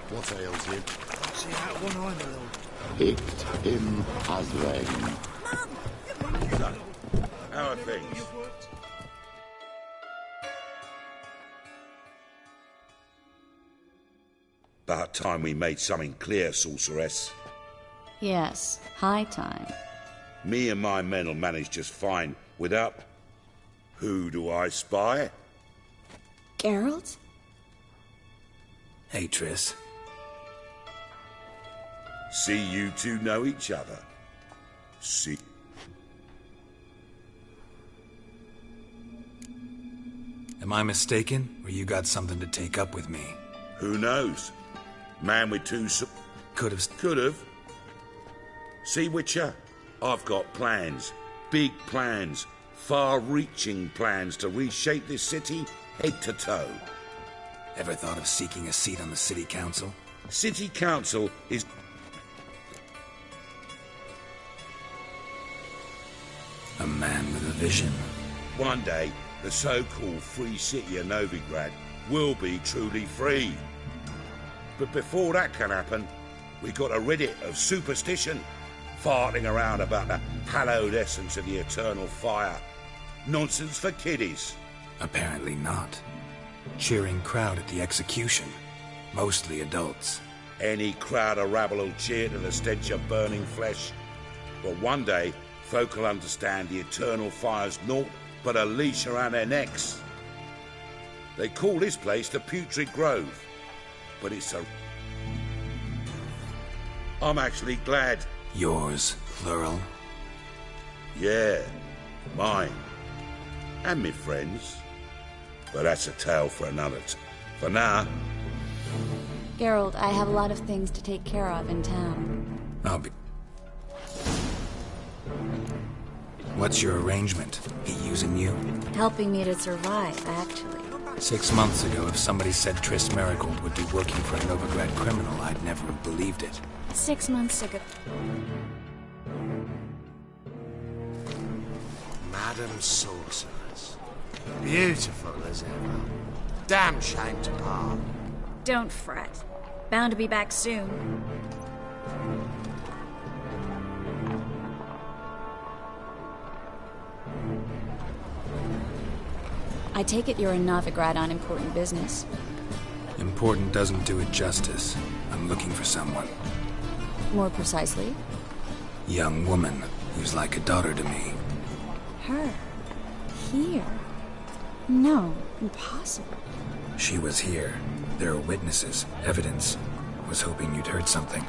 What ails him? See that one eye, my lord. Picked him as rain. So, how are things? About time we made something clear, sorceress. Yes, high time. Me and my men'll manage just fine without... Who do I spy? Geralt? Hey, Triss. See you two know each other. See... Am I mistaken, or you got something to take up with me? Who knows? Man with two... Could've. Could've. See, Witcher? I've got plans. Big plans. Far-reaching plans to reshape this city head to toe. Ever thought of seeking a seat on the city council? City council is... A man with a vision. One day, the so-called free city of Novigrad will be truly free. But before that can happen, we got to rid it of superstition, farting around about the hallowed essence of the eternal fire. Nonsense for kiddies. Apparently not. Cheering crowd at the execution. Mostly adults. Any crowd of rabble will cheer to the stench of burning flesh. But one day, folk will understand the eternal fire's naught but a leash around their necks. They call this place the Putrid Grove, but it's a... I'm actually glad Yours, plural? Yeah, mine. And me friends. But that's a tale for another For now... Geralt, I have a lot of things to take care of in town. I'll be... What's your arrangement? He using you? Helping me to survive, actually. 6 months ago, if somebody said Triss Merigold would be working for a Novigrad criminal, I'd never have believed it. 6 months ago. Madam Sorceress. Beautiful as ever. Damn shame to part. Don't fret. Bound to be back soon. I take it you're a Novigrad on important business. Important doesn't do it justice. I'm looking for someone. More precisely? Young woman who's like a daughter to me. Her? Here? No, impossible. She was here. There are witnesses, evidence. Was hoping you'd heard something.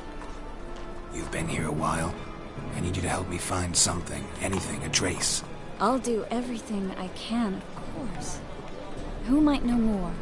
You've been here a while. I need you to help me find something, anything, a trace. I'll do everything I can, of course. Who might know more?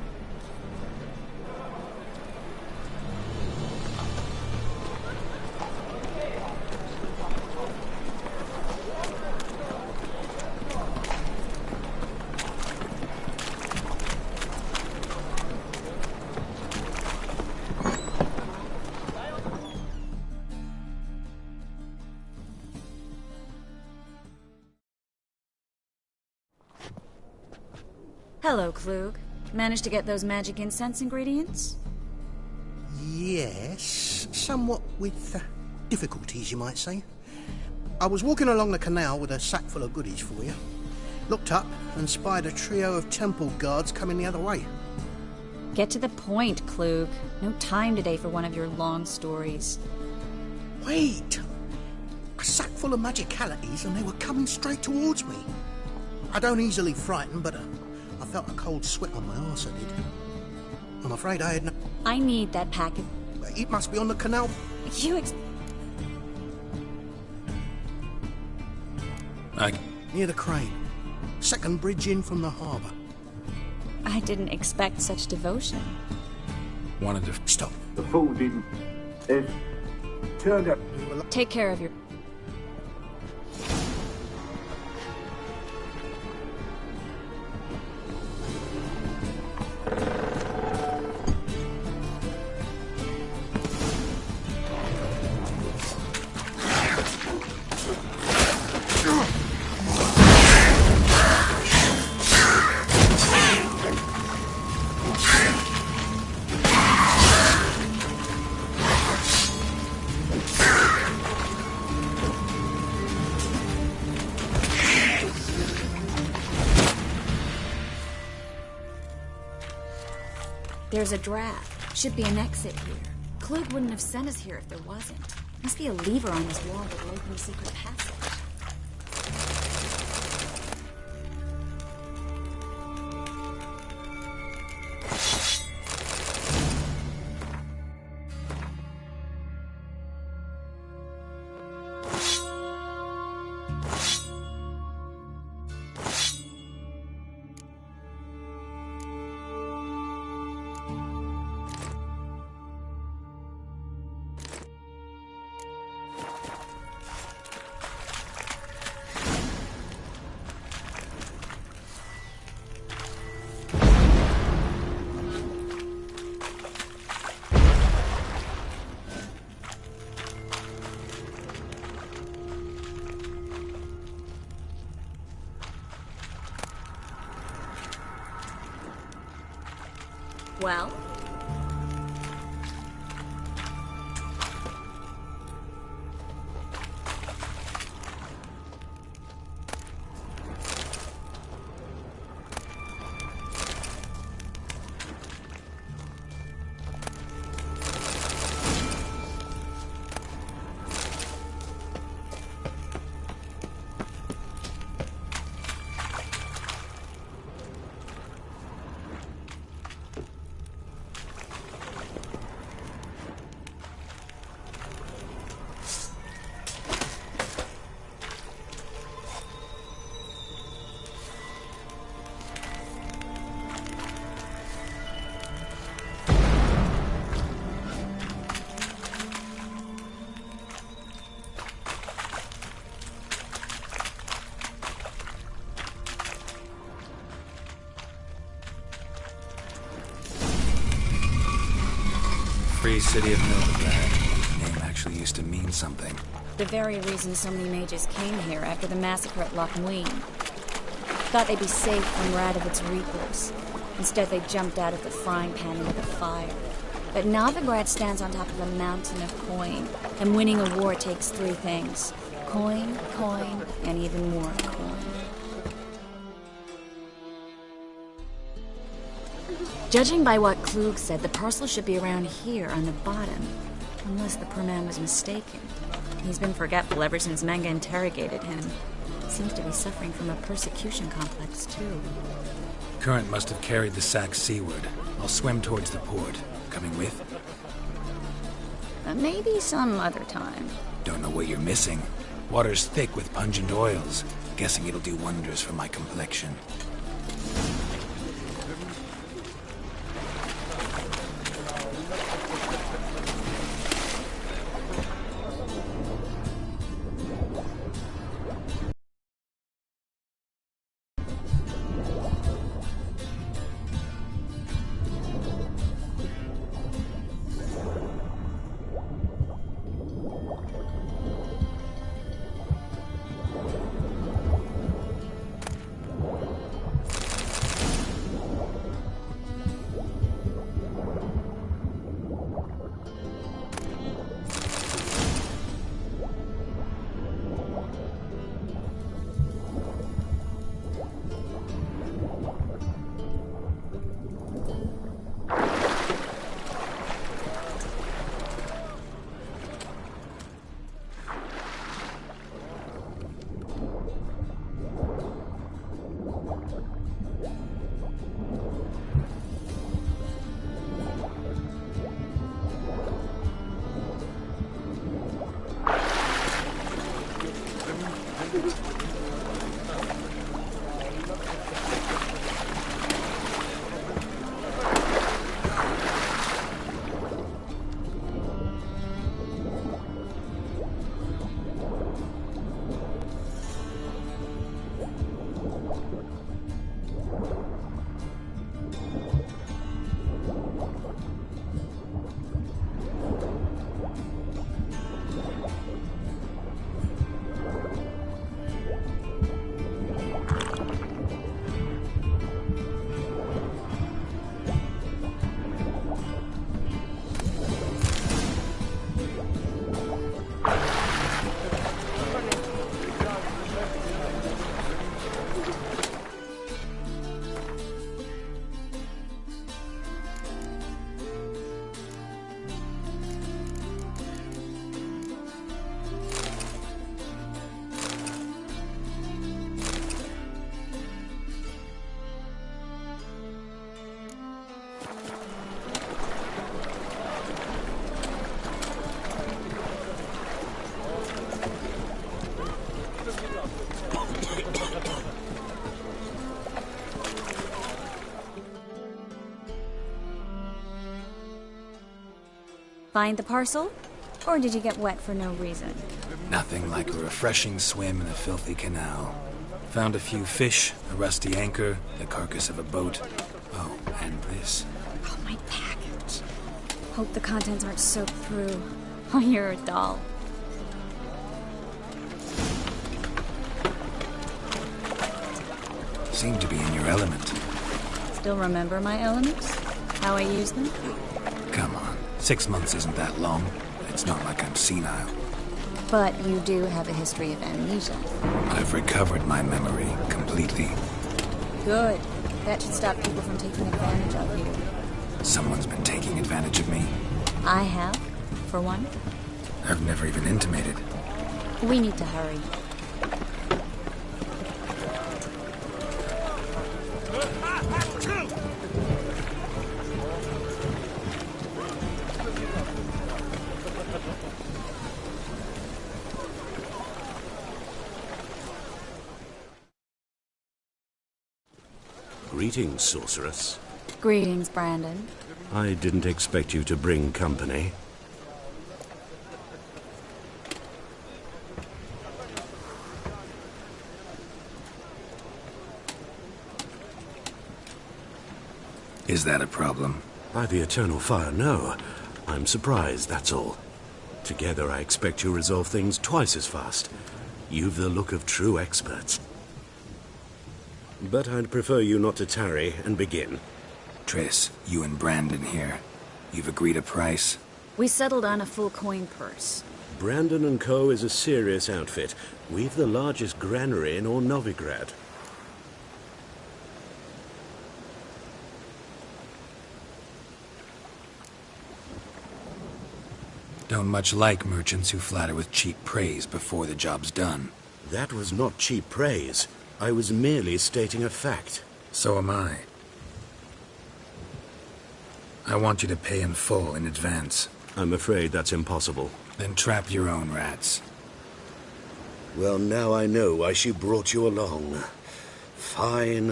Hello, Klug. Managed to get those magic incense ingredients? Yes, somewhat with difficulties, you might say. I was walking along the canal with a sack full of goodies for you. Looked up and spied a trio of temple guards coming the other way. Get to the point, Klug. No time today for one of your long stories. Wait! A sack full of magicalities and they were coming straight towards me. I don't easily frighten, but I felt a cold sweat on my arse, I did. I'm afraid I had no... I need that packet. It must be on the canal. Near the crane. Second bridge in from the harbour. I didn't expect such devotion. Wanted to... Stop. The fool didn't. It turned up... Take care of your... There's a draft. Should be an exit here. Klug wouldn't have sent us here if there wasn't. Must be a lever on this wall that will open a secret passage. Well? Free City of Novigrad. Name actually used to mean something. The very reason so many mages came here after the massacre at Loch Muin. Thought they'd be safe from Radovic's reapers. Instead, they jumped out of the frying pan into the fire. But Novigrad stands on top of a mountain of coin, and winning a war takes three things. Coin, coin, and even more coin. Judging by what Klug said, the parcel should be around here on the bottom. Unless the poor man was mistaken. He's been forgetful ever since Manga interrogated him. Seems to be suffering from a persecution complex, too. Current must have carried the sack seaward. I'll swim towards the port. Coming with? Maybe some other time. Don't know what you're missing. Water's thick with pungent oils. Guessing it'll do wonders for my complexion. Find the parcel? Or did you get wet for no reason? Nothing like a refreshing swim in a filthy canal. Found a few fish, a rusty anchor, the carcass of a boat. Oh, and this. Oh, my package. Hope the contents aren't soaked through. Oh, you're a doll. Seem to be in your element. Still remember my elements? How I use them? Come on. 6 months isn't that long. It's not like I'm senile. But you do have a history of amnesia. I've recovered my memory completely. Good. That should stop people from taking advantage of you. Someone's been taking advantage of me. I have, for one. I've never even intimated. We need to hurry. Greetings, sorceress. Greetings, Brandon. I didn't expect you to bring company. Is that a problem? By the eternal fire, no. I'm surprised, that's all. Together, I expect you resolve things twice as fast. You've the look of true experts. But I'd prefer you not to tarry and begin. Triss, you and Brandon here. You've agreed a price? We settled on a full coin purse. Brandon & Co. is a serious outfit. We've the largest granary in all Novigrad. Don't much like merchants who flatter with cheap praise before the job's done. That was not cheap praise. I was merely stating a fact. So am I. I want you to pay in full in advance. I'm afraid that's impossible. Then trap your own rats. Well, now I know why she brought you along. Fine.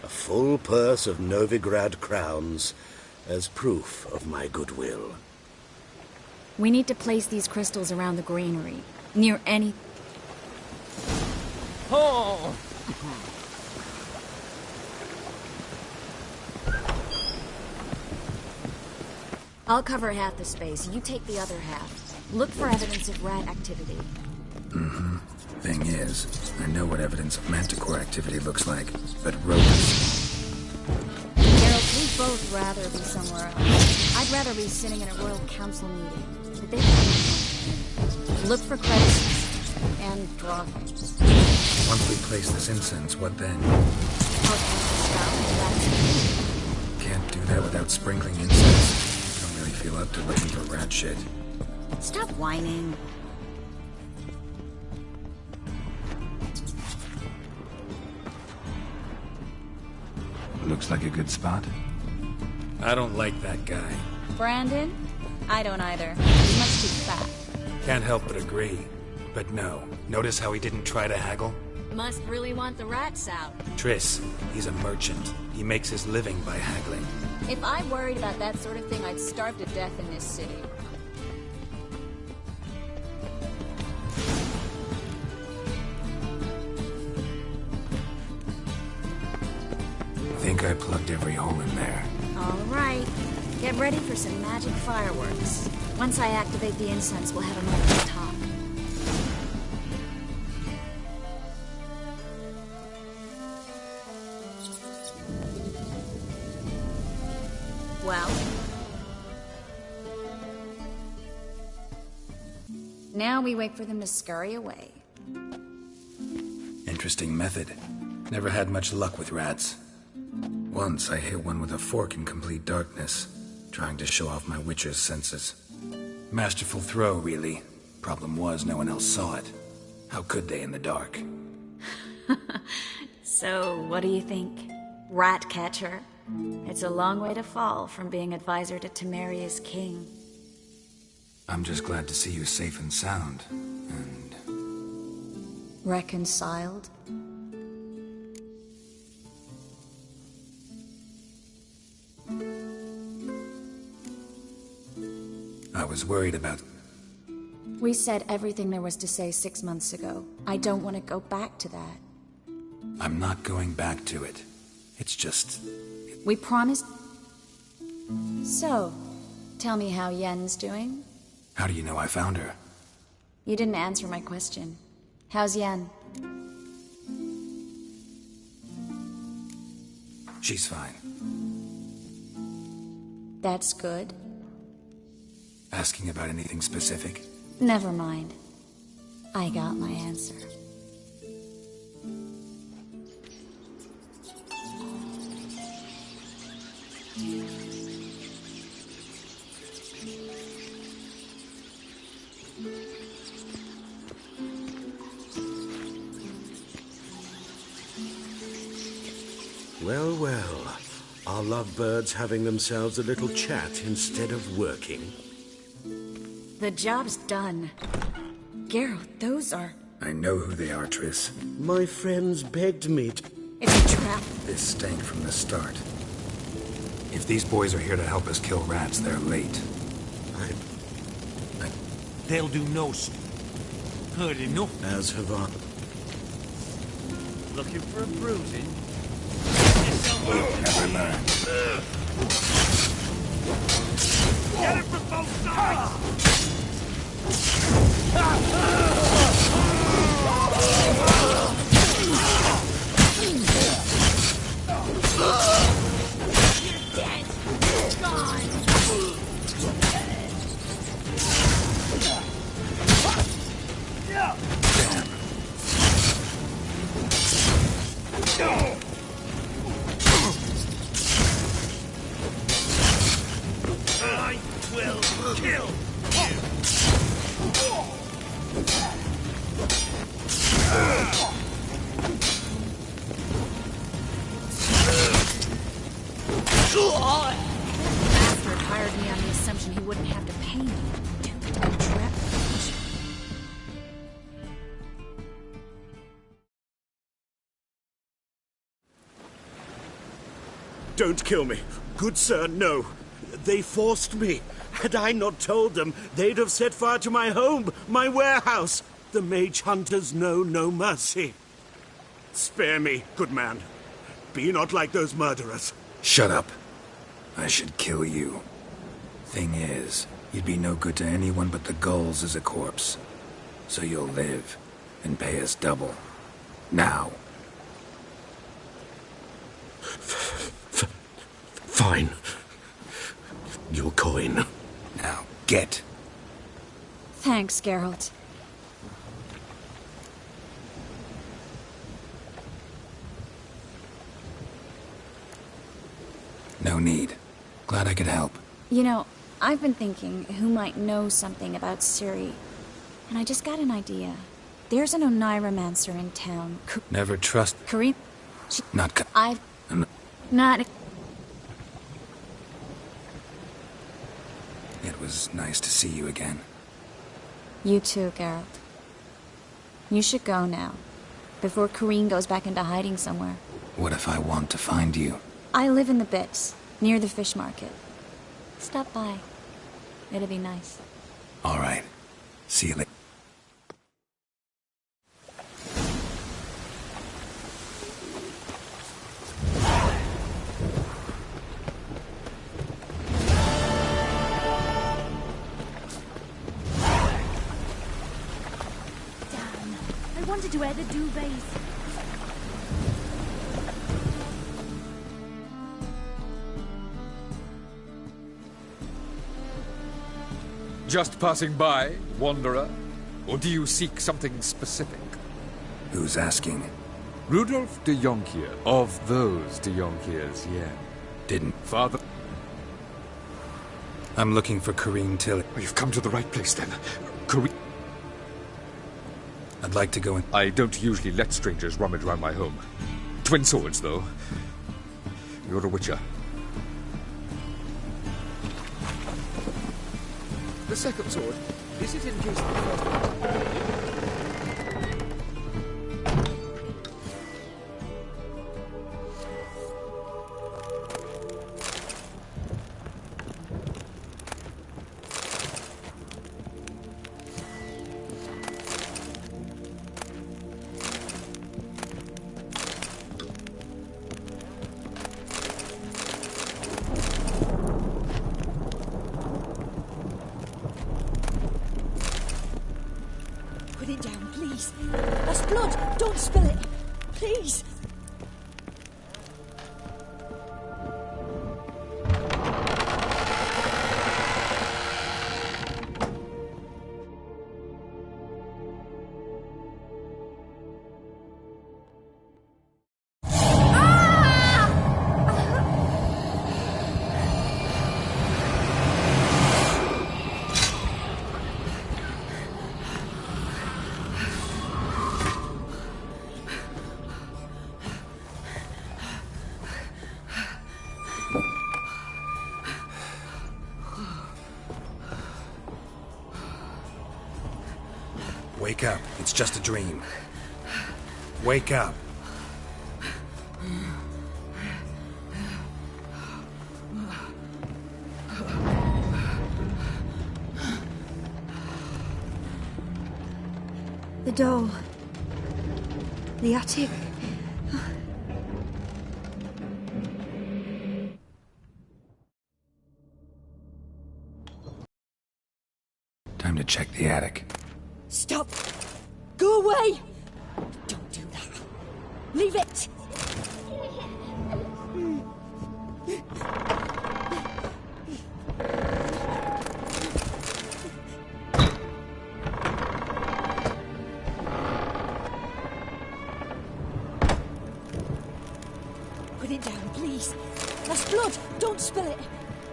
A full purse of Novigrad crowns as proof of my goodwill. We need to place these crystals around the granary, near any... Oh! I'll cover half the space, you take the other half. Look for evidence of rat activity. Mm-hmm. Thing is, I know what evidence of manticore activity looks like, but rodents... Geralt, we'd both rather be somewhere else. I'd rather be sitting in a royal council meeting. But they look for crevices and draw things. Once we place this incense, what then? Can't do that without sprinkling incense. Don't really feel up to looking for rat shit. Stop whining. Looks like a good spot. I don't like that guy. Brandon? I don't either. He's much too fat. Can't help but agree. But no. Notice how he didn't try to haggle? Must really want the rats out. Triss, he's a merchant. He makes his living by haggling. If I worried about that sort of thing, I'd starve to death in this city. Think I plugged every hole in there. All right. Get ready for some magic fireworks. Once I activate the incense, we'll have a moment to talk. Well? Now we wait for them to scurry away. Interesting method. Never had much luck with rats. Once I hit one with a fork in complete darkness, trying to show off my witcher's senses. Masterful throw, really. Problem was, no one else saw it. How could they in the dark? So, what do you think? Rat catcher? It's a long way to fall from being advisor to Temeria's king. I'm just glad to see you safe and sound, and... Reconciled? I was worried about... We said everything there was to say 6 months ago. I don't want to go back to that. I'm not going back to it. It's just... We promised... So, tell me how Yen's doing? How do you know I found her? You didn't answer my question. How's Yen? She's fine. That's good. Asking about anything specific? Never mind. I got my answer. Well, well. Our lovebirds having themselves a little chat instead of working. The job's done. Geralt, those are... I know who they are, Triss. My friends begged me to... It's a trap. This stank from the start. If these boys are here to help us kill rats, they're late. They'll do no... Heard enough. As have I. Looking for a bruising? Never learn. Get it from both sides! I will kill you! Bastard hired me on the assumption he wouldn't have to pay me. Doomed to be trapped. Don't kill me. Good sir, no. They forced me. Had I not told them, they'd have set fire to my home, my warehouse. The mage hunters know no mercy. Spare me, good man. Be not like those murderers. Shut up. I should kill you. Thing is, you'd be no good to anyone but the gulls as a corpse. So you'll live and pay us double. Now. Fine. Your coin. Now, get. Thanks, Geralt. No need. Glad I could help. You know, I've been thinking who might know something about Ciri. And I just got an idea. There's an Oneiromancer in town. Never trust... Kareem? Not... I've... Not... It was nice to see you again. You too, Geralt. You should go now, before Kareem goes back into hiding somewhere. What if I want to find you? I live in the Bits, near the fish market. Stop by. It'll be nice. All right. See you later. I wanted to wear the duvets. Just passing by, wanderer? Or do you seek something specific? Who's asking? Rudolph de Jonkier, of those de Jonkiers, yeah. Didn't. Father... I'm looking for Kareem Tilly. Oh, you've come to the right place, then. Kareem... I'd like to go in... I don't usually let strangers rummage around my home. Twin swords, though. You're a witcher. The second sword, is it in case of the first one? Put it down, please. That's blood. Don't spill it. Please. Wake up. It's just a dream. Wake up. The doll. The attic. attic. Stop! Go away! Don't do that. Leave it! Put it down, please. That's blood. Don't spill it.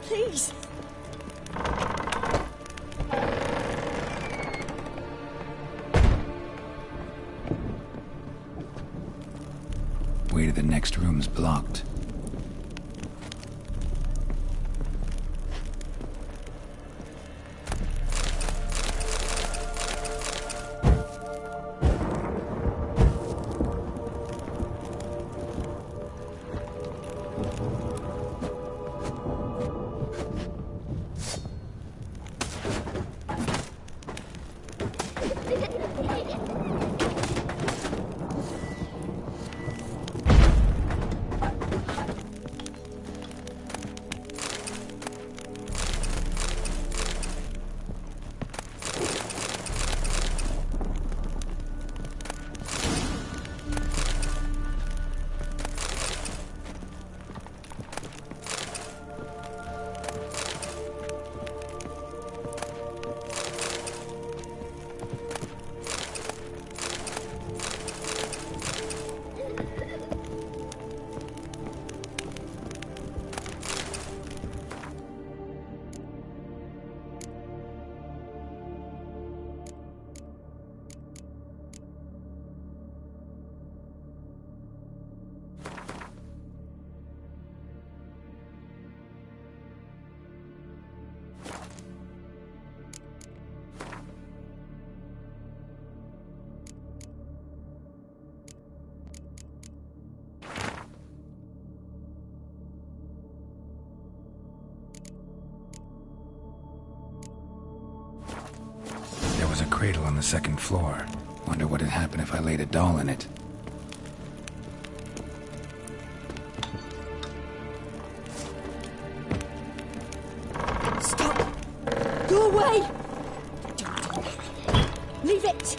Please. Way to the next room's blocked. There was a cradle on the second floor. Wonder what had happened if I laid a doll in it. Stop! Go away! Don't do that. Leave it!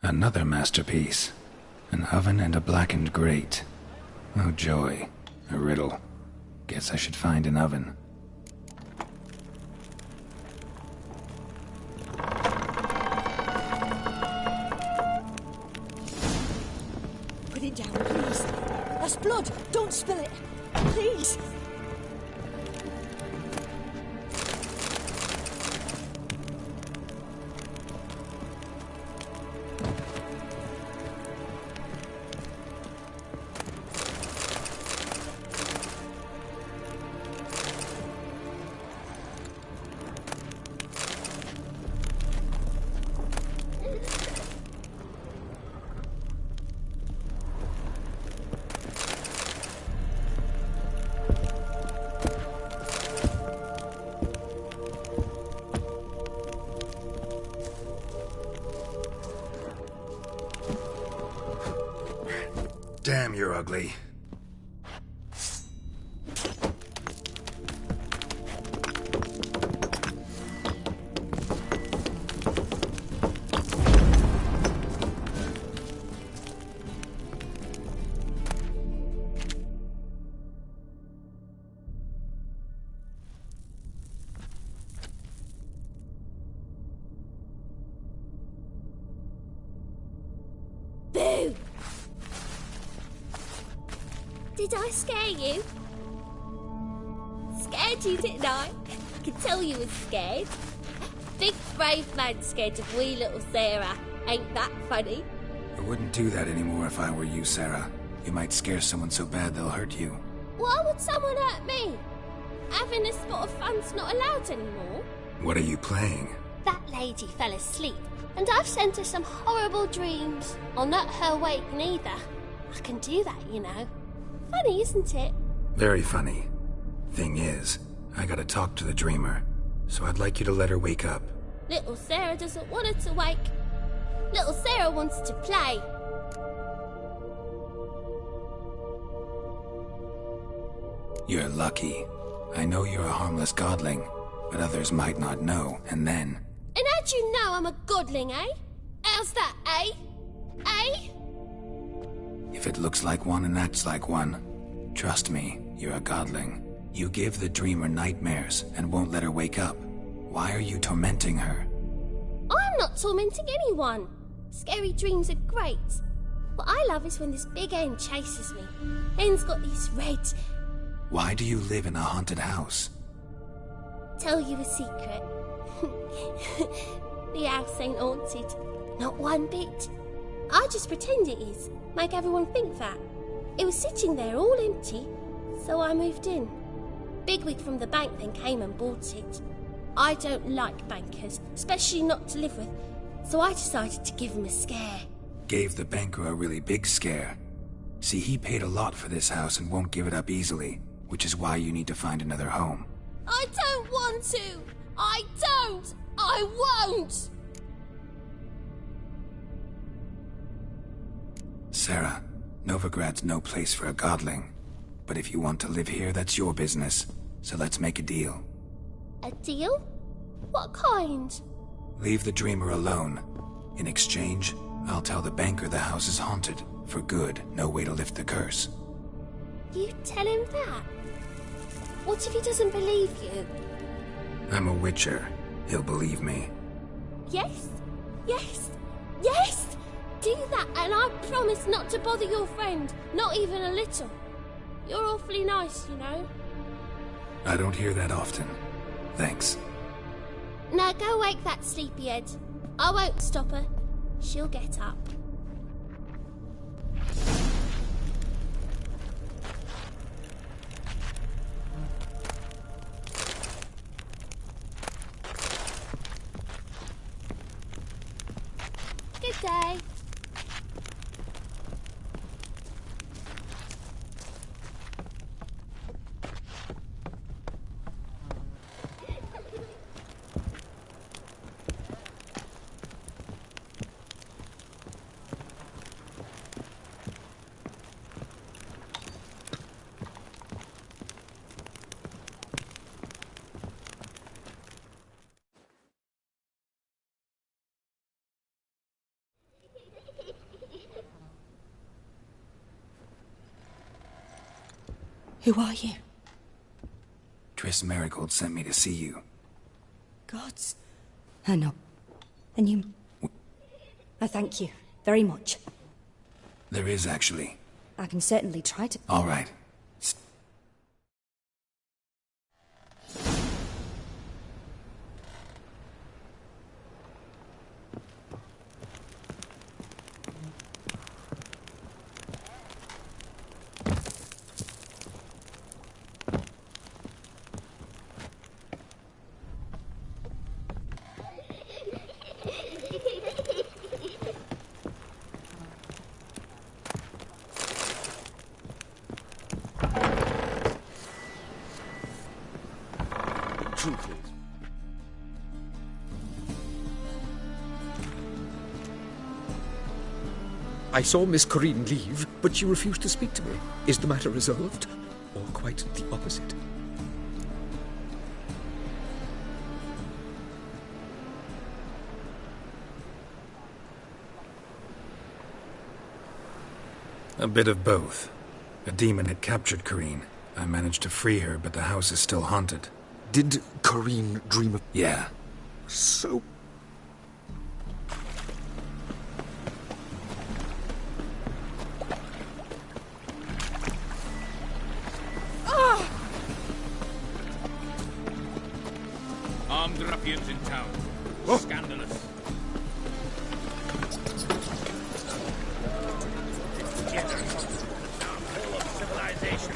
Another masterpiece. An oven and a blackened grate. Oh joy. A riddle. Guess I should find an oven. Put it down, please. That's blood. Don't spill it. Please. Damn, you're ugly. Boo! Did I scare you? Scared you, didn't I? I could tell you were scared. Big brave man scared of wee little Sarah. Ain't that funny? I wouldn't do that anymore if I were you, Sarah. You might scare someone so bad they'll hurt you. Why would someone hurt me? Having a spot of fun's not allowed anymore. What are you playing? That lady fell asleep, and I've sent her some horrible dreams. I'll not her wake neither. I can do that, you know. Funny, isn't it? Very funny. Thing is, I gotta talk to the dreamer, so I'd like you to let her wake up. Little Sarah doesn't want her to wake. Little Sarah wants to play. You're lucky. I know you're a harmless godling, but others might not know, and then... And how'd you know I'm a godling, eh? How's that, eh? Eh? If it looks like one and acts like one, trust me, you're a godling. You give the dreamer nightmares and won't let her wake up. Why are you tormenting her? I'm not tormenting anyone. Scary dreams are great. What I love is when this big hen chases me. Hen's got these red... Why do you live in a haunted house? Tell you a secret. The house ain't haunted. Not one bit. I just pretend it is. Make everyone think that. It was sitting there all empty, so I moved in. Bigwig from the bank then came and bought it. I don't like bankers, especially not to live with, so I decided to give him a scare. Gave the banker a really big scare. See, he paid a lot for this house and won't give it up easily, which is why you need to find another home. I don't want to! I don't! I won't! Sarah, Novigrad's no place for a godling. But if you want to live here, that's your business. So let's make a deal. A deal? What kind? Leave the dreamer alone. In exchange, I'll tell the banker the house is haunted. For good, no way to lift the curse. You tell him that? What if he doesn't believe you? I'm a witcher. He'll believe me. Yes? Yes? Yes! Do that, and I promise not to bother your friend. Not even a little. You're awfully nice, you know. I don't hear that often. Thanks. Now go wake that sleepyhead. I won't stop her. She'll get up. Good day. Who are you? Triss Marigold sent me to see you. Gods. I know. And you... I thank you very much. There is, actually. I can certainly try to... All right. Truth is, I saw Miss Corinne leave, but she refused to speak to me. Is the matter resolved? Or quite the opposite? A bit of both. A demon had captured Corinne. I managed to free her, but the house is still haunted. Did Corinne dream of... Yeah. So... Armed ruffians in town. Scandalous. Full of civilization,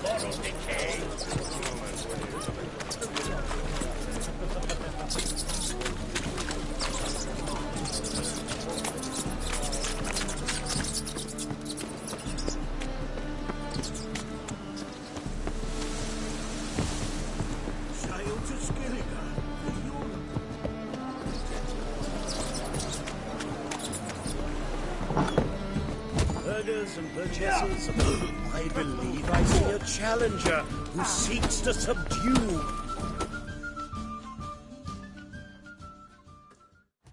moral decay. Sail to Skilligan. Herders and purchasers, I believe I see a challenger who seeks to subdue.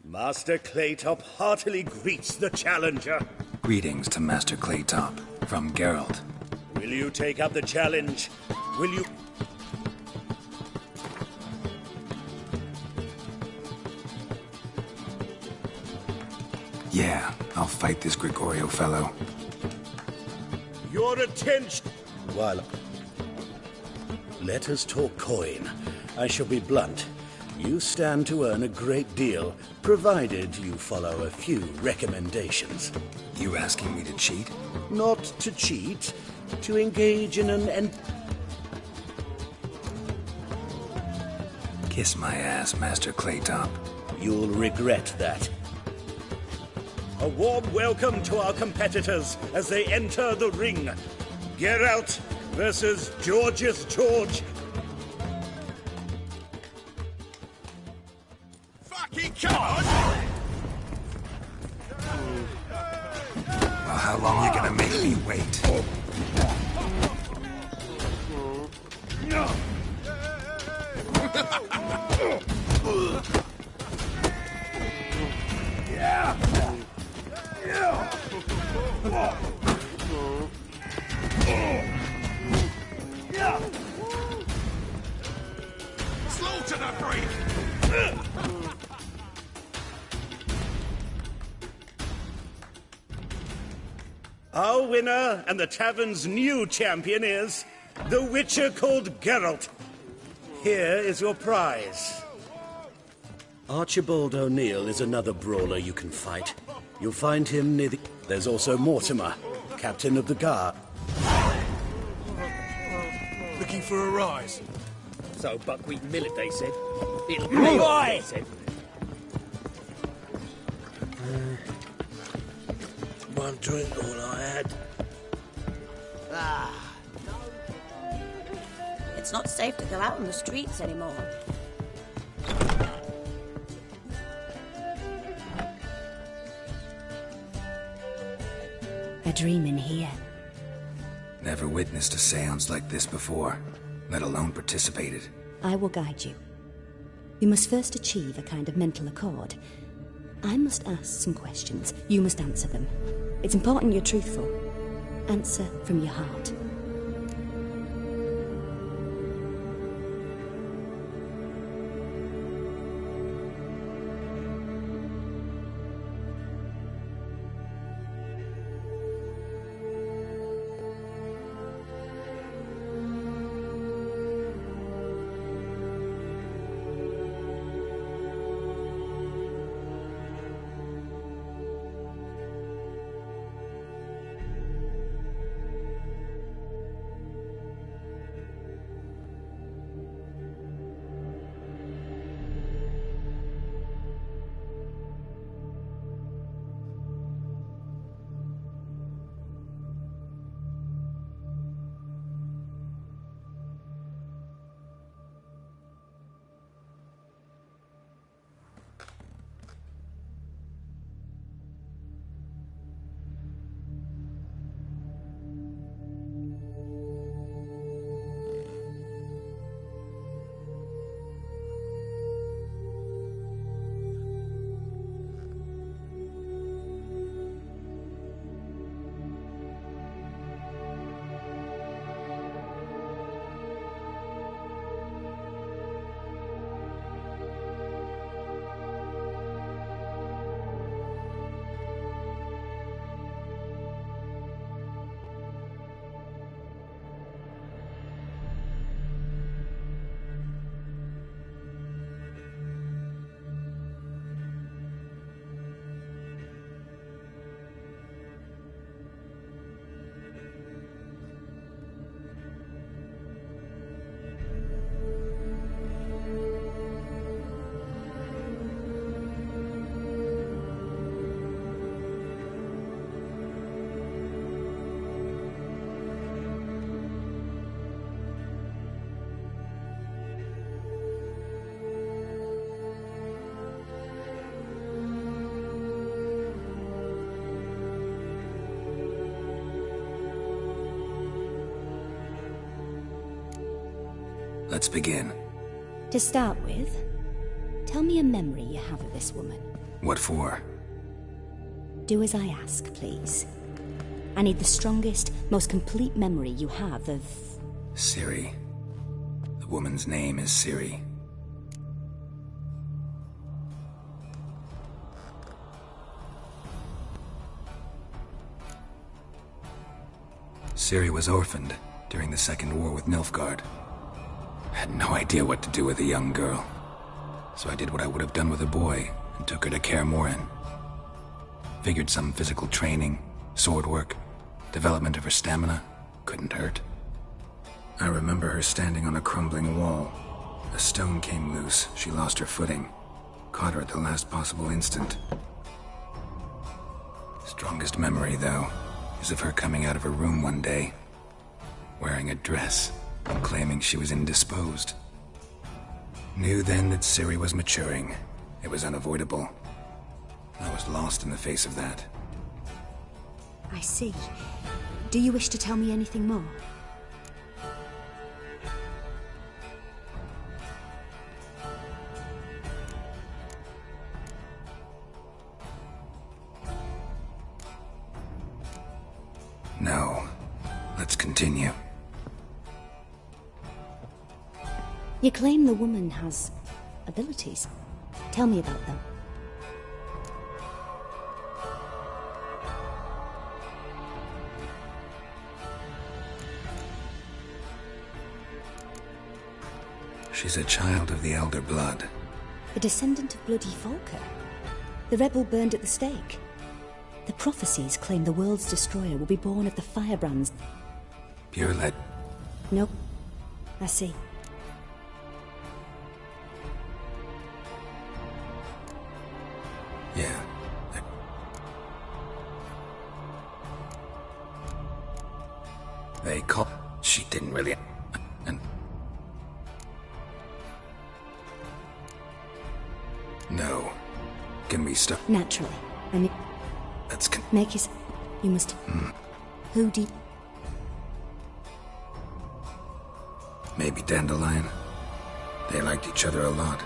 Master Claytop heartily greets the challenger. Greetings to Master Claytop from Geralt. Will you take up the challenge? Will you... Yeah, I'll fight this Gregorio fellow. Your attention! While... Let us talk coin. I shall be blunt. You stand to earn a great deal, provided you follow a few recommendations. You asking me to cheat? Not to cheat, to engage in an... Kiss my ass, Master Claytop. You'll regret that. A warm welcome to our competitors as they enter the ring. Geralt versus Georgius George. Fucking come on! Well, how long you gonna make me wait? Slow to the break! Our winner and the tavern's new champion is the Witcher called Geralt. Here is your prize. Archibald O'Neill is another brawler you can fight. You'll find him near the... There's also Mortimer, captain of the guard. Looking for a rise? So buckwheat millet, they said. It'll Boy! pay off, they said. One drink, all I had. Ah. It's not safe to go out on the streets anymore. A dream in here. Never witnessed a seance like this before, let alone participated. I will guide you. You must first achieve a kind of mental accord. I must ask some questions. You must answer them. It's important you're truthful. Answer from your heart. Let's begin. To start with, tell me a memory you have of this woman. What for? Do as I ask, please. I need the strongest, most complete memory you have of... Ciri. The woman's name is Ciri. Ciri was orphaned during the Second War with Nilfgaard. Had no idea what to do with a young girl. So I did what I would have done with a boy and took her to Kaer Morhen. Figured some physical training, sword work, development of her stamina couldn't hurt. I remember her standing on a crumbling wall. A stone came loose, she lost her footing. Caught her at the last possible instant. Strongest memory, though, is of her coming out of her room one day, wearing a dress and claiming she was indisposed. Knew then that Ciri was maturing. It was unavoidable. I was lost in the face of that. I see. Do you wish to tell me anything more? No. Let's continue. You claim the woman has abilities. Tell me about them. She's a child of the Elder Blood. A descendant of bloody Volker. The rebel burned at the stake. The prophecies claim the world's destroyer will be born of the firebrands. Pure lead. Nope. I see. Yeah. They call... She didn't really... And... No. Can we stop? Naturally. I mean... Let's make his... You must... Who do... Maybe Dandelion. They liked each other a lot.